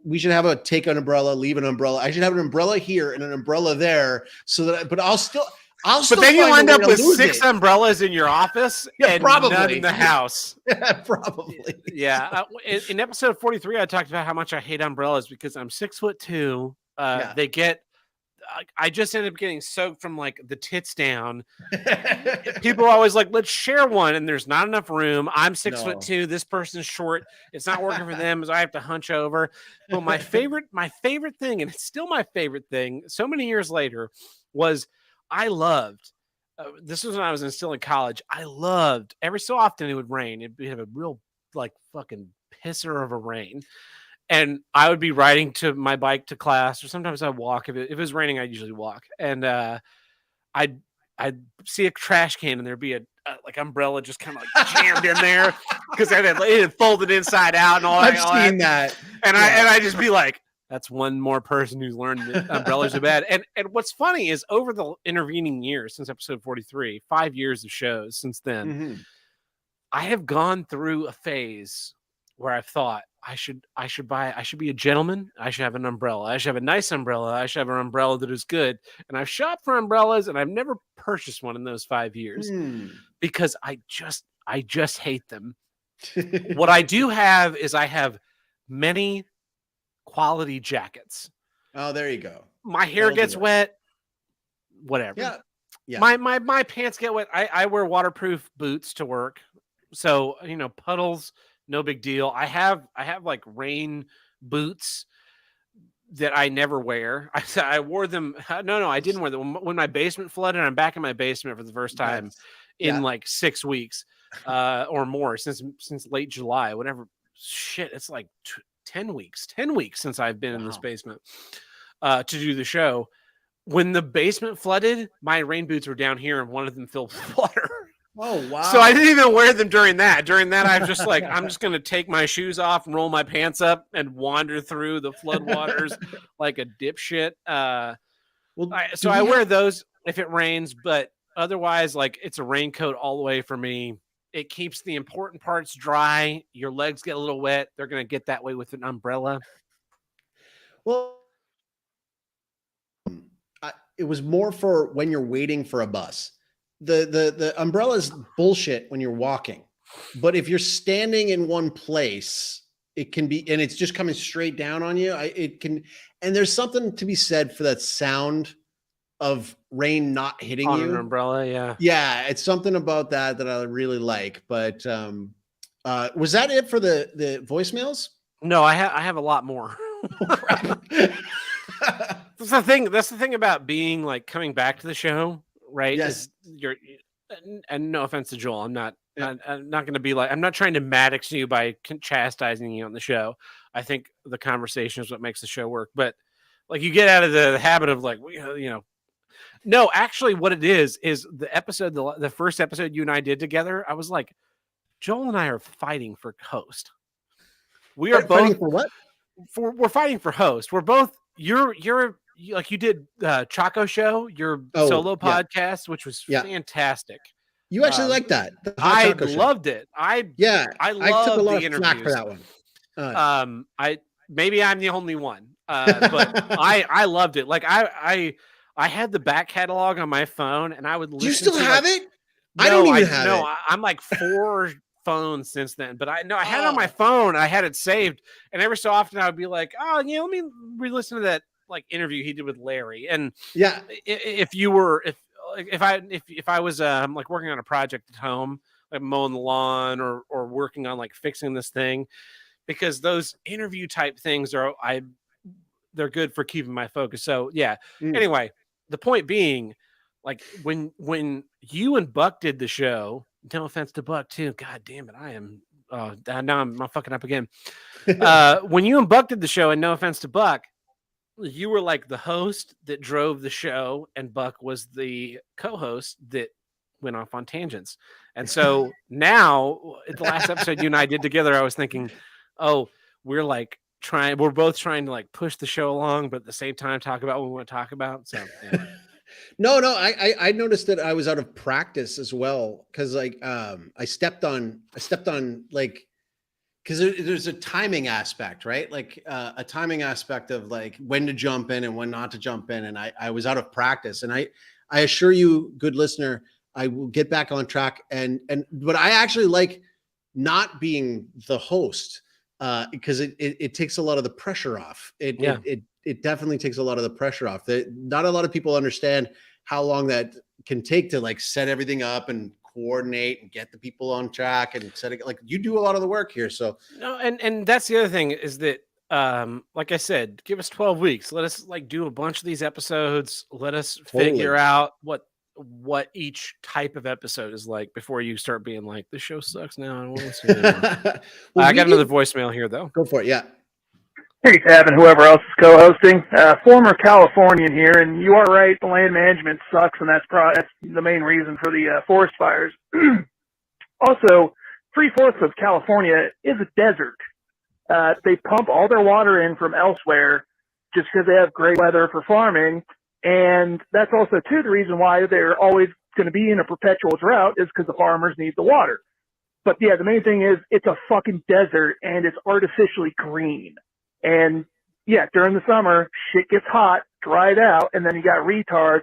We should have take an umbrella, leave an umbrella. I should have an umbrella here and an umbrella there, so that, but but then you end up with 6 umbrellas in your office and probably none in the house. Probably. Yeah. In episode 43, I talked about how much I hate umbrellas because I'm 6'2". They get, I just ended up getting soaked from the tits down. People are always let's share one, and there's not enough room. I'm 6'2". This person's short. It's not working for them, as I have to hunch over. But my favorite thing, and it's still my favorite thing, so many years later, was I loved. This was when I was still in college. I loved every so often it would rain. It'd have a real fucking pisser of a rain. And I would be riding to my bike to class, or sometimes I'd walk. If it was raining, I'd usually walk. And I'd see a trash can, and there'd be a umbrella just kind of jammed in there because it had folded inside out and all that. I've seen that. And I just be like, that's one more person who's learned that umbrellas are bad. And what's funny is over the intervening years since episode 43, 5 years of shows since then, I have gone through a phase where I've thought I should be a gentleman. I should have an umbrella. I should have a nice umbrella. I should have an umbrella that is good. And I've shopped for umbrellas, and I've never purchased one in those 5 years because I just hate them. What I do have is I have many quality jackets. Oh, there you go. My hair gets wet. Whatever. Yeah. My pants get wet. I wear waterproof boots to work. So, puddles, no big deal. I have rain boots that I never wear. I wore them. No, I didn't wear them. When my basement flooded, I'm back in my basement for the first time in 6 weeks or more since late July, whatever. Shit, it's 10 weeks since I've been in this basement to do the show. When the basement flooded, my rain boots were down here, and one of them filled with water. Oh, wow. So I didn't even wear them during that. I'm just I'm just going to take my shoes off and roll my pants up and wander through the floodwaters like a dipshit. I wear those if it rains, but otherwise, it's a raincoat all the way for me. It keeps the important parts dry. Your legs get a little wet. They're going to get that way with an umbrella. Well, it was more for when you're waiting for a bus. The umbrella is bullshit when you're walking, but if you're standing in one place, it can be, and it's just coming straight down on you. And there's something to be said for that sound of rain not hitting on you. An umbrella, yeah, it's something about that I really like. But was that it for the voicemails? No, I have a lot more. Oh, crap. That's the thing about being coming back to the show, right? Yes. And no offense to Joel, I'm not going to be I'm not trying to Maddox you by chastising you on the show. I think the conversation is what makes the show work. But you get out of the habit of No, actually, what it is the episode, the first episode you and I did together. I was like, Joel and I are fighting for host. We are Fighting both for what? we're fighting for host. We're both you're like you did Chaco Show, your solo yeah. podcast, which was Yeah. fantastic. You actually like that? The Hot I Taco Show. loved it. I took love a lot the of flack for interviews. that one. I maybe I'm the only one, but I loved it. Like I had the back catalog on my phone, and I would listen. Do you still to, have like, it? I don't even have no, it. I'm like 4 phones since then, but I had it on my phone. I had it saved, and every so often I would be like, oh, you know, let me re-listen to that like interview he did with Larry. And Yeah, if I was like working on a project at home, like mowing the lawn or working on like fixing this thing, because those interview type things they're good for keeping my focus. So yeah. Anyway, the point being, like when you and Buck did the show, no offense to Buck too. God damn it. I am now I'm fucking up again. When you and Buck did the show, and no offense to Buck, you were like the host that drove the show, and Buck was the co-host that went off on tangents. And so now at the last episode you and I did together, I was thinking, oh, we're both trying to like push the show along, but at the same time talk about what we want to talk about. So yeah. No, I noticed that I was out of practice as well, because like I stepped on like, because there's a timing aspect, right? Like a timing aspect of like when to jump in and when not to jump in, and I was out of practice. And I assure you, good listener, I will get back on track. But I actually like not being the host because it takes a lot of the pressure off. It definitely takes a lot of the pressure off. Not a lot of people understand how long that can take to like set everything up and coordinate and get the people on track and set it. Like you do a lot of the work here. So no, and that's the other thing is that like I said, give us 12 weeks. Let us like do a bunch of these episodes. Let us figure out what each type of episode is like before you start being like, this show sucks now. I don't want to listen anymore. I got another voicemail here though. Go for it. Yeah. Hey, Tab, and whoever else is co-hosting. Former Californian here, and you are right, the land management sucks, and that's the main reason for the forest fires. Also, 3/4 of California is a desert. They pump all their water in from elsewhere just because they have great weather for farming, and that's also, too, the reason why they're always going to be in a perpetual drought is because the farmers need the water. But, yeah, the main thing is it's a fucking desert, and it's artificially green. And yeah, during the summer, shit gets hot, dried out, and then you got retards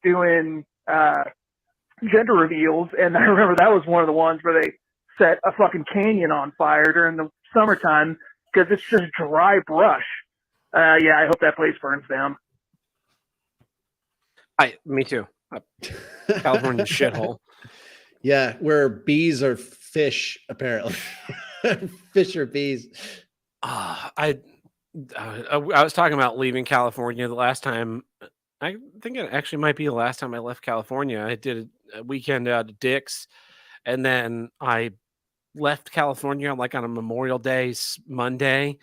doing gender reveals. And I remember that was one of the ones where they set a fucking canyon on fire during the summertime because it's just dry brush. Yeah, I hope that place burns down. Me too. California shithole. Yeah, where bees are fish, apparently. Fish or bees. I was talking about leaving California the last time. I think it actually might be the last time I left California. I did a weekend out of Dick's, and then I left California like on a Memorial Day Monday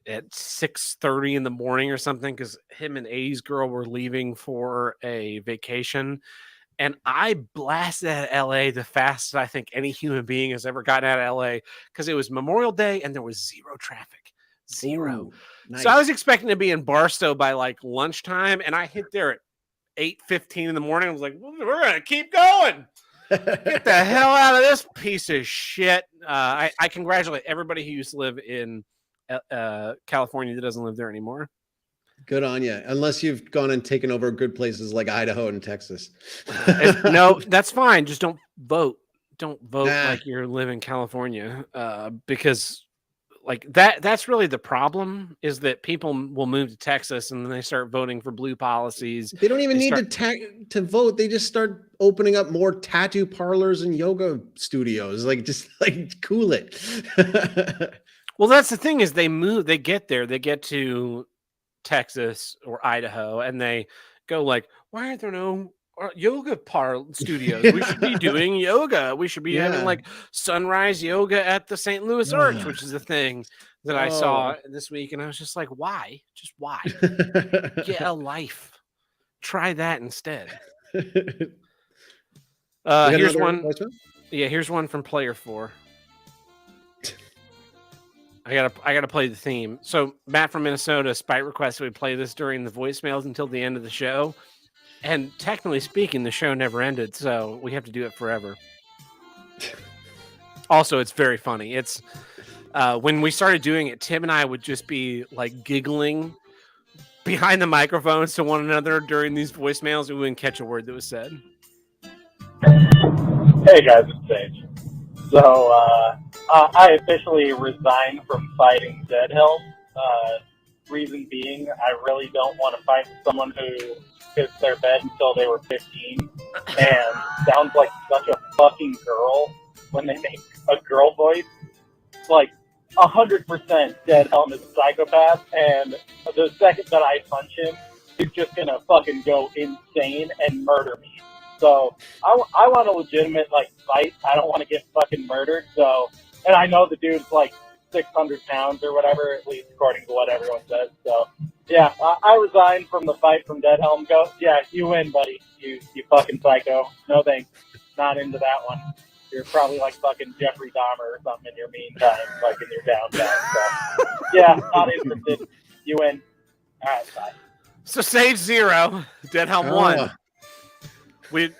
at 6:30 in the morning or something, because him and 80s girl were leaving for a vacation. And I blasted out of LA the fastest I think any human being has ever gotten out of LA, because it was Memorial Day and there was zero traffic. Zero. Ooh, nice. So I was expecting to be in Barstow by like lunchtime, and I hit there at 8:15 in the morning. I was like, well, we're going to keep going. Get the hell out of this piece of shit. I congratulate everybody who used to live in California that doesn't live there anymore. Good on you. Unless you've gone and taken over good places like Idaho and Texas. No, that's fine. Just don't vote. Don't vote like you're living in California, because like that's really the problem, is that people will move to Texas and then they start voting for blue policies. They don't even need to vote. They just start opening up more tattoo parlors and yoga studios. Like, just like cool it. Well, that's the thing, is they get to Texas or Idaho, and they go like, why aren't there no yoga studios? We should be doing yoga. We should be having like sunrise yoga at the St. Louis Arch, which is a thing that I saw this week. And I was just like, why? Just why? Get a life. try that instead. We got Here's another one. voicemail? Yeah, here's one from Player 4. I gotta play the theme. So Matt from Minnesota spite requested we play this during the voicemails until the end of the show. And technically speaking, the show never ended, so we have to do it forever. Also, it's very funny. It's when we started doing it, Tim and I would just be like giggling behind the microphones to one another during these voicemails, and we wouldn't catch a word that was said. Hey guys, it's Sage. So I officially resigned from fighting Dead Hill. Reason being, I really don't want to fight someone who pissed their bed until they were 15 and sounds like such a fucking girl when they make a girl voice. It's like 100% Dead Helm is a psychopath, and the second that I punch him, he's just gonna fucking go insane and murder me. So I want a legitimate like fight. I don't want to get fucking murdered. So, and I know the dude's like 600 pounds or whatever, at least according to what everyone says. So yeah, I resigned from the fight from Dead Helm. Go, yeah, you win, buddy. You fucking psycho. No thanks. Not into that one. You're probably like fucking Jeffrey Dahmer or something in your mean time, like in your downtime. So yeah, not interested. You win. All right, bye. So Sage 0, Dead Helm 1. We're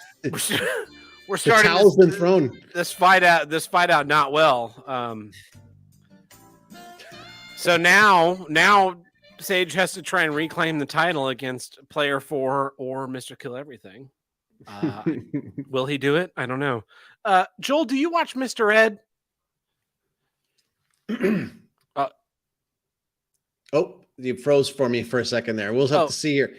starting towel's been thrown. this fight out not well. So now Sage has to try and reclaim the title against Player 4 or Mr. Kill Everything. Will he do it? I don't know. Joel, do you watch Mr. Ed? Oh, you froze for me for a second there. We'll have to see here.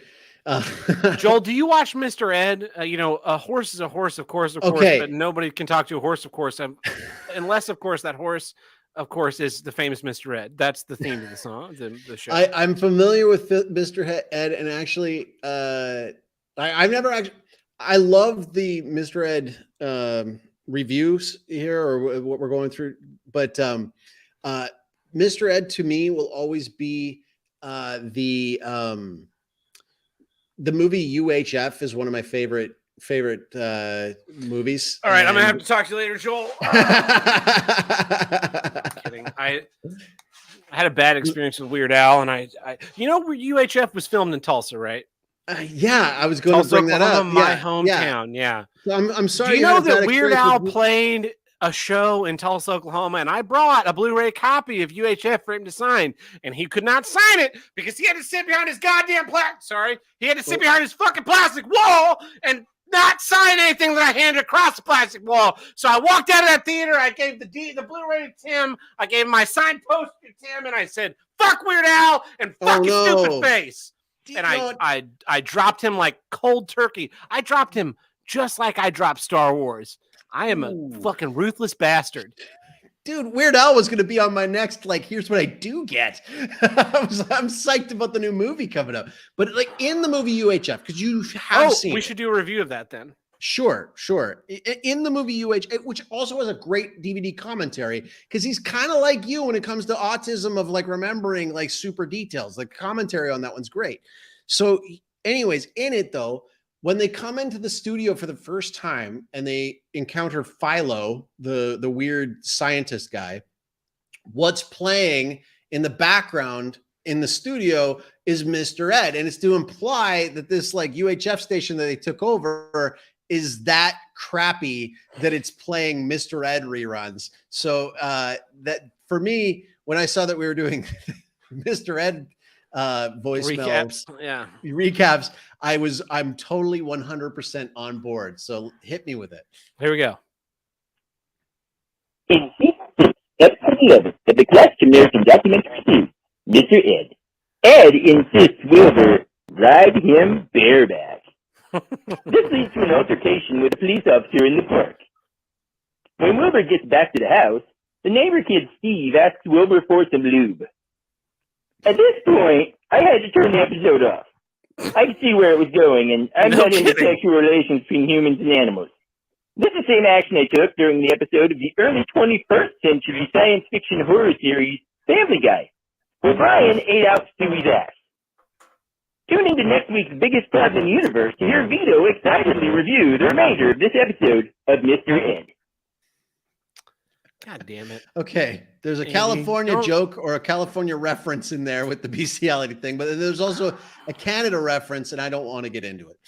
Joel, do you watch Mr. Ed? A horse is a horse, of course, but nobody can talk to a horse, of course, unless, of course, that horse, of course, is the famous Mr. Ed. That's the theme of the song, the show. I'm familiar with Mr. Ed, and actually, I've never actually. I love the Mr. Ed reviews here, or what we're going through, but Mr. Ed to me will always be the movie UHF is one of my favorite movies. All right, I'm gonna have to talk to you later, Joel. Kidding. I had a bad experience with Weird Al, and I UHF was filmed in Tulsa, right? Yeah, I was going to bring that up. My hometown. Yeah. So I'm sorry. Do you know that Weird Al played a show in Tulsa, Oklahoma, and I brought a Blu-ray copy of UHF for him to sign, and he could not sign it because he had to sit behind his goddamn he had to sit behind his fucking plastic wall and not sign anything that I handed across the plastic wall. So I walked out of that theater. I gave the Blu-ray to Tim. I gave my signed poster to Tim, and I said, "Fuck Weird Al and fuck his stupid face." And I dropped him like cold turkey. I dropped him just like I dropped Star Wars. I am a fucking ruthless bastard. Dude, Weird Al was going to be on my next, here's what I do get. I'm psyched about the new movie coming up. But in the movie UHF, because you have seen we should do a review of that then. Sure. In the movie UHF, which also has a great DVD commentary, because he's kind of like you when it comes to autism of remembering super details. The commentary on that one's great. So anyways, in it though, when they come into the studio for the first time and they encounter Philo, the weird scientist guy, what's playing in the background in the studio is Mr. Ed. And it's to imply that this UHF station that they took over is that crappy that it's playing Mr. Ed reruns. So that for me, when I saw that we were doing Mr. Ed voicemails, recaps, I'm totally 100% on board. So hit me with it. Here we go. In episode 11 of the Classic American Documentary Series, Mr. Ed. Ed insists Wilbur ride him bareback. This leads to an altercation with a police officer in the park. When Wilbur gets back to the house, the neighbor kid Steve asks Wilbur for some lube. At this point, I had to turn the episode off. I could see where it was going, and I'm not into sexual relations between humans and animals. This is the same action I took during the episode of the early 21st century science fiction horror series, Family Guy, where Brian ate out Stewie's ass. Tune into next week's biggest pod in the universe to hear Vito excitedly review the remainder of this episode of Mr. Ed. God damn it. Okay, there's a Andy, California don't- joke or a California reference in there with the bestiality thing, but there's also a Canada reference, and I don't want to get into it.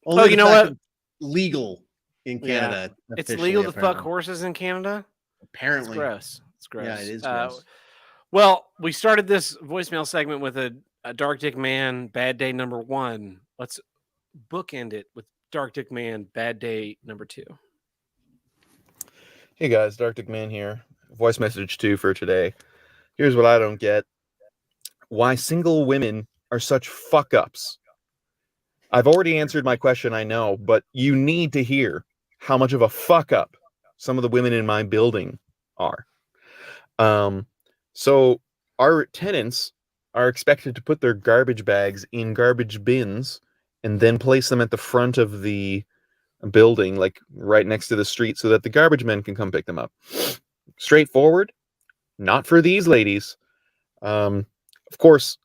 Only you the know fact what? that Legal in Yeah. Canada. It's officially, legal to fuck apparently. horses in Canada? It's Apparently, gross. It's gross. Yeah, it is gross. Well, we started this voicemail segment with a Dark Dick Man bad day number 1. Let's bookend it with Dark Dick Man bad day number 2. Hey guys, Dark Dick Man here. Voice message 2 for today. Here's what I don't get. Why single women are such fuck ups. I've already answered my question, I know, but you need to hear how much of a fuck up some of the women in my building are. So our tenants are expected to put their garbage bags in garbage bins and then place them at the front of the building, like right next to the street, so that the garbage men can come pick them up. Straightforward. Not for these ladies. Of course,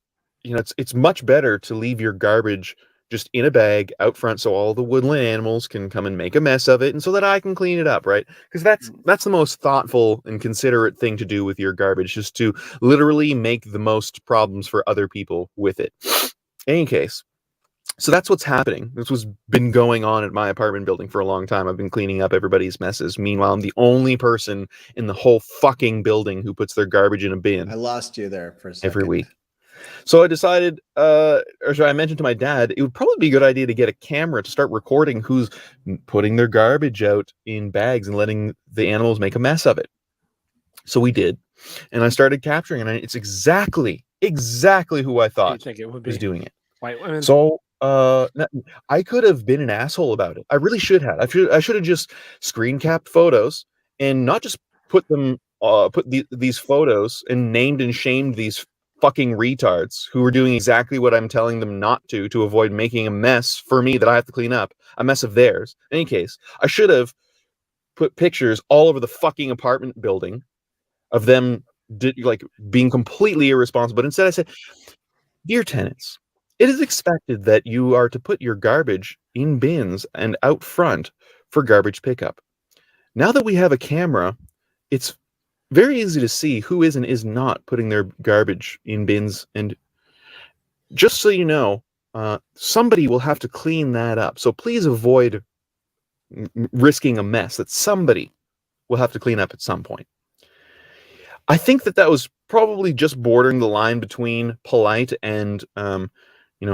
you know, it's much better to leave your garbage just in a bag out front so all the woodland animals can come and make a mess of it, and so that I can clean it up, right? Because that's the most thoughtful and considerate thing to do with your garbage, just to literally make the most problems for other people with it. In any case, so that's what's happening. This was been going on at my apartment building for a long time. I've been cleaning up everybody's messes. Meanwhile, I'm the only person in the whole fucking building who puts their garbage in a bin I lost you there for a second. every week. So I decided, I mentioned to my dad, it would probably be a good idea to get a camera to start recording who's putting their garbage out in bags and letting the animals make a mess of it. So we did. And I started capturing it. And it's exactly who I I thought think it would be was doing it. white women. So I could have been an asshole about it. I really should have. I should have just screen capped photos and not just put them these photos and named and shamed these fucking retards who were doing exactly what I'm telling them not to avoid making a mess for me that I have to clean up, a mess of theirs. In any case, I should have put pictures all over the fucking apartment building of them being completely irresponsible. But instead I said, dear tenants, it is expected that you are to put your garbage in bins and out front for garbage pickup. Now that we have a camera, it's very easy to see who is and is not putting their garbage in bins. And just so you know, somebody will have to clean that up. So please avoid risking a mess that somebody will have to clean up at some point. I think that was probably just bordering the line between polite and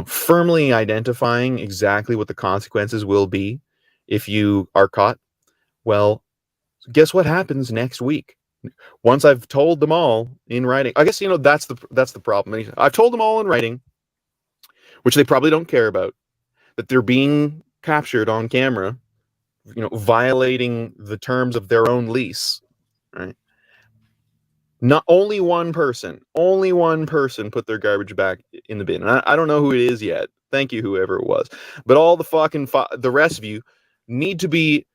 firmly identifying exactly what the consequences will be if you are caught. Well, guess what happens next week? Once I've told them all in writing, I guess, that's the problem. I've told them all in writing, which they probably don't care about, that they're being captured on camera, violating the terms of their own lease, right? Not only one person put their garbage back in the bin. And I don't know who it is yet. Thank you, whoever it was. But all the fucking the rest of you need to be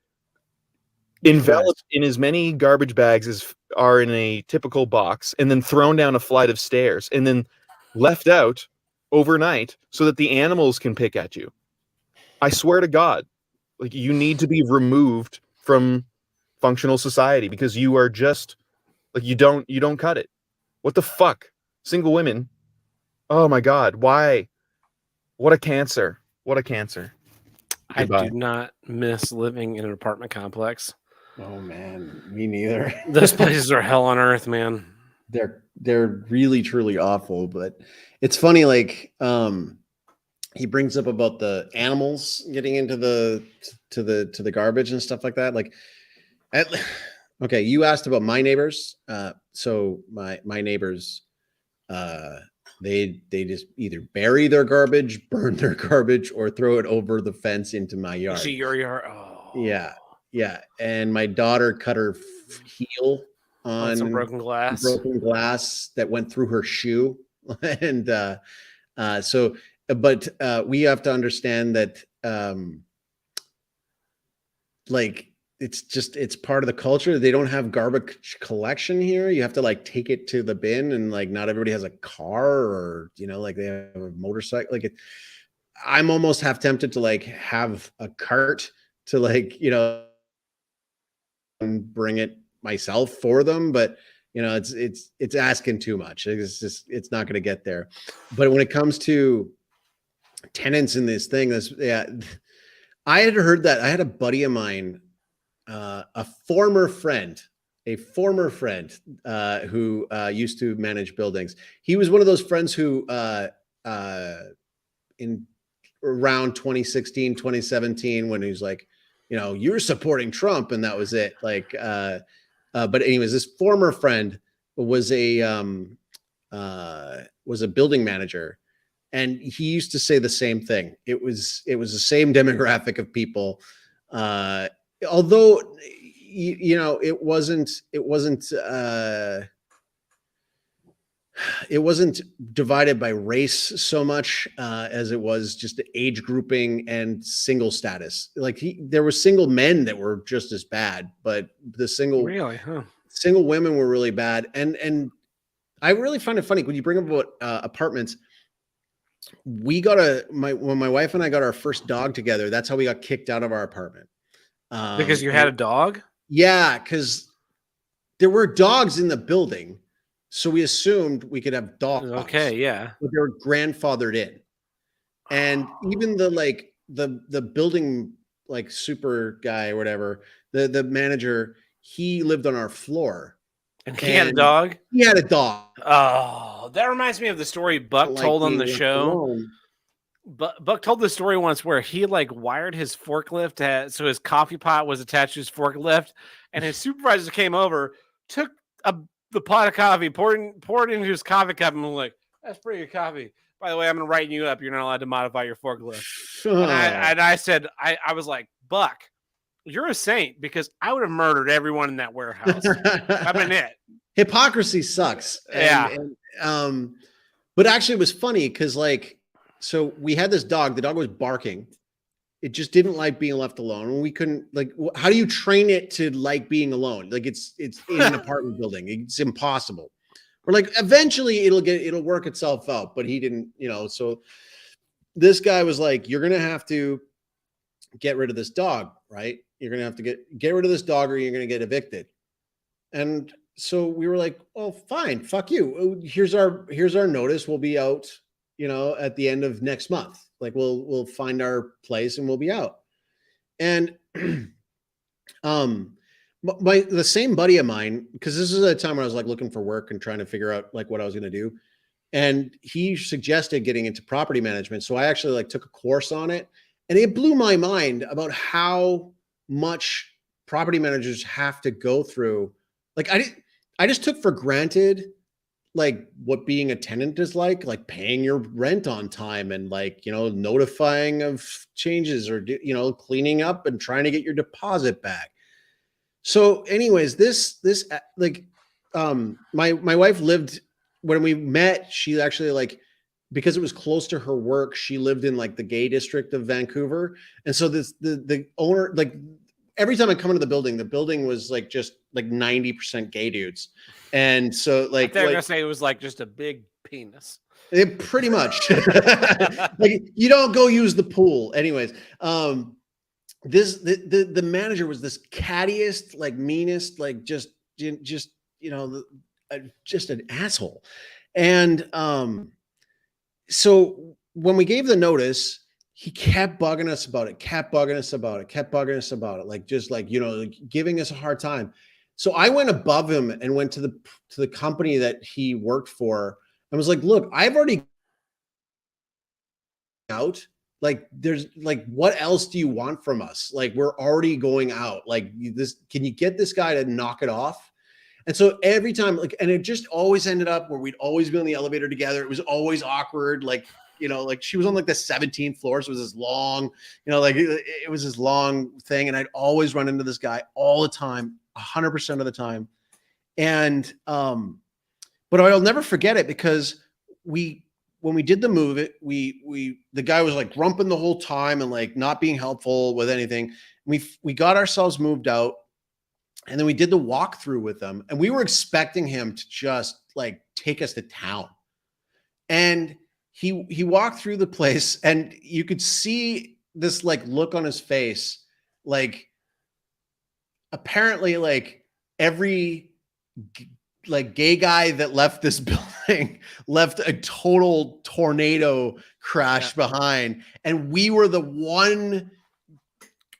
enveloped in as many garbage bags as are in a typical box, and then thrown down a flight of stairs, and then left out overnight so that the animals can pick at you. I swear to God, you need to be removed from functional society because you are just you don't cut it. What the fuck? Single women. Oh my God. Why? What a cancer. What a cancer. Goodbye. I do not miss living in an apartment complex. Oh man, me neither. Those places are hell on earth, man. They're really truly awful. But it's funny, he brings up about the animals getting into the garbage and stuff like that. Okay, you asked about my neighbors. So my neighbors, they just either bury their garbage, burn their garbage, or throw it over the fence into my yard. See your yard. Oh, yeah. And my daughter cut her heel on some broken glass. That went through her shoe, and we have to understand that, it's part of the culture. They don't have garbage collection here. You have to like take it to the bin, and like not everybody has a car, or like they have a motorcycle. Like I'm almost half tempted to like have a cart to like and bring it myself for them, but it's asking too much. It's not going to get there. But when it comes to tenants in this thing, I had heard that. I had a buddy of mine, a former friend who used to manage buildings. He was one of those friends who in around 2016, 2017, when he was like, you're supporting Trump, and that was it. Like, but anyways, this former friend was a building manager, and he used to say the same thing. It was the same demographic of people, although it wasn't divided by race so much as it was just age grouping and single status. Like there were single men that were just as bad, but the single women were really bad. And I really find it funny when you bring up about apartments. We got when my wife and I got our first dog together, that's how we got kicked out of our apartment. Because you had a dog? Yeah, because there were dogs in the building. So we assumed we could have dogs. Okay, yeah. But they were grandfathered in. And even the building like super guy or whatever, the manager, he lived on our floor. And he had a dog? He had a dog. Oh, that reminds me of the story Buck told on the show. Buck told the story once where he like wired his forklift so his coffee pot was attached to his forklift, and his supervisor came over, took the pot of coffee, poured it into his coffee cup, and was like, "That's pretty good coffee. By the way, I'm going to write you up. You're not allowed to modify your forklift." And I said, I was like, "Buck, you're a saint, because I would have murdered everyone in that warehouse." I've been it. Hypocrisy sucks. But actually, it was funny because so we had this dog. The dog was barking. It just didn't like being left alone. And we couldn't how do you train it to like being alone? Like it's in an apartment building. It's impossible. We're like, eventually it'll work itself out, but he didn't, so this guy was like, you're going to have to get rid of this dog, right? You're going to have to get rid of this dog, or you're going to get evicted. And so we were like, oh, fine. Fuck you. Here's our notice. We'll be out, at the end of next month. Like we'll find our place and we'll be out. And the same buddy of mine, because this is a time when I was like looking for work and trying to figure out like what I was going to do, and he suggested getting into property management. So I actually took a course on it, and it blew my mind about how much property managers have to go through. Like I just took for granted like what being a tenant is like paying your rent on time, and notifying of changes, or cleaning up and trying to get your deposit back. So anyways, my wife lived, when we met, she actually because it was close to her work, she lived in the gay district of Vancouver. And so the owner, every time I come into the building was just 90% gay dudes. And so they're gonna say it was just a big penis. It pretty much you don't go use the pool. Anyways, the manager was this cattiest, meanest, just an asshole. And so when we gave the notice, he kept bugging us about it, giving us a hard time. So I went above him and went to the company that he worked for and was like, look, I've already out. There's what else do you want from us? We're already going out. Can you get this guy to knock it off? And so every time, and it just always ended up where we'd always be on the elevator together. It was always awkward. She was on the 17th floor. So it was this long, it was this long thing. And I'd always run into this guy all the time, 100% of the time. And, but I'll never forget it, because when we did the move, the guy was grumping the whole time and not being helpful with anything. We got ourselves moved out, and then we did the walkthrough with him, and we were expecting him to just like take us to town. And he walked through the place, and you could see this like look on his face, like apparently like every like gay guy that left this building left a total tornado crash behind, and we were the one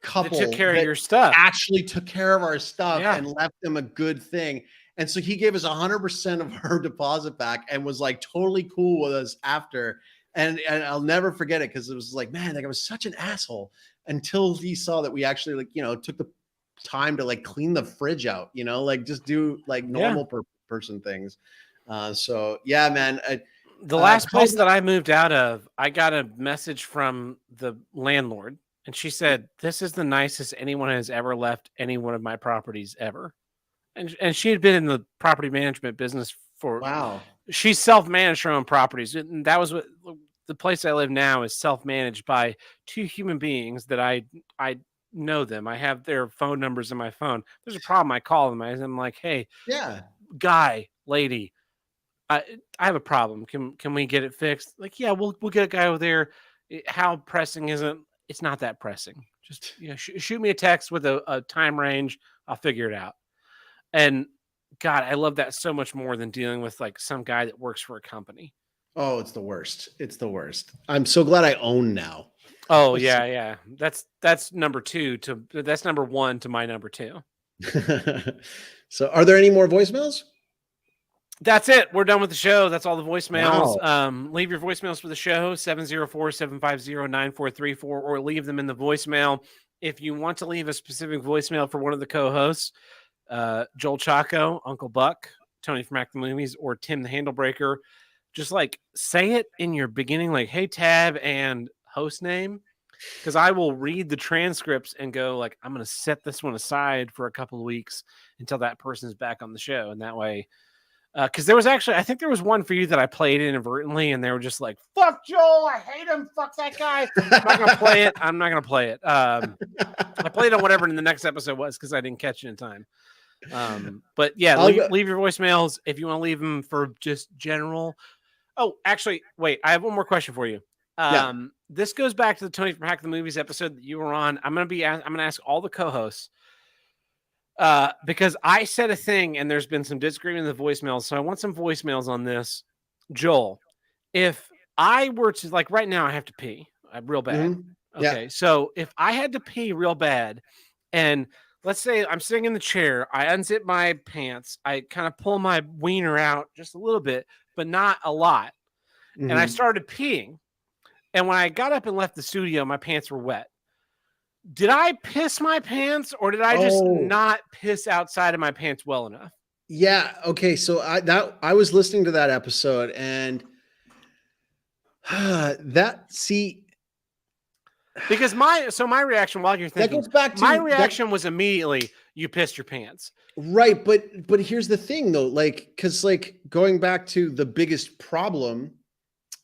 couple They took care of that your stuff. actually took care of our stuff Yeah. and left them a good thing. And so he gave us 100% of our deposit back and was like totally cool with us after. And I'll never forget it, because it was like, man, like I was such an asshole until he saw that we actually like, you know, took the time to like clean the fridge out, you know, like just do like normal person things. So yeah, man. The last place that I moved out of, I got a message from the landlord, and she said, "This is the nicest anyone has ever left any one of my properties ever." And she had been in the property management business for wow. She self-managed her own properties, and that was what the place I live now is self-managed by two human beings that I know them. I have their phone numbers in my phone. There's a problem, I call them. I'm like, "Hey, Yeah. guy, lady, I have a problem. Can we get it fixed?" Like, "Yeah, we'll get a guy over there." How pressing is it? It's not that pressing. Just, you know, shoot me a text with a time range. I'll figure it out. And God, I love that so much more than dealing with like some guy that works for a company. Oh, it's the worst. It's the worst. I'm so glad I own now. Oh yeah, yeah. That's number one to my number two. So are there any more voicemails? That's it. We're done with the show. That's all the voicemails. Wow. Leave your voicemails for the show, 704-750-9434, or leave them in the voicemail. If you want to leave a specific voicemail for one of the co-hosts, Joel Chaco, Uncle Buck, Tony from Act the Movies, or Tim the Handlebreaker, just like say it in your beginning, like, "Hey, Tab," and host name, because I will read the transcripts and go like, I'm going to set this one aside for a couple of weeks until that person is back on the show. And that way, because there was actually, I think there was one for you that I played inadvertently, and they were just like, "Fuck Joel, I hate him, fuck that guy." I'm not going to play it. I'm not going to play it. I played on whatever the next episode was because I didn't catch it in time. But yeah, leave your voicemails if you want to leave them for just general. Oh, actually, wait, I have one more question for you. This goes back to the Tony from Hack the Movies episode that you were on. I'm going to ask all the co-hosts, because I said a thing and there's been some disagreement in the voicemails. So I want some voicemails on this. Joel, if I were to, like, right now I have to pee real bad. Mm-hmm. Yeah. Okay. So if I had to pee real bad, and let's say I'm sitting in the chair, I unzip my pants, I kind of pull my wiener out just a little bit, but not a lot. Mm-hmm. And I started peeing. And when I got up and left the studio, my pants were wet. Did I piss my pants, or did I just not piss outside of my pants well enough? Yeah. Okay. So I was listening to that episode, and because my reaction while you're thinking, that goes back to my reaction was immediately, you pissed your pants. Right. But here's the thing though, like, because like going back to the biggest problem,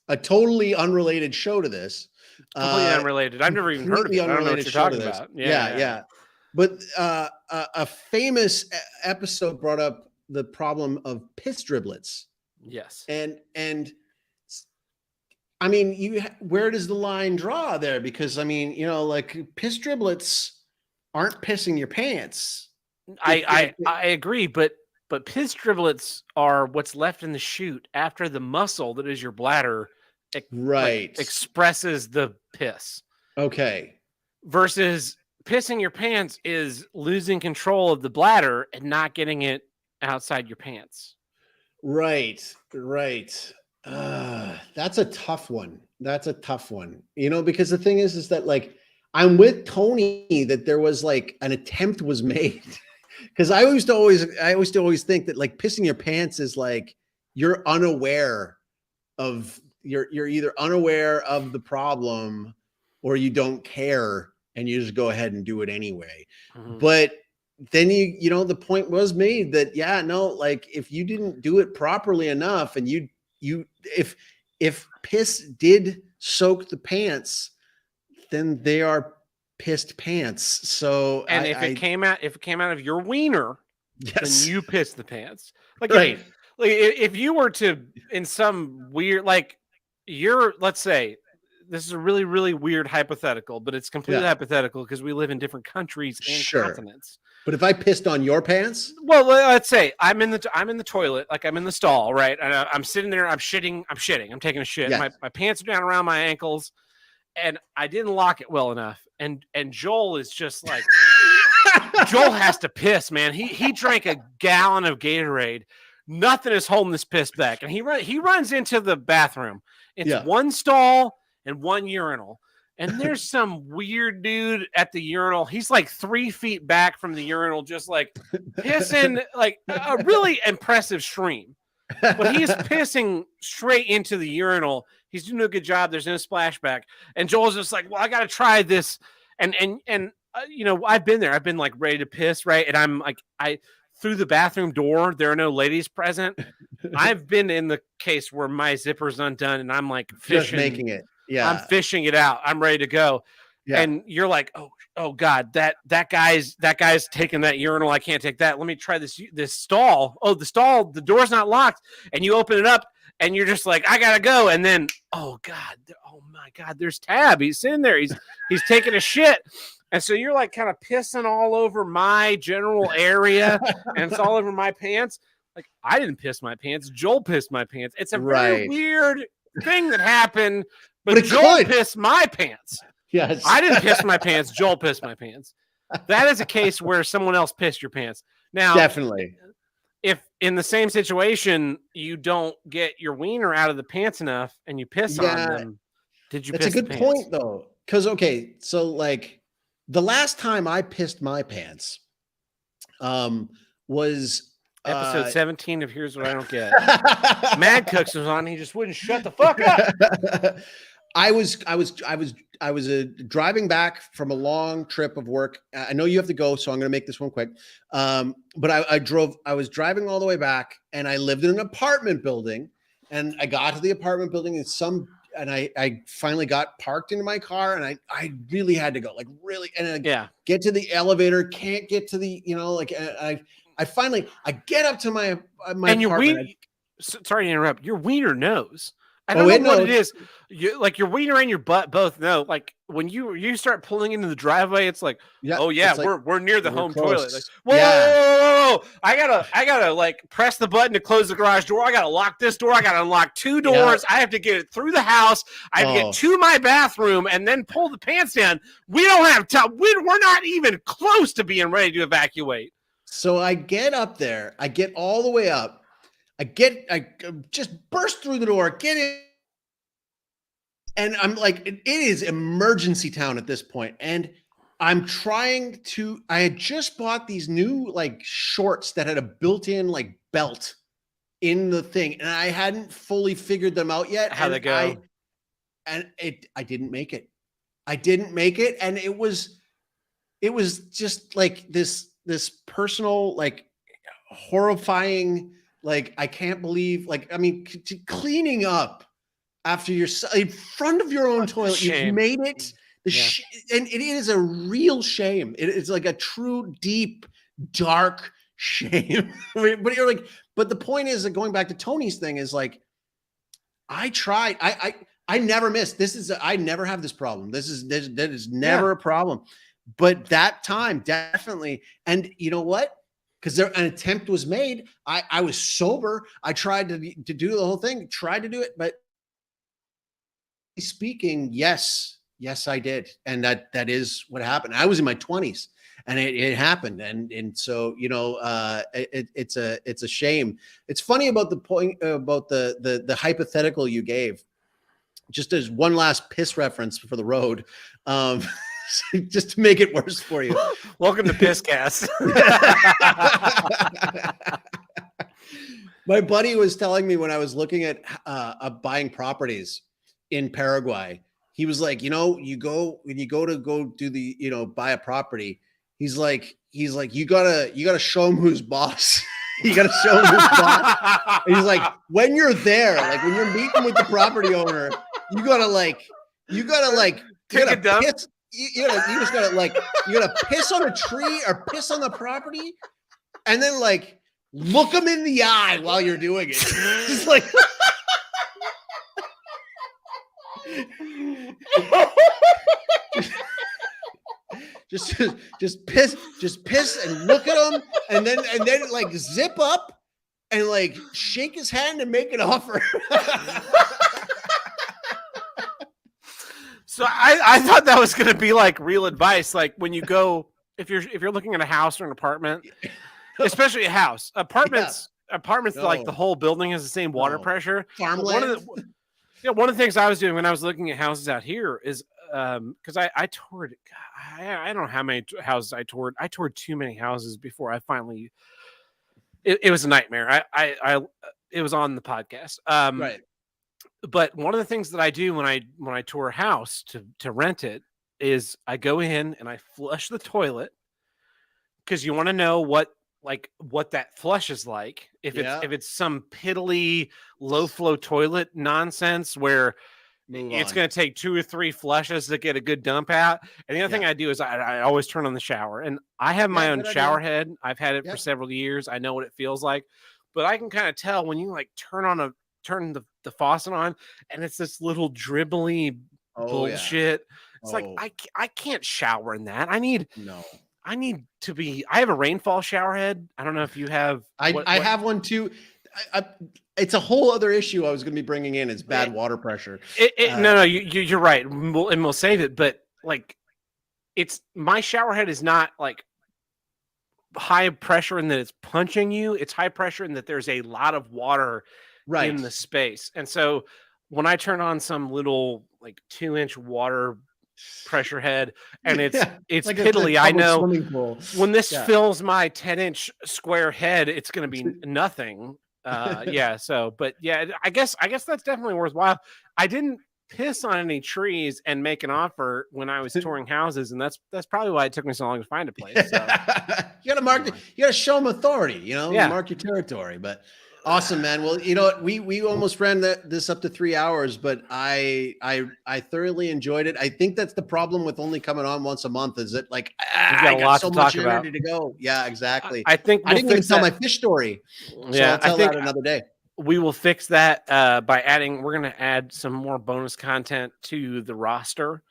a totally unrelated show to this. Completely unrelated. I've never even heard of it. I don't know what you're talking about. Yeah. But a famous episode brought up the problem of piss driblets. Yes. And I mean, where does the line draw there? Because I mean, you know, like piss driblets aren't pissing your pants. I agree, but piss driblets are what's left in the chute after the muscle that is your bladder expresses the piss. Okay. Versus pissing your pants is losing control of the bladder and not getting it outside your pants. Right. That's a tough one. You know, because the thing is that like I'm with Tony that there was like an attempt was made. Because I used to always think that like pissing your pants is like you're unaware of you're either unaware of the problem or you don't care and you just go ahead and do it anyway. Mm-hmm. But then you know the point was made that like if you didn't do it properly enough and if piss did soak the pants, then they are pissed pants. So And if it came out of your wiener, yes, then you pissed the pants. Like right. if you were to in some weird let's say this is a really, really weird hypothetical, but it's completely hypothetical because we live in different countries and continents. But if I pissed on your pants, well, let's say I'm in the toilet, like I'm in the stall, right? And I'm sitting there, I'm shitting, I'm taking a shit. Yes. My pants are down around my ankles, and I didn't lock it well enough. And Joel is just like, Joel has to piss, man. He drank a gallon of Gatorade. Nothing is holding this piss back, and he runs into the bathroom. It's one stall and one urinal. And there's some weird dude at the urinal. He's like 3 feet back from the urinal, just like pissing like a really impressive stream. But he's pissing straight into the urinal. He's doing a good job. There's no splashback. And Joel's just like, well, I got to try this. And you know, I've been there. I've been like ready to piss, right? And I'm like, through the bathroom door, there are no ladies present. I've been in the case where my zipper's undone and I'm like fishing. Just making it. Yeah. I'm fishing it out. I'm ready to go. Yeah. And you're like, oh God, that guy's taking that urinal. I can't take that. Let me try this stall. Oh, the door's not locked. And you open it up and you're just like, I gotta go. And then, oh my God, there's Tab. He's sitting there. He's taking a shit. And so you're like kind of pissing all over my general area and it's all over my pants. Like I didn't piss my pants. Joel pissed my pants. It's a very weird thing that happened. But Joel pissed my pants. Yes. I didn't piss my pants. Joel pissed my pants. That is a case where someone else pissed your pants. Now, definitely. If in the same situation you don't get your wiener out of the pants enough and you piss on them, did you piss the pants? That's a good point, though. Because, okay, so like the last time I pissed my pants was episode 17 of Here's What I Don't Get. Mad Cooks was on. He just wouldn't shut the fuck up. I was driving back from a long trip of work. I know you have to go, so I'm going to make this one quick. But I was driving all the way back, and I lived in an apartment building, and I got to the apartment building, and I finally got parked into my car, and I really had to go, like really, and get to the elevator, can't get to the, you know, like I finally get up to my and your wiener. Sorry to interrupt. Your wiener knows. I don't know what it is. Like your wiener and your butt both know. Like when you start pulling into the driveway, it's like, we're near the home toilet. Like, whoa! I gotta like press the button to close the garage door. I gotta lock this door. I gotta unlock 2 doors. I have to get it through the house. I have to get to my bathroom and then pull the pants down. We don't have time. We're not even close to being ready to evacuate. So I get up there. I get all the way up. I just burst through the door, get in. And I'm like, it is emergency town at this point. And I had just bought these new like shorts that had a built-in like belt in the thing. And I hadn't fully figured them out yet. How'd they go? I didn't make it. I didn't make it. And it was just like this personal, like horrifying, like, I can't believe, like, I mean, cleaning up after in front of your own toilet, you've made it. And it is a real shame. It's like a true, deep, dark shame. But you're like, but the point is that going back to Tony's thing is like, I tried. I never missed. I never have this problem. That is never a problem. But that time, definitely. And you know what? Because an attempt was made. I was sober. I tried to do the whole thing, tried to do it. But speaking, yes, I did. And that is what happened. I was in my 20s and it happened. And so, you know, it's a shame. It's funny about the point about the hypothetical you gave, just as one last piss reference for the road. Just to make it worse for you. Welcome to Pisscast. My buddy was telling me when I was looking at buying properties in Paraguay, he was like, you know, when you go to do the, you know, buy a property, he's like, you gotta show him who's boss. You gotta show him who's boss. And he's like, when you're there, like when you're meeting with the property owner, you gotta take a dump. you just gotta like you gotta piss on a tree or piss on the property, and then like look them in the eye while you're doing it. It's like just piss and look at him, and then like zip up and like shake his hand and make an offer. So I thought that was going to be like real advice. Like when you go, if you're looking at a house or an apartment, especially a house, apartments, like the whole building has the same water pressure. Farmland. One of the things I was doing when I was looking at houses out here is because I toured, I don't know how many houses I toured. I toured too many houses before I finally. It was a nightmare. It was on the podcast. Right. But one of the things that I do when I tour a house to rent it is I go in and I flush the toilet, because you want to know what that flush is like. If it's some piddly low flow toilet nonsense where it's going to take 2 or 3 flushes to get a good dump out. And the other thing I do is I always turn on the shower, and I have my own shower head. I've had it for several years. I know what it feels like, but I can kind of tell when you like turn the faucet on and it's this little dribbly bullshit. It's like I can't shower in that. I need to be. I have a rainfall shower head. I don't know if you have. I have one too. It's a whole other issue I was going to be bringing in. Is bad water pressure. No, you're right. We'll save it. But like, it's my shower head is not like high pressure in that it's punching you. It's high pressure in that there's a lot of water in the space. And so when I turn on some little like 2-inch water pressure head and it's like piddly, I know when this fills my 10-inch square head, it's going to be nothing. But I guess that's definitely worthwhile. I didn't piss on any trees and make an offer when I was touring houses, and that's probably why it took me so long to find a place. So. You gotta show them authority, mark your territory. But awesome, man. Well, you know what? We almost ran this up to 3 hours, but I thoroughly enjoyed it. I think that's the problem with only coming on once a month, is that like I got so much energy to go. Yeah, exactly. I think I didn't even tell my fish story. So I'll tell that another day. We will fix that by we're going to add some more bonus content to the roster.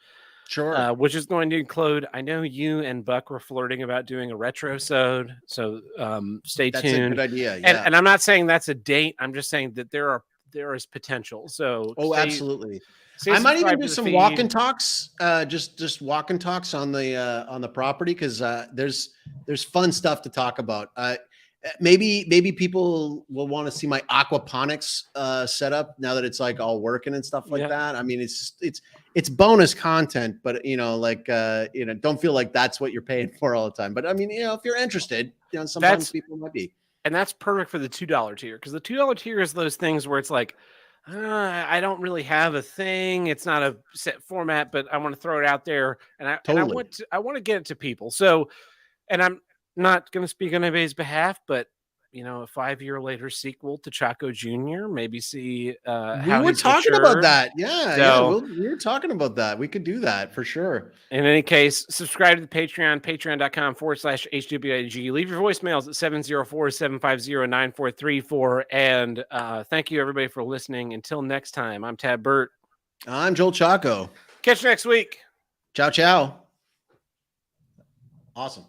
Sure. Which is going to include, I know you and Buck were flirting about doing a retrosode, so stay tuned. That's a good idea. Yeah. And I'm not saying that's a date. I'm just saying that there is potential. So absolutely. I might even do some walk and talks, just walk and talks on the property, because there's fun stuff to talk about. Maybe people will want to see my aquaponics setup now that it's like all working and stuff like that. I mean, it's bonus content, but don't feel like that's what you're paying for all the time. But I mean, if you're interested, sometimes people might be. And that's perfect for the $2 tier, because the $2 tier is those things where it's like, I don't really have a thing. It's not a set format, but I want to throw it out there, and I want to get it to people. So, and I'm not going to speak on anybody's behalf, but a 5-year later sequel to Chaco Jr. Maybe see how we were talking about that. We were talking about that. We could do that for sure. In any case, subscribe to the Patreon, patreon.com/HWIG. Leave your voicemails at 704-750-9434. And thank you everybody for listening. Until next time, I'm Tad Burt. I'm Joel Chaco. Catch you next week. Ciao, ciao. Awesome.